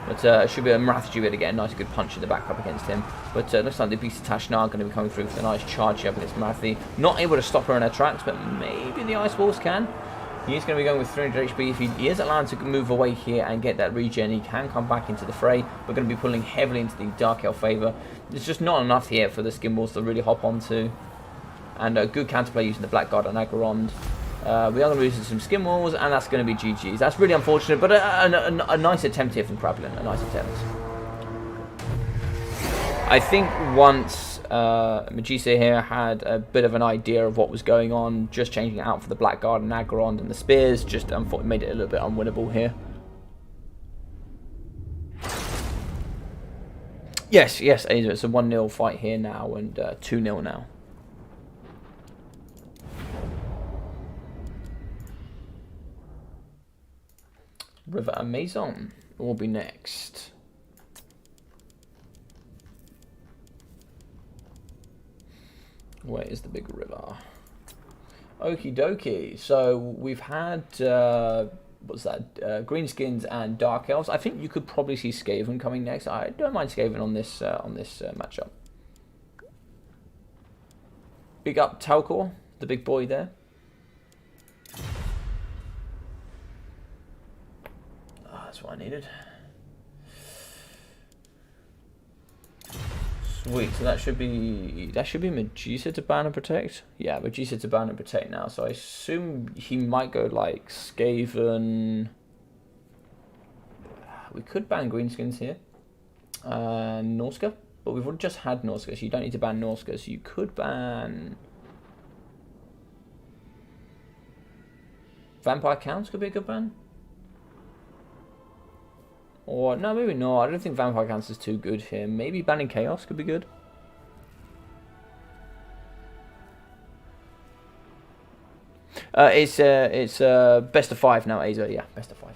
But it should be a Marathi should be able to get a nice good punch in the back up against him. But looks like the Beast of Tashnar are going to be coming through with a nice charge up against Marathi. Not able to stop her in her tracks, but maybe the Ice Balls can. He is going to be going with 300 HP. If he is allowed to move away here and get that regen, he can come back into the fray. We're going to be pulling heavily into the Dark Elf favour. There's just not enough here for the Skin Balls to really hop onto. And a good counterplay using the Blackguard and Agarond. We are going to lose some Skin Walls, and that's going to be GG's. That's really unfortunate, but a nice attempt here from Krablin. A nice attempt. I think once Magisa here had a bit of an idea of what was going on, just changing it out for the Blackguard and Agarond and the Spears, just made it a little bit unwinnable here. Yes, Aza, it's a 1-0 fight here now, and 2-0 now. River Amazon will be next. Where is the big river? Okie dokie. So we've had what's that? Greenskins and Dark Elves. I think you could probably see Skaven coming next. I don't mind Skaven on this matchup. Big up Talcor, the big boy there. That's what I needed. Sweet, so that should be Magisa to ban and protect. Yeah, Magisa to ban and protect now. So I assume he might go like Skaven. We could ban Greenskins here. Norska, but we've just had Norska, so you don't need to ban Norska. So you could ban Vampire Counts. Could be a good ban. Or, no, maybe not. I don't think Vampire Counts is too good here. Maybe banning Chaos could be good. It's best of 5 now, Aza. Yeah, best of 5.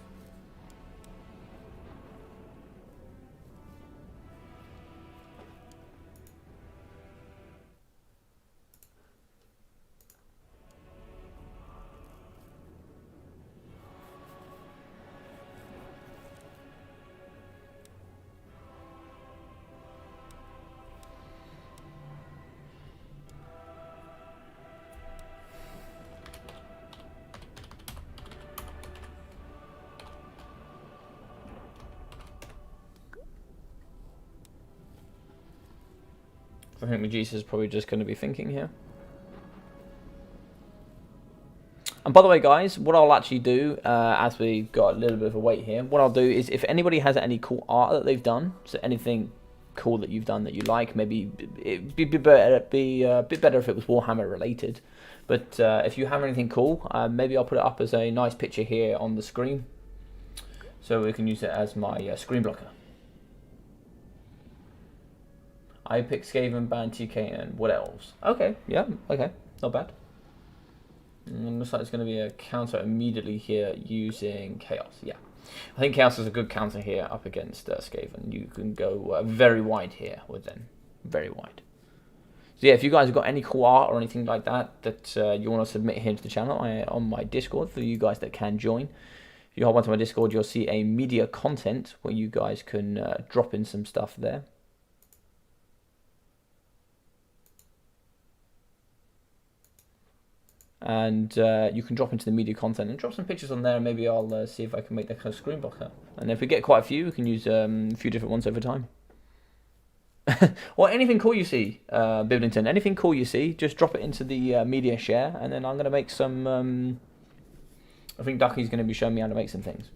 I think Magisa is probably just going to be thinking here. And by the way, guys, what I'll actually do, as we got a little bit of a wait here, what I'll do is if anybody has any cool art that they've done, so anything cool that you've done that you like, maybe it'd be a bit better if it was Warhammer related. But if you have anything cool, maybe I'll put it up as a nice picture here on the screen, so we can use it as my screen blocker. I pick Skaven, ban TK, and what else? Okay, yeah, okay, not bad. And looks like it's going to be a counter immediately here using Chaos. Yeah, I think Chaos is a good counter here up against Skaven. You can go very wide here with them, very wide. So yeah, if you guys have got any cool art or anything like that you want to submit here to the channel, on my Discord for you guys that can join. If you hop onto my Discord, you'll see a media content where you guys can drop in some stuff there. And you can drop into the media content and drop some pictures on there, and maybe I'll see if I can make that kind of screen blocker. And if we get quite a few, we can use a few different ones over time. Or anything cool you see, Bibblington, anything cool you see, just drop it into the media share, and then I'm going to make some... I think Ducky's going to be showing me how to make some things.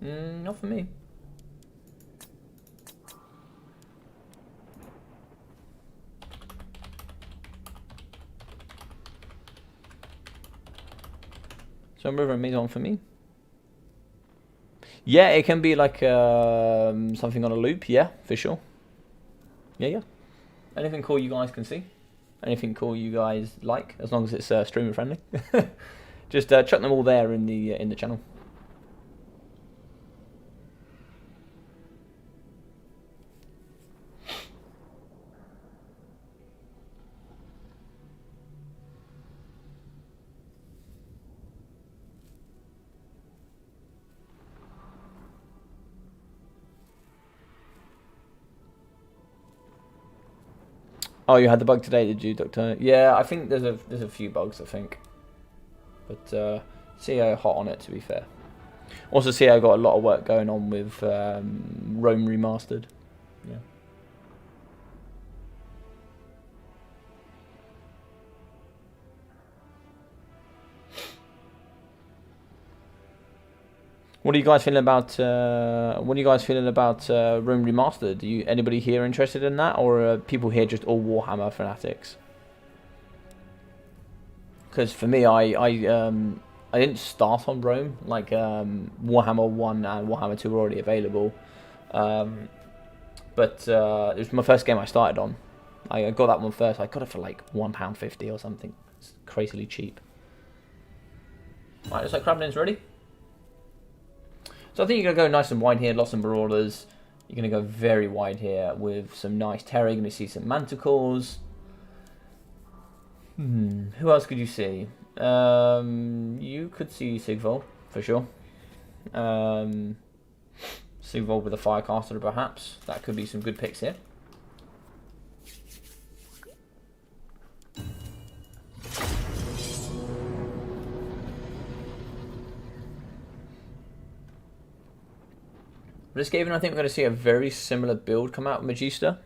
Not for me. So River Maison for me. Yeah, it can be like something on a loop. Yeah, for sure. Yeah. Anything cool you guys can see? Anything cool you guys like? As long as it's streamer friendly. Just chuck them all there in the channel. Oh, you had the bug today, did you, Doctor? Yeah, I think there's a few bugs, I think. But CA hot on it, to be fair. Also, CA got a lot of work going on with Rome Remastered. Yeah. What are you guys feeling about? Rome Remastered? Anybody here interested in that, or are people here just all Warhammer fanatics? Because for me, I didn't start on Rome. Like Warhammer 1 and Warhammer 2 were already available, but it was my first game I started on. I got that one first. I got it for like £1.50 or something. It's crazily cheap. Right, looks like Krablin's ready. So I think you're going to go nice and wide here, lots of Marauders. You're going to go very wide here with some nice terror. You're going to see some Manticores. Who else could you see? You could see Sigvald, for sure. Sigvald with a Firecaster, perhaps. That could be some good picks here. For this game, I think we're going to see a very similar build come out with Magista.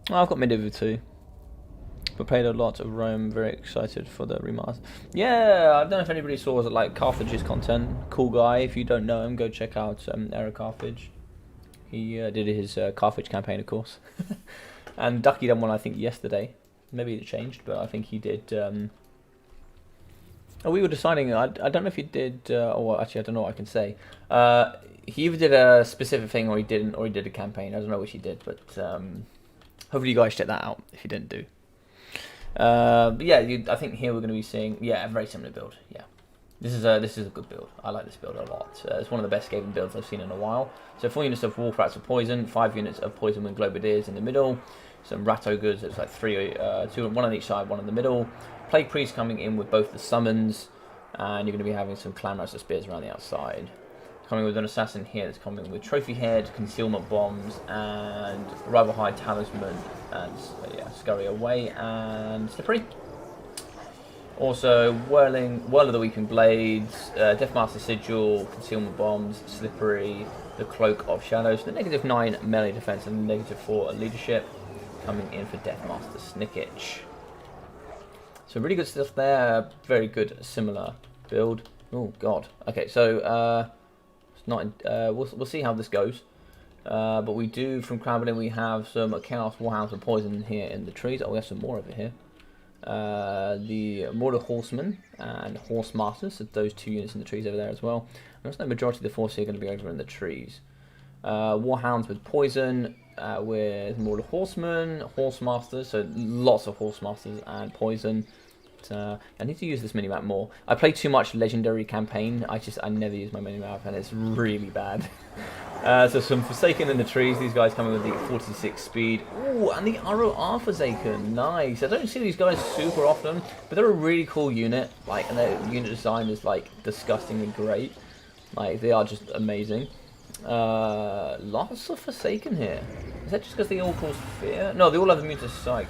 Oh, I've got Medieval too. But played a lot of Rome. Very excited for the remaster. Yeah, I don't know if anybody saw like Carthage's content. Cool guy. If you don't know him, go check out Eric Carthage. He did his Carthage campaign, of course. And Ducky done one, I think, yesterday. Maybe it changed, but I think he did. Oh, we were deciding. I don't know if he did. Or actually, I don't know what I can say. He either did a specific thing or he didn't, or he did a campaign. I don't know which he did, but hopefully you guys check that out if you didn't do. But yeah, I think here we're going to be seeing a very similar build. Yeah, this is a good build. I like this build a lot. It's one of the best gaming builds I've seen in a while. So 4 units of Wolf Rats of Poison, 5 units of Poison with Globideers in the middle, some Rat Ogres. It's like 2, 1 on each side, 1 in the middle. Plague Priest coming in with both the summons, and you're going to be having some Clan Master Spears around the outside. Coming with an Assassin here that's coming with Trophy Head, Concealment Bombs, and Rival High Talisman, and Scurry Away, and Slippery. Also, Whirl of the Weeping Blades, Deathmaster Sigil, Concealment Bombs, Slippery, the Cloak of Shadows, the -9 melee defense and -4 leadership, coming in for Deathmaster Snicketch. So really good stuff there. Very good, similar build. Oh god. Okay, so it's not. We'll see how this goes. But we do from Krabblin. We have some Chaos Warhounds and Poison here in the trees. Oh, we have some more over here. The Mortar Horsemen and Horse Masters. So those 2 units in the trees over there as well. And also the majority of the force here are going to be over in the trees. Warhounds with Poison. With Mortar Horsemen, Horse Masters, so lots of Horse Masters and Poison. But, I need to use this minimap more. I play too much Legendary campaign. I never use my minimap, and it's really bad. So some Forsaken in the trees. These guys coming with the 46 speed. Ooh, and the ROR Forsaken. Nice. I don't see these guys super often, but they're a really cool unit. Like, and their unit design is like disgustingly great. Like, they are just amazing. Lots of Forsaken here. Is that just because they all cause fear? No, they all have immune to Psych.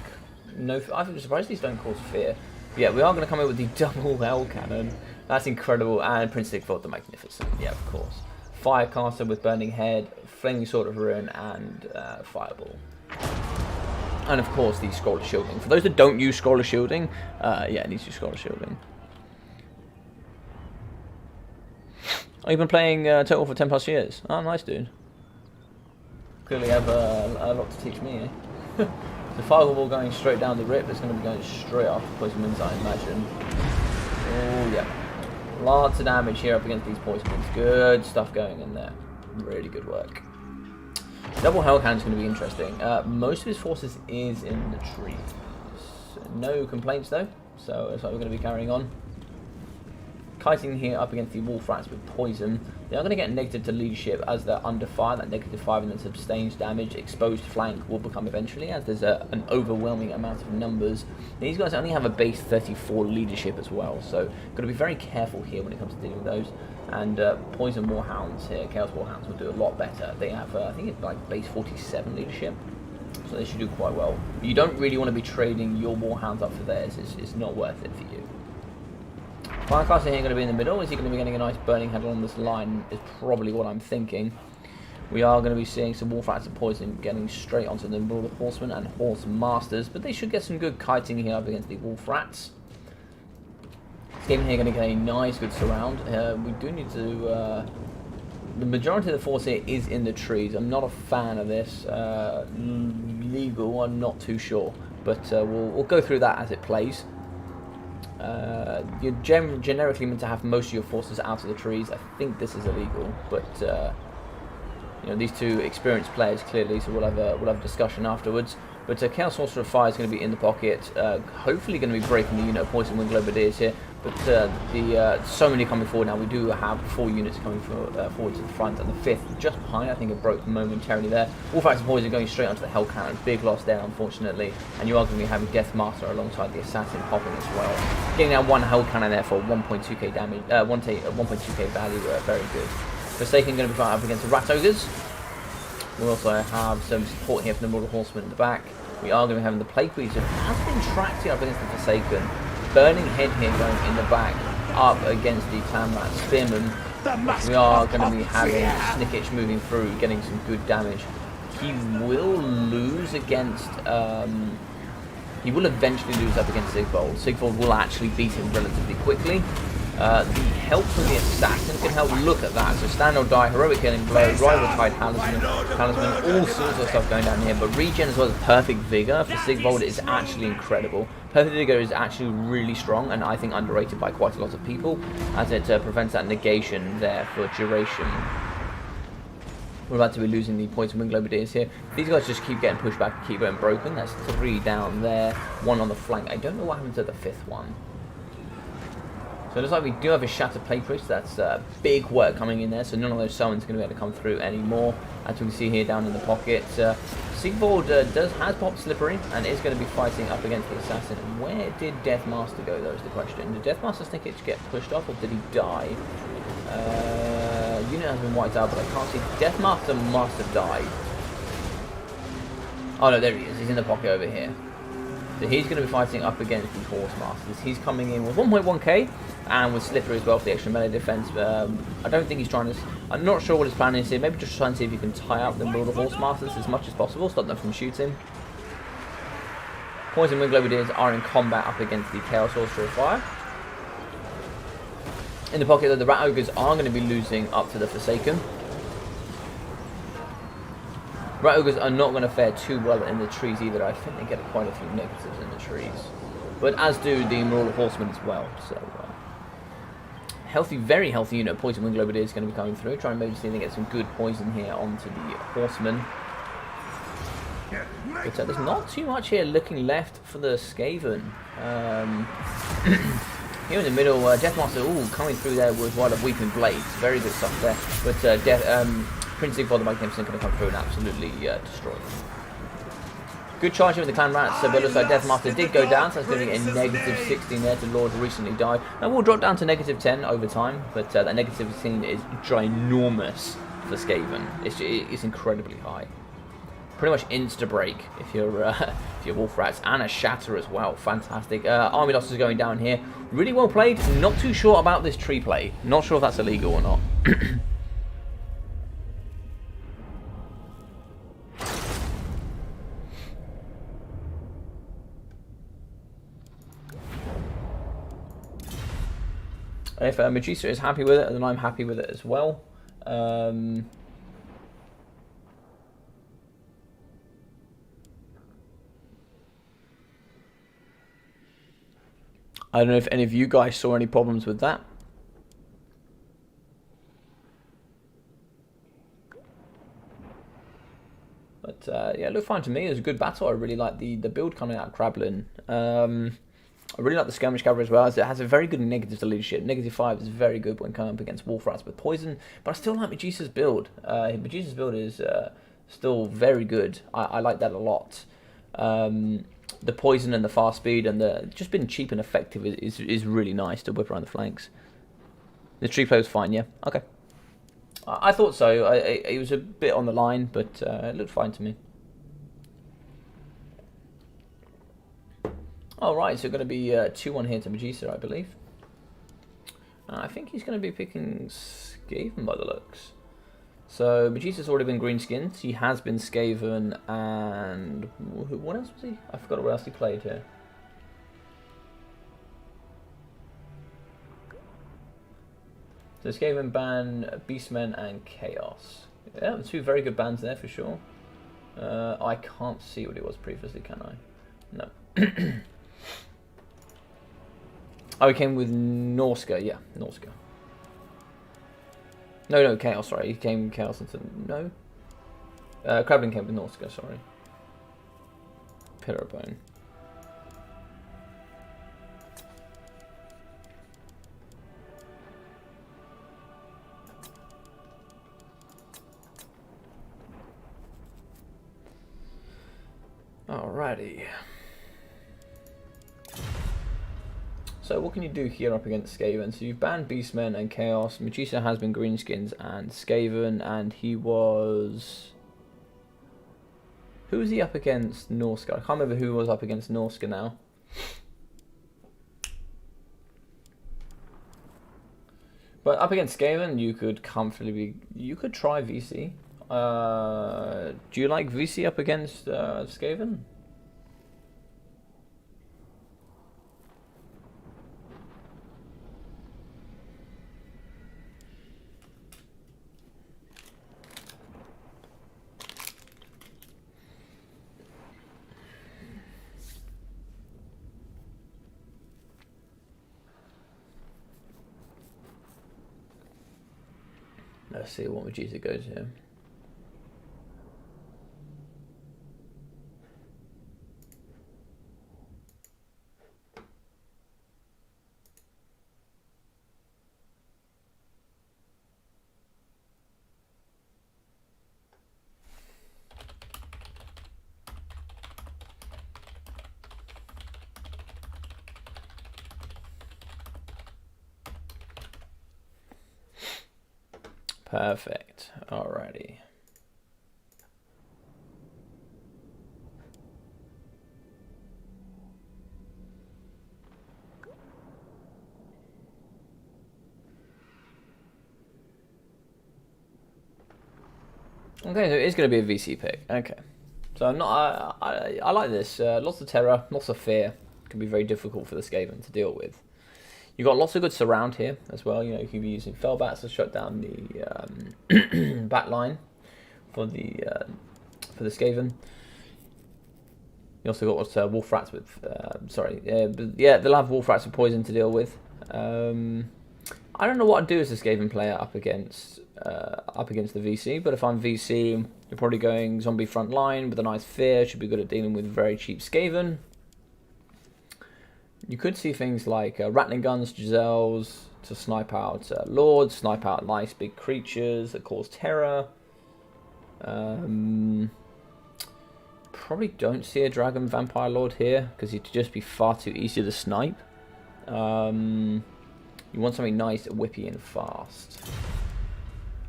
No, I'm surprised these don't cause fear. But yeah, we are going to come in with the double Hell Cannon. That's incredible. And Prince Sigvald the Magnificent. Yeah, of course. Firecaster with Burning Head, Flaming Sword of Ruin, and Fireball. And of course, the Scroll of Shielding. For those that don't use Scroll of Shielding, yeah, it needs to use Scroll of Shielding. Oh, you've been playing Total for 10 plus years. Oh, nice, dude. Clearly have a lot to teach me, eh? The Fireball going straight down the rip. It's going to be going straight off Poison Winds, I imagine. Oh, yeah. Lots of damage here up against these Poison Winds. Good stuff going in there. Really good work. Double Hell Cannon is going to be interesting. Most of his forces is in the trees. No complaints, though. So it's like we're going to be carrying on. Kiting here up against the wolf rats with poison. They are going to get negative to leadership as they're under fire. That -5 and then sustains damage. Exposed flank will become eventually, as there's an overwhelming amount of numbers. These guys only have a base 34 leadership as well, so got to be very careful here when it comes to dealing with those. And poison warhounds here, chaos warhounds, will do a lot better. They have, I think it's like base 47 leadership, so they should do quite well. You don't really want to be trading your warhounds up for theirs. It's not worth it for you. Firecaster here going to be in the middle. Is he going to be getting a nice burning head along this line? Is probably what I'm thinking. We are going to be seeing some wolf rats and poison getting straight onto the Brawl of Horsemen and Horse Masters, but they should get some good kiting here up against the wolf rats. Skaven here going to get a nice good surround. We do need to... the majority of the force here is in the trees. I'm not a fan of this. Legal, I'm not too sure, but we'll go through that as it plays. You're generically meant to have most of your forces out of the trees. I think this is illegal, but you know, these two experienced players clearly, so we'll have a discussion afterwards. But Chaos Sorcerer of Fire is going to be in the pocket, hopefully going to be breaking the unit of Poison Wing Globadiers here. But so many coming forward now. We do have 4 units coming forward to the front, and the 5th just behind. I think it broke momentarily there. Wolf Rats and Poison going straight onto the Hell Cannon. Big loss there, unfortunately. And you are going to be having Death Master alongside the Assassin popping as well. Getting out 1 Hell Cannon there for 1.2k damage, 1.2k value. Very good. Forsaken going to be fighting up against the Rat Ogres. We also have some support here from the Mortal Horsemen in the back. We are going to be having the Plague Queens who has been tracked here up against the Forsaken. Burning Head here going in the back up against the Clan Rat Spearman. We are going to be having Snicketch moving through, getting some good damage. He will lose against... he will eventually lose up against Sigvold. Sigvold will actually beat him relatively quickly. The help from the Assassin can help. Look at that. So stand or die, heroic healing blow, rival tide talisman, all sorts of stuff going down here. But regen as well as perfect vigor for Sigvold is actually incredible. Perfect vigor is actually really strong and I think underrated by quite a lot of people, as it prevents that negation there for duration. We're about to be losing the Poison Wing Globadiers here. These guys just keep getting pushed back and keep getting broken. That's 3 down there, 1 on the flank. I don't know what happened to the 5th one. So it looks like we do have a Shattered Plague Priest. That's big work coming in there, so none of those summons are going to be able to come through anymore. As we can see here down in the pocket, Sigvold has popped Slippery and is going to be fighting up against the Assassin. Where did Deathmaster go, though, is the question. Did Deathmaster Snicketch get pushed off, or did he die? Unit has been wiped out, but I can't see. Deathmaster must have died. Oh no, there he is. He's in the pocket over here. So he's going to be fighting up against the Horse Masters. He's coming in with 1.1k and with Slippery as well for the extra melee defense. I don't think he's trying to... I'm not sure what his plan is here. Maybe just trying to see if you can tie up the Lord of Horse Masters as much as possible, stop them from shooting. Poison Wing Globadiers are in combat up against the Chaos Sorcerer of Fire. In the pocket, though, the Rat Ogres are going to be losing up to the Forsaken. Rat Ogres are not going to fare too well in the trees either. I think they get quite a few negatives in the trees. But as do the Marauder Horsemen as well. So, healthy, very healthy unit. Poison Wing Globadier is going to be coming through. Trying to maybe see if they get some good poison here onto the Horsemen. But there's not too much here looking left for the Skaven. Here in the middle, Deathmaster, coming through there with one of Weeping Blades. Very good stuff there. But Prince Sigvold the Magnificent going to come through and absolutely destroy them. Good charge here with the Clan Rats, but looks like Deathmaster did go down, so that's going to be a negative 16 there to Lord recently died. Now we'll drop down to negative 10 over time, but that negative 16 is ginormous for Skaven. It's incredibly high. Pretty much insta-break if you're Wolf Rats, and a Shatter as well. Fantastic. Army losses going down here. Really well played. Not too sure about this tree play. Not sure if that's illegal or not. If Magista is happy with it, then I'm happy with it as well. I don't know if any of you guys saw any problems with that. But yeah, it looked fine to me. It was a good battle. I really like the build coming out of Krablin. I really like the Skirmish Cavalry as well, as it has a very good negative to leadership. -5 is very good when coming up against Wolf Rats with poison, but I still like Medusa's build. Medusa's build is still very good. I like that a lot. The poison and the fast speed and the just being cheap and effective is really nice to whip around the flanks. The tree play was fine, yeah? Okay. I thought so. It was a bit on the line, but it looked fine to me. Alright, so going to be 2-1 here to Medusa, I believe. I think he's going to be picking Skaven by the looks. So, Medusa's already been green skinned. He has been Skaven, and what else was he? I forgot what else he played here. So, Skaven ban, Beastmen, and Chaos. Yeah, 2 very good bans there for sure. I can't see what it was previously, can I? No. Oh, he came with Norska, yeah, Norska. No, Chaos, sorry. He came Chaos into... No? Krablin came with Norska, sorry. Pillar of Bone. Alrighty. So what can you do here up against Skaven? So you've banned Beastmen and Chaos. Medusa has been Greenskins and Skaven, and he was... Who was he up against Norska? I can't remember who was up against Norska now. But up against Skaven, you could comfortably be... You could try VC. Do you like VC up against Skaven? Let's see what Medusa goes here. Perfect. Alrighty. Okay, so it is going to be a VC pick. Okay. So I'm not... I like this. Lots of terror, lots of fear. Can be very difficult for the Skaven to deal with. You've got lots of good surround here as well. You know, you can be using Fellbats to shut down the bat line for the Skaven. You also got Wolf Rats with... yeah, they'll have Wolf Rats with poison to deal with. I don't know what I'd do as a Skaven player up against the VC, but if I'm VC, you're probably going zombie front line with a nice fear. Should be good at dealing with very cheap Skaven. You could see things like rattling guns, Giselles to snipe out lords, snipe out nice big creatures that cause terror. Probably don't see a dragon vampire lord here because he'd just be far too easy to snipe. You want something nice, whippy, and fast.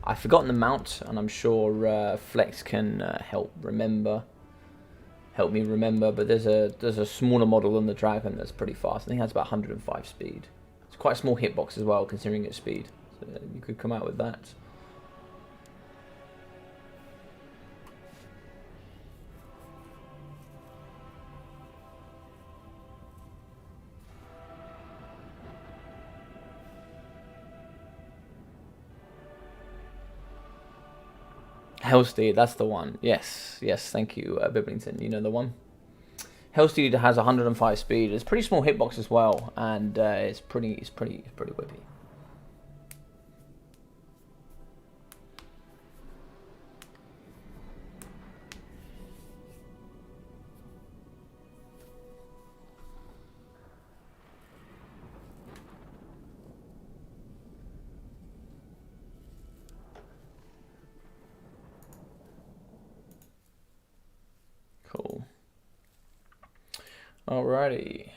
I've forgotten the mount, and I'm sure Flex can help me remember. But there's a smaller model than the dragon that's pretty fast. I think that's about 105 speed. It's quite a small hitbox as well, considering its speed. So you could come out with that. Hellsteed, that's the one. Yes, thank you, Biblington. You know the one. Hellsteed has 105 speed. It's pretty small hitbox as well, and it's pretty whippy. Alrighty.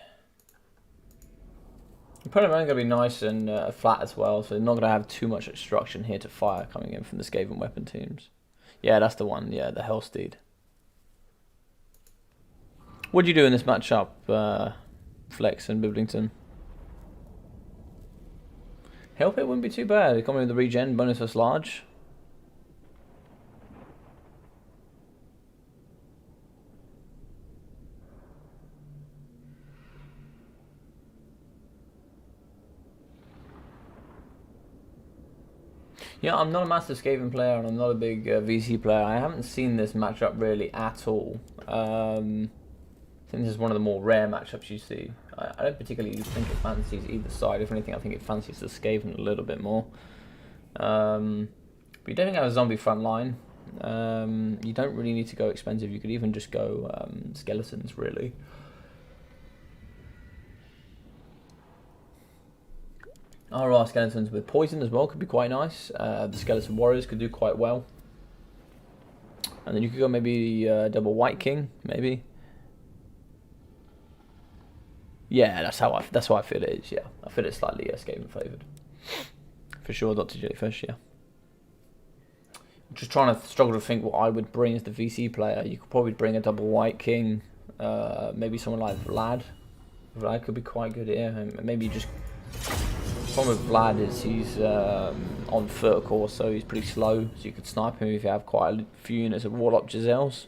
Probably going to be nice and flat as well, so they're not going to have too much obstruction here to fire coming in from the Skaven weapon teams. Yeah, that's the one. Yeah, the Hellsteed. What do you do in this matchup, Flex and Biblington? Help it wouldn't be too bad. Coming with the regen, bonus us large. Yeah, I'm not a massive Skaven player and I'm not a big VC player. I haven't seen this matchup really at all. I think this is one of the more rare matchups you see. I don't particularly think it fancies either side. If anything, I think it fancies the Skaven a little bit more. But you don't have a zombie front line. You don't really need to go expensive. You could even just go skeletons, really. RR skeletons with poison as well could be quite nice. The skeleton warriors could do quite well. And then you could go maybe double white king, maybe. Yeah, that's how I feel it is. Yeah, I feel it's slightly Skaven favoured for sure. Dr. Jellyfish, yeah. I'm just trying to struggle to think what I would bring as the VC player. You could probably bring a double white king, maybe someone like Vlad. Vlad could be quite good here. Maybe just. The problem with Vlad is he's on foot, of course, so he's pretty slow. So you could snipe him if you have quite a few units of Warlock Giselles.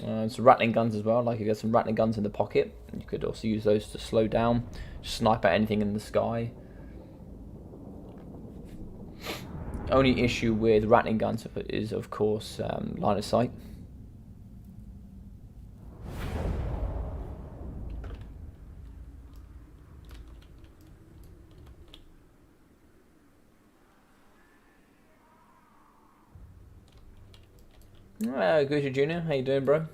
Some rattling guns as well, like if you get some rattling guns in the pocket, you could also use those to slow down, snipe at anything in the sky. Only issue with rattling guns is, of course, line of sight. Gucci Jr., how you doing, bro?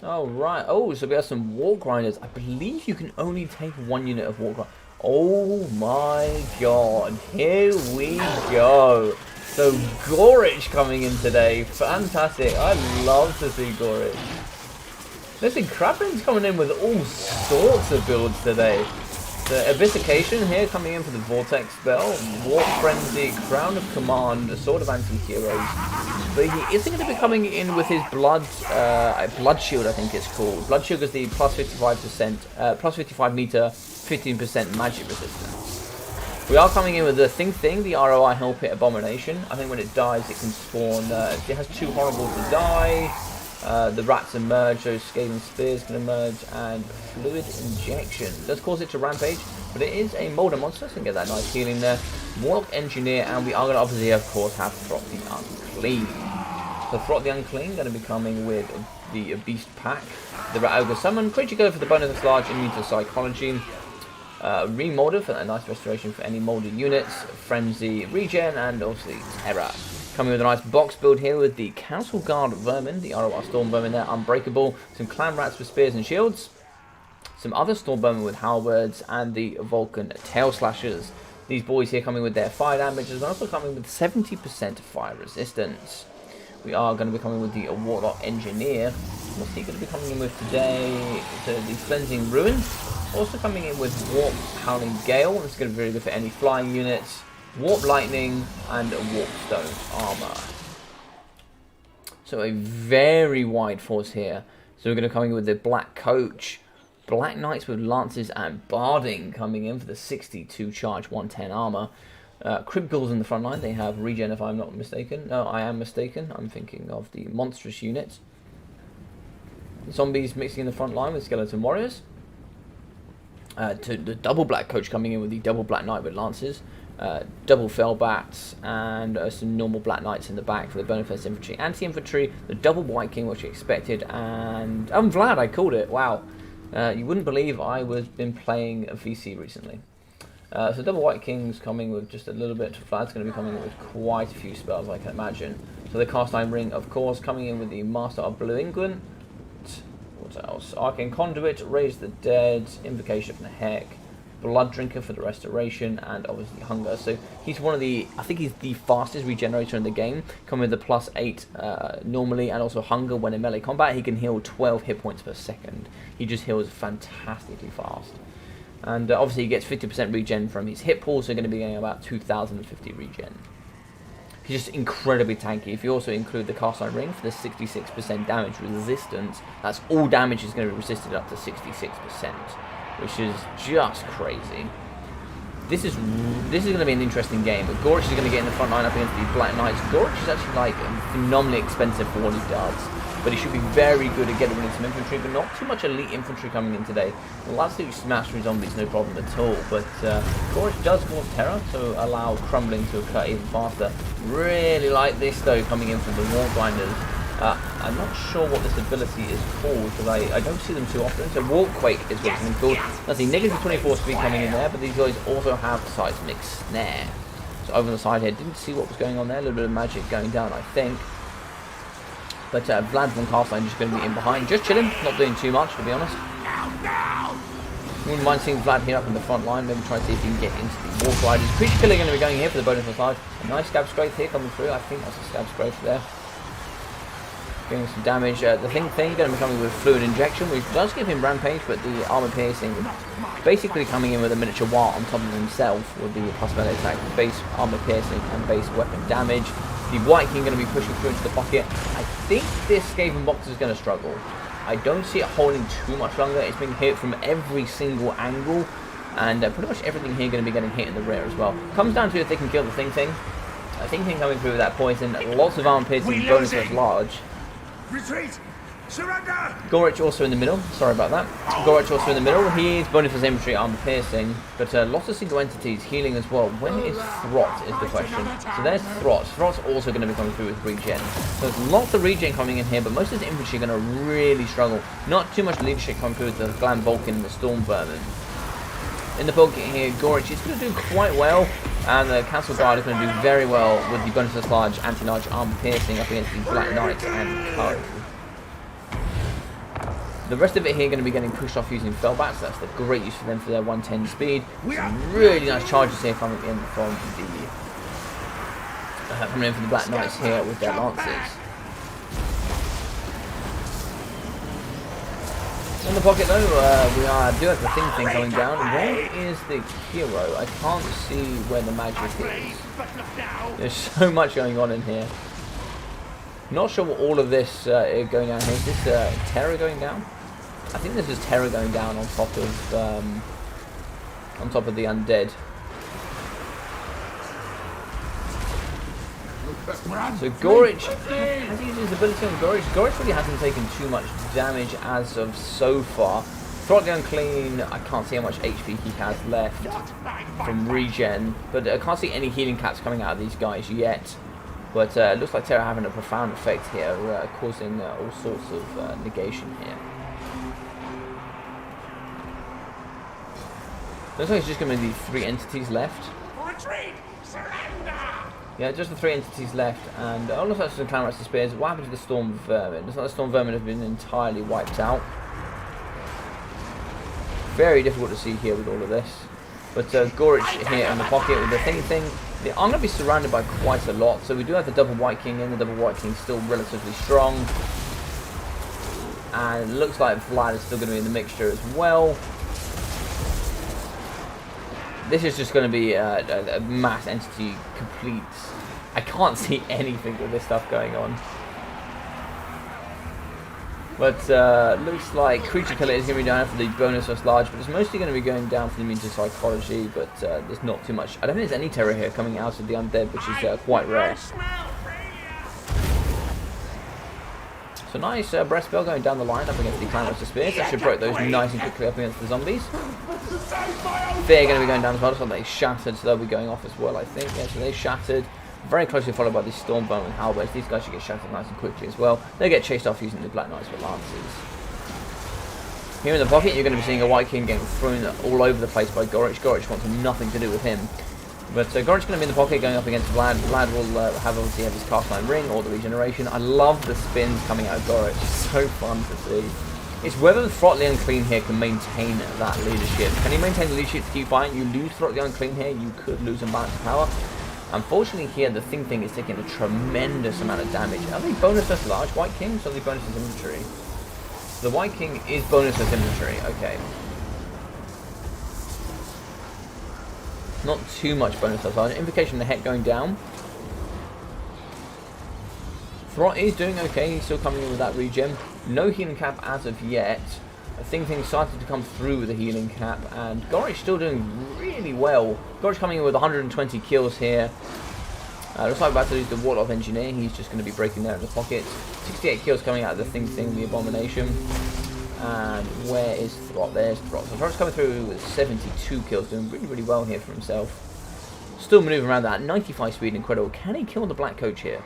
Oh, right. Oh, so we have some War Grinders. I believe you can only take one unit of War Grinder. Oh my god. Here we go. So, Gorich coming in today. Fantastic. I love to see Gorich. Listen, Kraken's coming in with all sorts of builds today. The Abyssication here coming in for the Vortex spell, Warp Frenzy, Crown of Command, a Sword of Anti-Heroes. But he isn't going to be coming in with his Blood Shield, I think it's called. Blood Shield is the plus 55%, plus 55 meter, 15% magic resistance. We are coming in with the Thing, the ROI Hell Pit Abomination. I think when it dies it can spawn, it has 2 horribles to die. The rats emerge, those Skaven Spears can emerge, and Fluid Injection. It does cause it to rampage, but it is a Molder monster, so you can get that nice healing there. Warlock Engineer, and we are going to obviously, of course, have Throt the Unclean. So Throt the Unclean going to be coming with the Beast Pack. The Rat Ogre Summon, creature go for the bonus of large, immune to Psychology. Remolder for that nice restoration for any molded units. Frenzy, Regen, and obviously Terror. Coming with a nice box build here with the Council Guard Vermin, the ROR Storm Vermin there, Unbreakable, some Clan Rats with Spears and Shields, some other Storm Vermin with Halberds, and the Vulcan Tail Slashers. These boys here coming with their fire damage, and also coming with 70% fire resistance. We are going to be coming with the Warlock Engineer. What's he going to be coming in with today? So the Cleansing Ruin. Also coming in with Warp Howling Gale. This is going to be very good for any flying units. Warp Lightning and Warp Stone Armor. So a very wide force here. So we're going to come in with the Black Coach, Black Knights with Lances and Barding coming in for the 62 charge 110 armor. Crypt Ghouls in the front line. They have regen if I'm not mistaken. No, I am mistaken. I'm thinking of the monstrous units. Zombies mixing in the front line with Skeleton Warriors. To the double Black Coach coming in with the double Black Knight with Lances. Double Fellbats, and some normal Black Knights in the back for the Bonafest Infantry, Anti-Infantry, the double White King, which you expected, and I'm glad I called it. Wow, you wouldn't believe I was been playing a VC recently. So double White King's coming with just a little bit. Vlad's going to be coming with quite a few spells, I can imagine. So the Cast Iron Ring, of course, coming in with the Master of Blue England. What else? Arcane Conduit, Raise the Dead, Invocation from the Heck. Blood Drinker for the restoration, and obviously Hunger. So he's one of the, I think he's the fastest regenerator in the game, coming with the +8 normally, and also Hunger when in melee combat. He can heal 12 hit points per second. He just heals fantastically fast. And obviously he gets 50% regen from his hit pools, so going to be getting about 2050 regen. He's just incredibly tanky. If you also include the cast iron ring for the 66% damage resistance, that's all damage is going to be resisted up to 66%, which is just crazy. This is going to be an interesting game. But Gorich is going to get in the front line up against the Black Knights. Gorich is actually like phenomenally expensive for what he does, but he should be very good at getting rid of some infantry, but not too much elite infantry coming in today. We'll absolutely smash through zombies, no problem at all, but Gorich does cause terror to allow crumbling to occur even faster. Really like this though, coming in from the Wall Grinders. I'm not sure what this ability is called, because I don't see them too often. So Wall Quake is what's been called. Let's see, negative 24 speed coming in there, but these guys also have Seismic Snare. So over on the side here, didn't see what was going on there, a little bit of magic going down, I think. But Vlad von Carstein just going to be in behind, just chilling, not doing too much, to be honest. Wouldn't mind seeing Vlad here up in the front line, maybe try to see if he can get into the Wolf Riders. Creature Killer going to be going here for the bonus side. A nice Scab Scrape here coming through, I think that's a Scab Scrape there. Getting some damage. The thing going to be coming with Fluid Injection, which does give him Rampage, but the Armor Piercing basically coming in with a miniature Wart on top of himself with the plus melee attack, base Armor Piercing and base weapon damage. The White King going to be pushing through into the pocket. I think this Skaven box is going to struggle. I don't see it holding too much longer. It's being hit from every single angle, and pretty much everything here going to be getting hit in the rear as well. Comes down to if they can kill the Thing Thing. Thing Thing coming through with that poison. Lots of armor piercing, bonus as large. Retreat! Surrender! Gorich also in the middle. Sorry about that. Gorich also in the middle. He is bonus as infantry, armor piercing, but lots of single entities healing as well. When is Throt is the question. So there's Throt. Throt's also going to be coming through with regen. So there's lots of regen coming in here, but most of the infantry are going to really struggle. Not too much leadership coming through with the Glam Vulcan and the Storm Vermin. In the pocket here, Gorich is going to do quite well, and the Castle Guard is going to do very well with the bonus as large anti-large armor piercing up against the Black Knights and Co. The rest of it here going to be getting pushed off using Fellbats. That's the great use for them for their 110 speed. Some really nice charges here coming in from the Black Knights here with their Lancers. In the pocket though, we do have the Thing coming down. Where is the hero? I can't see where the magic is. There's so much going on in here. Not sure what all of this is going down here. Is this Terror going down? I think this is Terror going down on top of the undead. So Gorich, has he used his ability on Gorich? Gorich really hasn't taken too much damage as of so far. Throt going clean, I can't see how much HP he has left from regen, but I can't see any healing caps coming out of these guys yet. But it looks like Terror having a profound effect here, causing all sorts of negation here. Looks like it's just going to be 3 entities left. Retreat! Surrender! Yeah, just the 3 entities left, and all of such some Clan to Spears. What happened to the Storm Vermin? Looks like the Storm Vermin have been entirely wiped out. Very difficult to see here with all of this. But Gorich here in the pocket with the Thing. I'm going to be surrounded by quite a lot, so we do have the double White King in. The double White King still relatively strong. And it looks like Vlad is still going to be in the mixture as well. This is just going to be a mass entity complete. I can't see anything with this stuff going on. But looks like Creature Killer is going to be down for the bonus as large, but it's mostly going to be going down for the immune to psychology, but there's not too much. I don't think there's any terror here coming out of the undead, which is quite rare. So nice breast spell going down the line up against the Clan of Spears. That should break those nice and quickly up against the zombies. They're going to be going down as well, so they shattered, so they'll be going off as well, I think. Yeah, so they shattered. Very closely followed by the Stormbone and Halberds. These guys should get shattered nice and quickly as well. They get chased off using the Black Knights with Lancers. Here in the pocket, you're going to be seeing a White King getting thrown all over the place by Gorich. Gorich wants nothing to do with him. But Gorich going to be in the pocket going up against Vlad. Vlad will obviously have his cast iron ring or the regeneration. I love the spins coming out of Gorich. It's so fun to see. It's whether the Throt the Unclean here can maintain that leadership. Can he maintain the leadership to keep fighting? You lose Throt the Unclean here, you could lose unbalanced power. Unfortunately here, the thing is taking a tremendous amount of damage. Are they bonus as large White Kings or are they bonus as infantry? The White King is bonus as infantry, okay. Not too much bonus as large. Invocation of the Heck going down. Throt is doing okay, he's still coming in with that regen. No healing cap as of yet. Thing started to come through with the healing cap, and Gorich still doing really well. Gorich coming in with 120 kills here. Looks like we're about to lose the Warlock Engineer, he's just going to be breaking there in the pockets. 68 kills coming out of the thing, the Abomination. And where is Throt? There's Throt. So Throt's coming through with 72 kills, doing really well here for himself. Still maneuvering around that, 95 speed, incredible. Can he kill the Black Coach here?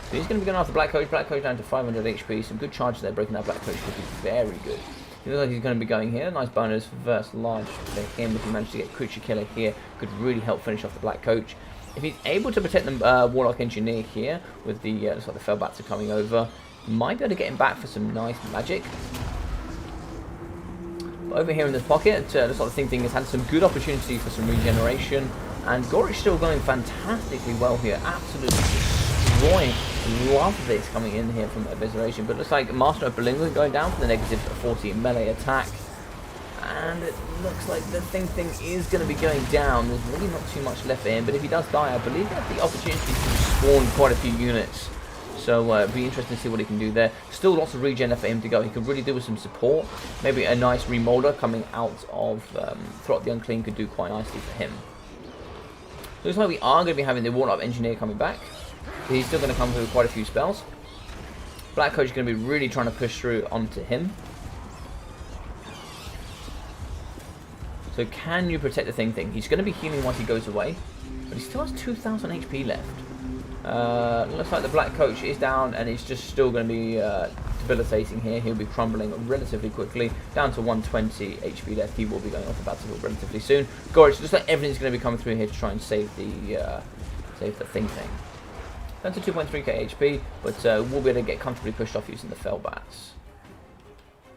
So he's going to be going after Black Coach. Black Coach down to 500 HP. Some good charges there. Breaking that Black Coach could be very good. He looks like he's going to be going here. Nice bonus versus large for him. If he manages to get Creature Killer here, could really help finish off the Black Coach. If he's able to protect the Warlock Engineer here, with the looks like the Fellbats are coming over, he might be able to get him back for some nice magic. But over here in this pocket, looks like the thing has had some good opportunity for some regeneration. And Gorich still going fantastically well here. Absolutely destroying. Love this coming in here from Evisceration, but it looks like Master of Berlin going down for the negative 40 melee attack, and it looks like the thing is going to be going down. There's really not too much left for him, but if he does die, I believe he has the opportunity to spawn quite a few units, so it'd be interesting to see what he can do there. Still lots of regen left for him to go. He could really do with some support. Maybe a nice remolder coming out of Throt the Unclean could do quite nicely for him. Looks like we are going to be having the Warlock Engineer coming back. He's still going to come through with quite a few spells. Black Coach is going to be really trying to push through onto him. So can you protect the thing? He's going to be healing once he goes away, but he still has 2,000 HP left. Looks like the Black Coach is down, and it's just still going to be debilitating here. He'll be crumbling relatively quickly, down to 120 HP left. He will be going off the battlefield relatively soon. Gorich, looks like everything's going to be coming through here to try and save the thing. Down to 2.3k HP, but we'll be able to get comfortably pushed off using the Fellbats.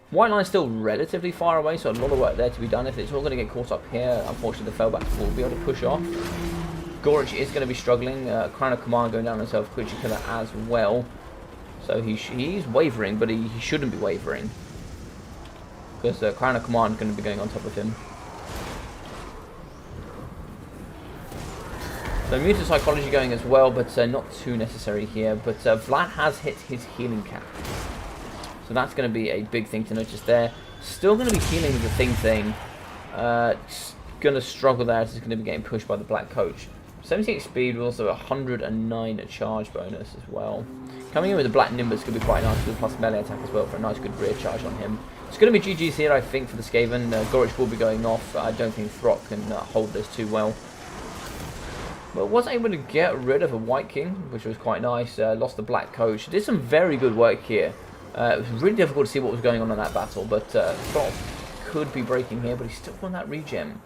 White line's still relatively far away, so a lot of work there to be done. If it's all going to get caught up here, unfortunately the Fellbats will be able to push off. Gorich is going to be struggling. Crown of Command going down himself, Creature Killer as well. So he's wavering, but he shouldn't be wavering, because Crown of Command is going to be going on top of him. So Mutant Psychology going as well, but not too necessary here. But Vlad has hit his healing cap, so that's going to be a big thing to notice there. Still going to be healing the thing. Going to struggle there as he's going to be getting pushed by the Black Coach. 78 speed with also 109 charge bonus as well. Coming in with the Black Nimbus could be quite nice with plus melee attack as well for a nice good rear charge on him. It's going to be GG's here, I think, for the Skaven. Gorich will be going off. I don't think Throt can hold this too well. But was able to get rid of a White King, which was quite nice. Lost the Black Coach. Did some very good work here. It was really difficult to see what was going on in that battle, but Throt could be breaking here, but he's still on that regen.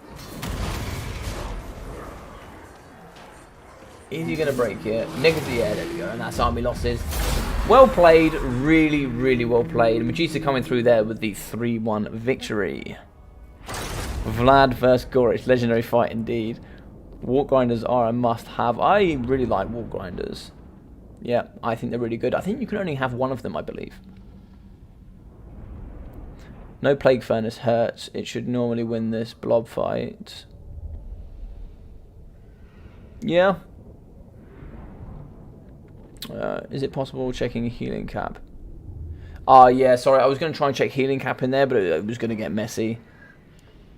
Is he going to break here? Negative, yeah, there we go, and that's army losses. Well played, really, really well played. Magista coming through there with the 3-1 victory. Vlad versus Gorich, legendary fight indeed. Warp Grinders are a must-have. I really like Warp Grinders. Yeah, I think they're really good. I think you can only have one of them, I believe. No Plague Furnace hurts. It should normally win this blob fight. Yeah. Is it possible checking a healing cap? Yeah, sorry. I was going to try and check healing cap in there, but it was going to get messy.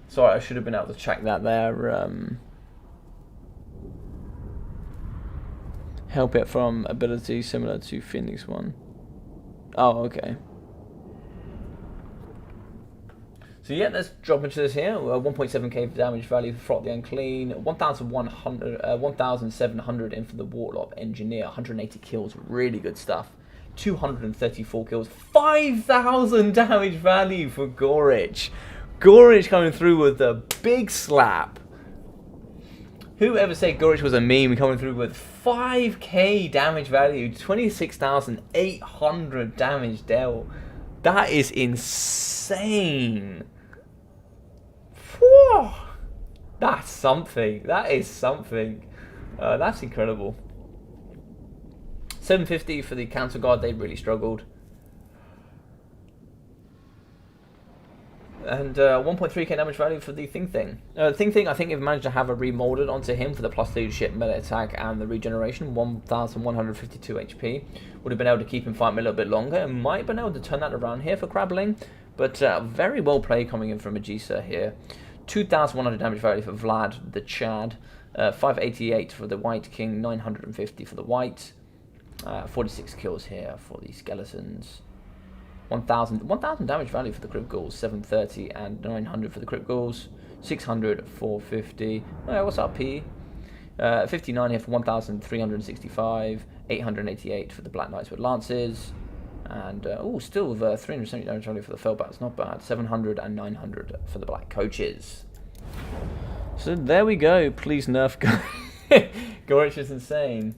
Sorry, I should have been able to check that there. Help it from ability similar to Phoenix one. Oh, okay. So yeah, let's drop into this here. 1.7k damage value for Throt the Unclean, 1,700 in for the Warlock Engineer, 180 kills, really good stuff. 234 kills, 5,000 damage value for Gorich. Gorich coming through with a big slap. Who ever said Gorich was a meme coming through with 5k damage value, 26,800 damage dealt. That is insane. Whew. That's something. That is something. That's incredible. 750 for the Council Guard. They really struggled. And 1.3k damage value for the Thing. I think if managed to have a remolded onto him for the plus leadership, melee attack, and the regeneration, 1,152 HP. Would have been able to keep him fighting a little bit longer, and might have been able to turn that around here for Crabbling. But very well played coming in from Magisa here. 2,100 damage value for Vlad the Chad. 588 for the White King, 950 for the White. 46 kills here for the Skeletons. 1,000 damage value for the Crypt Ghouls, 730 and 900 for the Crypt Ghouls, 600, 450. Oh, what's up, P? 59 here for 1,365, 888 for the Black Knights with Lances, and still with 370 damage value for the Fellbats, not bad. 700 and 900 for the Black Coaches. So there we go. Please nerf Gorich is insane.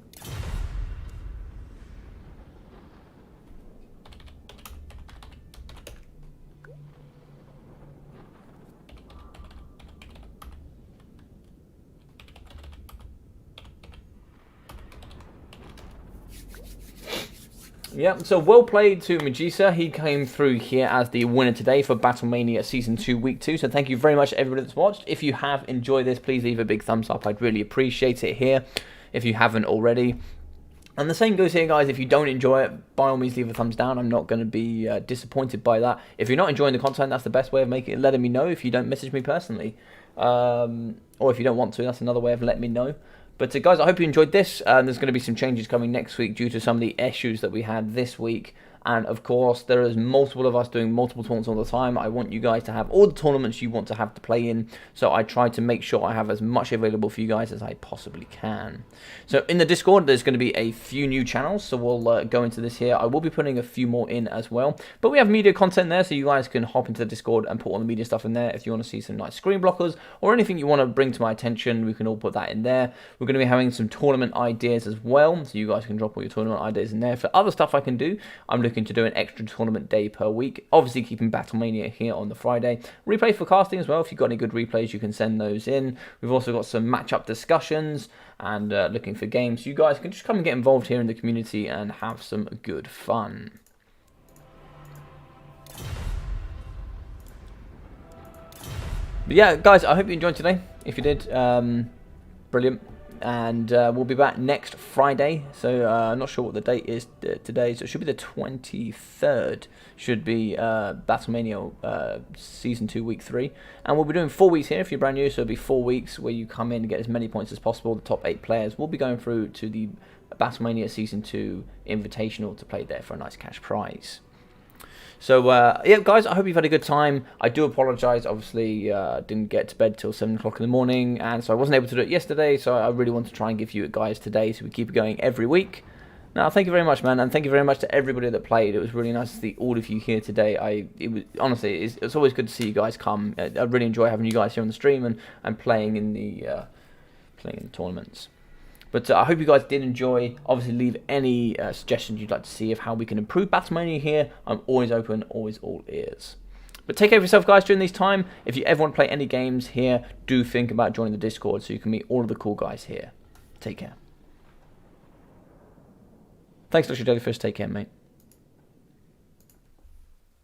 Yeah, so well played to Magisa. He came through here as the winner today for BattleMania Season 2, Week 2. So thank you very much to everybody that's watched. If you have enjoyed this, please leave a big thumbs up. I'd really appreciate it here if you haven't already. And the same goes here, guys. If you don't enjoy it, by all means, leave a thumbs down. I'm not going to be disappointed by that. If you're not enjoying the content, that's the best way of letting me know if you don't message me personally. Or if you don't want to, that's another way of letting me know. But guys, I hope you enjoyed this. There's going to be some changes coming next week due to some of the issues that we had this week. And of course, there is multiple of us doing multiple tournaments all the time. I want you guys to have all the tournaments you want to have to play in. So I try to make sure I have as much available for you guys as I possibly can. So in the Discord, there's going to be a few new channels. So we'll go into this here. I will be putting a few more in as well. But we have media content there, so you guys can hop into the Discord and put all the media stuff in there. If you want to see some nice screen blockers or anything you want to bring to my attention, we can all put that in there. We're going to be having some tournament ideas as well. So you guys can drop all your tournament ideas in there. For other stuff I can do, I'm looking to do an extra tournament day per week. Obviously keeping BattleMania here on the Friday. Replay forecasting as well. If you've got any good replays, you can send those in. We've also got some matchup discussions and looking for games. You guys can just come and get involved here in the community and have some good fun. But yeah, guys, I hope you enjoyed today. If you did, brilliant. And we'll be back next Friday. So I'm not sure what the date is today. So it should be the 23rd. Should be BattleMania Season 2, Week 3. And we'll be doing 4 weeks here if you're brand new. So it'll be 4 weeks where you come in and get as many points as possible. The top 8 players will be going through to the BattleMania Season 2 Invitational to play there for a nice cash prize. So, yeah, guys, I hope you've had a good time. I do apologise, obviously, didn't get to bed till 7 o'clock in the morning, and so I wasn't able to do it yesterday, so I really want to try and give you it, guys, today, so we keep it going every week. Now, thank you very much, man, and thank you very much to everybody that played. It was really nice to see all of you here today. Honestly, it's always good to see you guys come. I really enjoy having you guys here on the stream and playing in the tournaments. But I hope you guys did enjoy. Obviously, leave any suggestions you'd like to see of how we can improve BattleMania here. I'm always open, always all ears. But take care of yourself, guys, during this time. If you ever want to play any games here, do think about joining the Discord so you can meet all of the cool guys here. Take care. Thanks, Dr. Jellyfish. Take care, mate.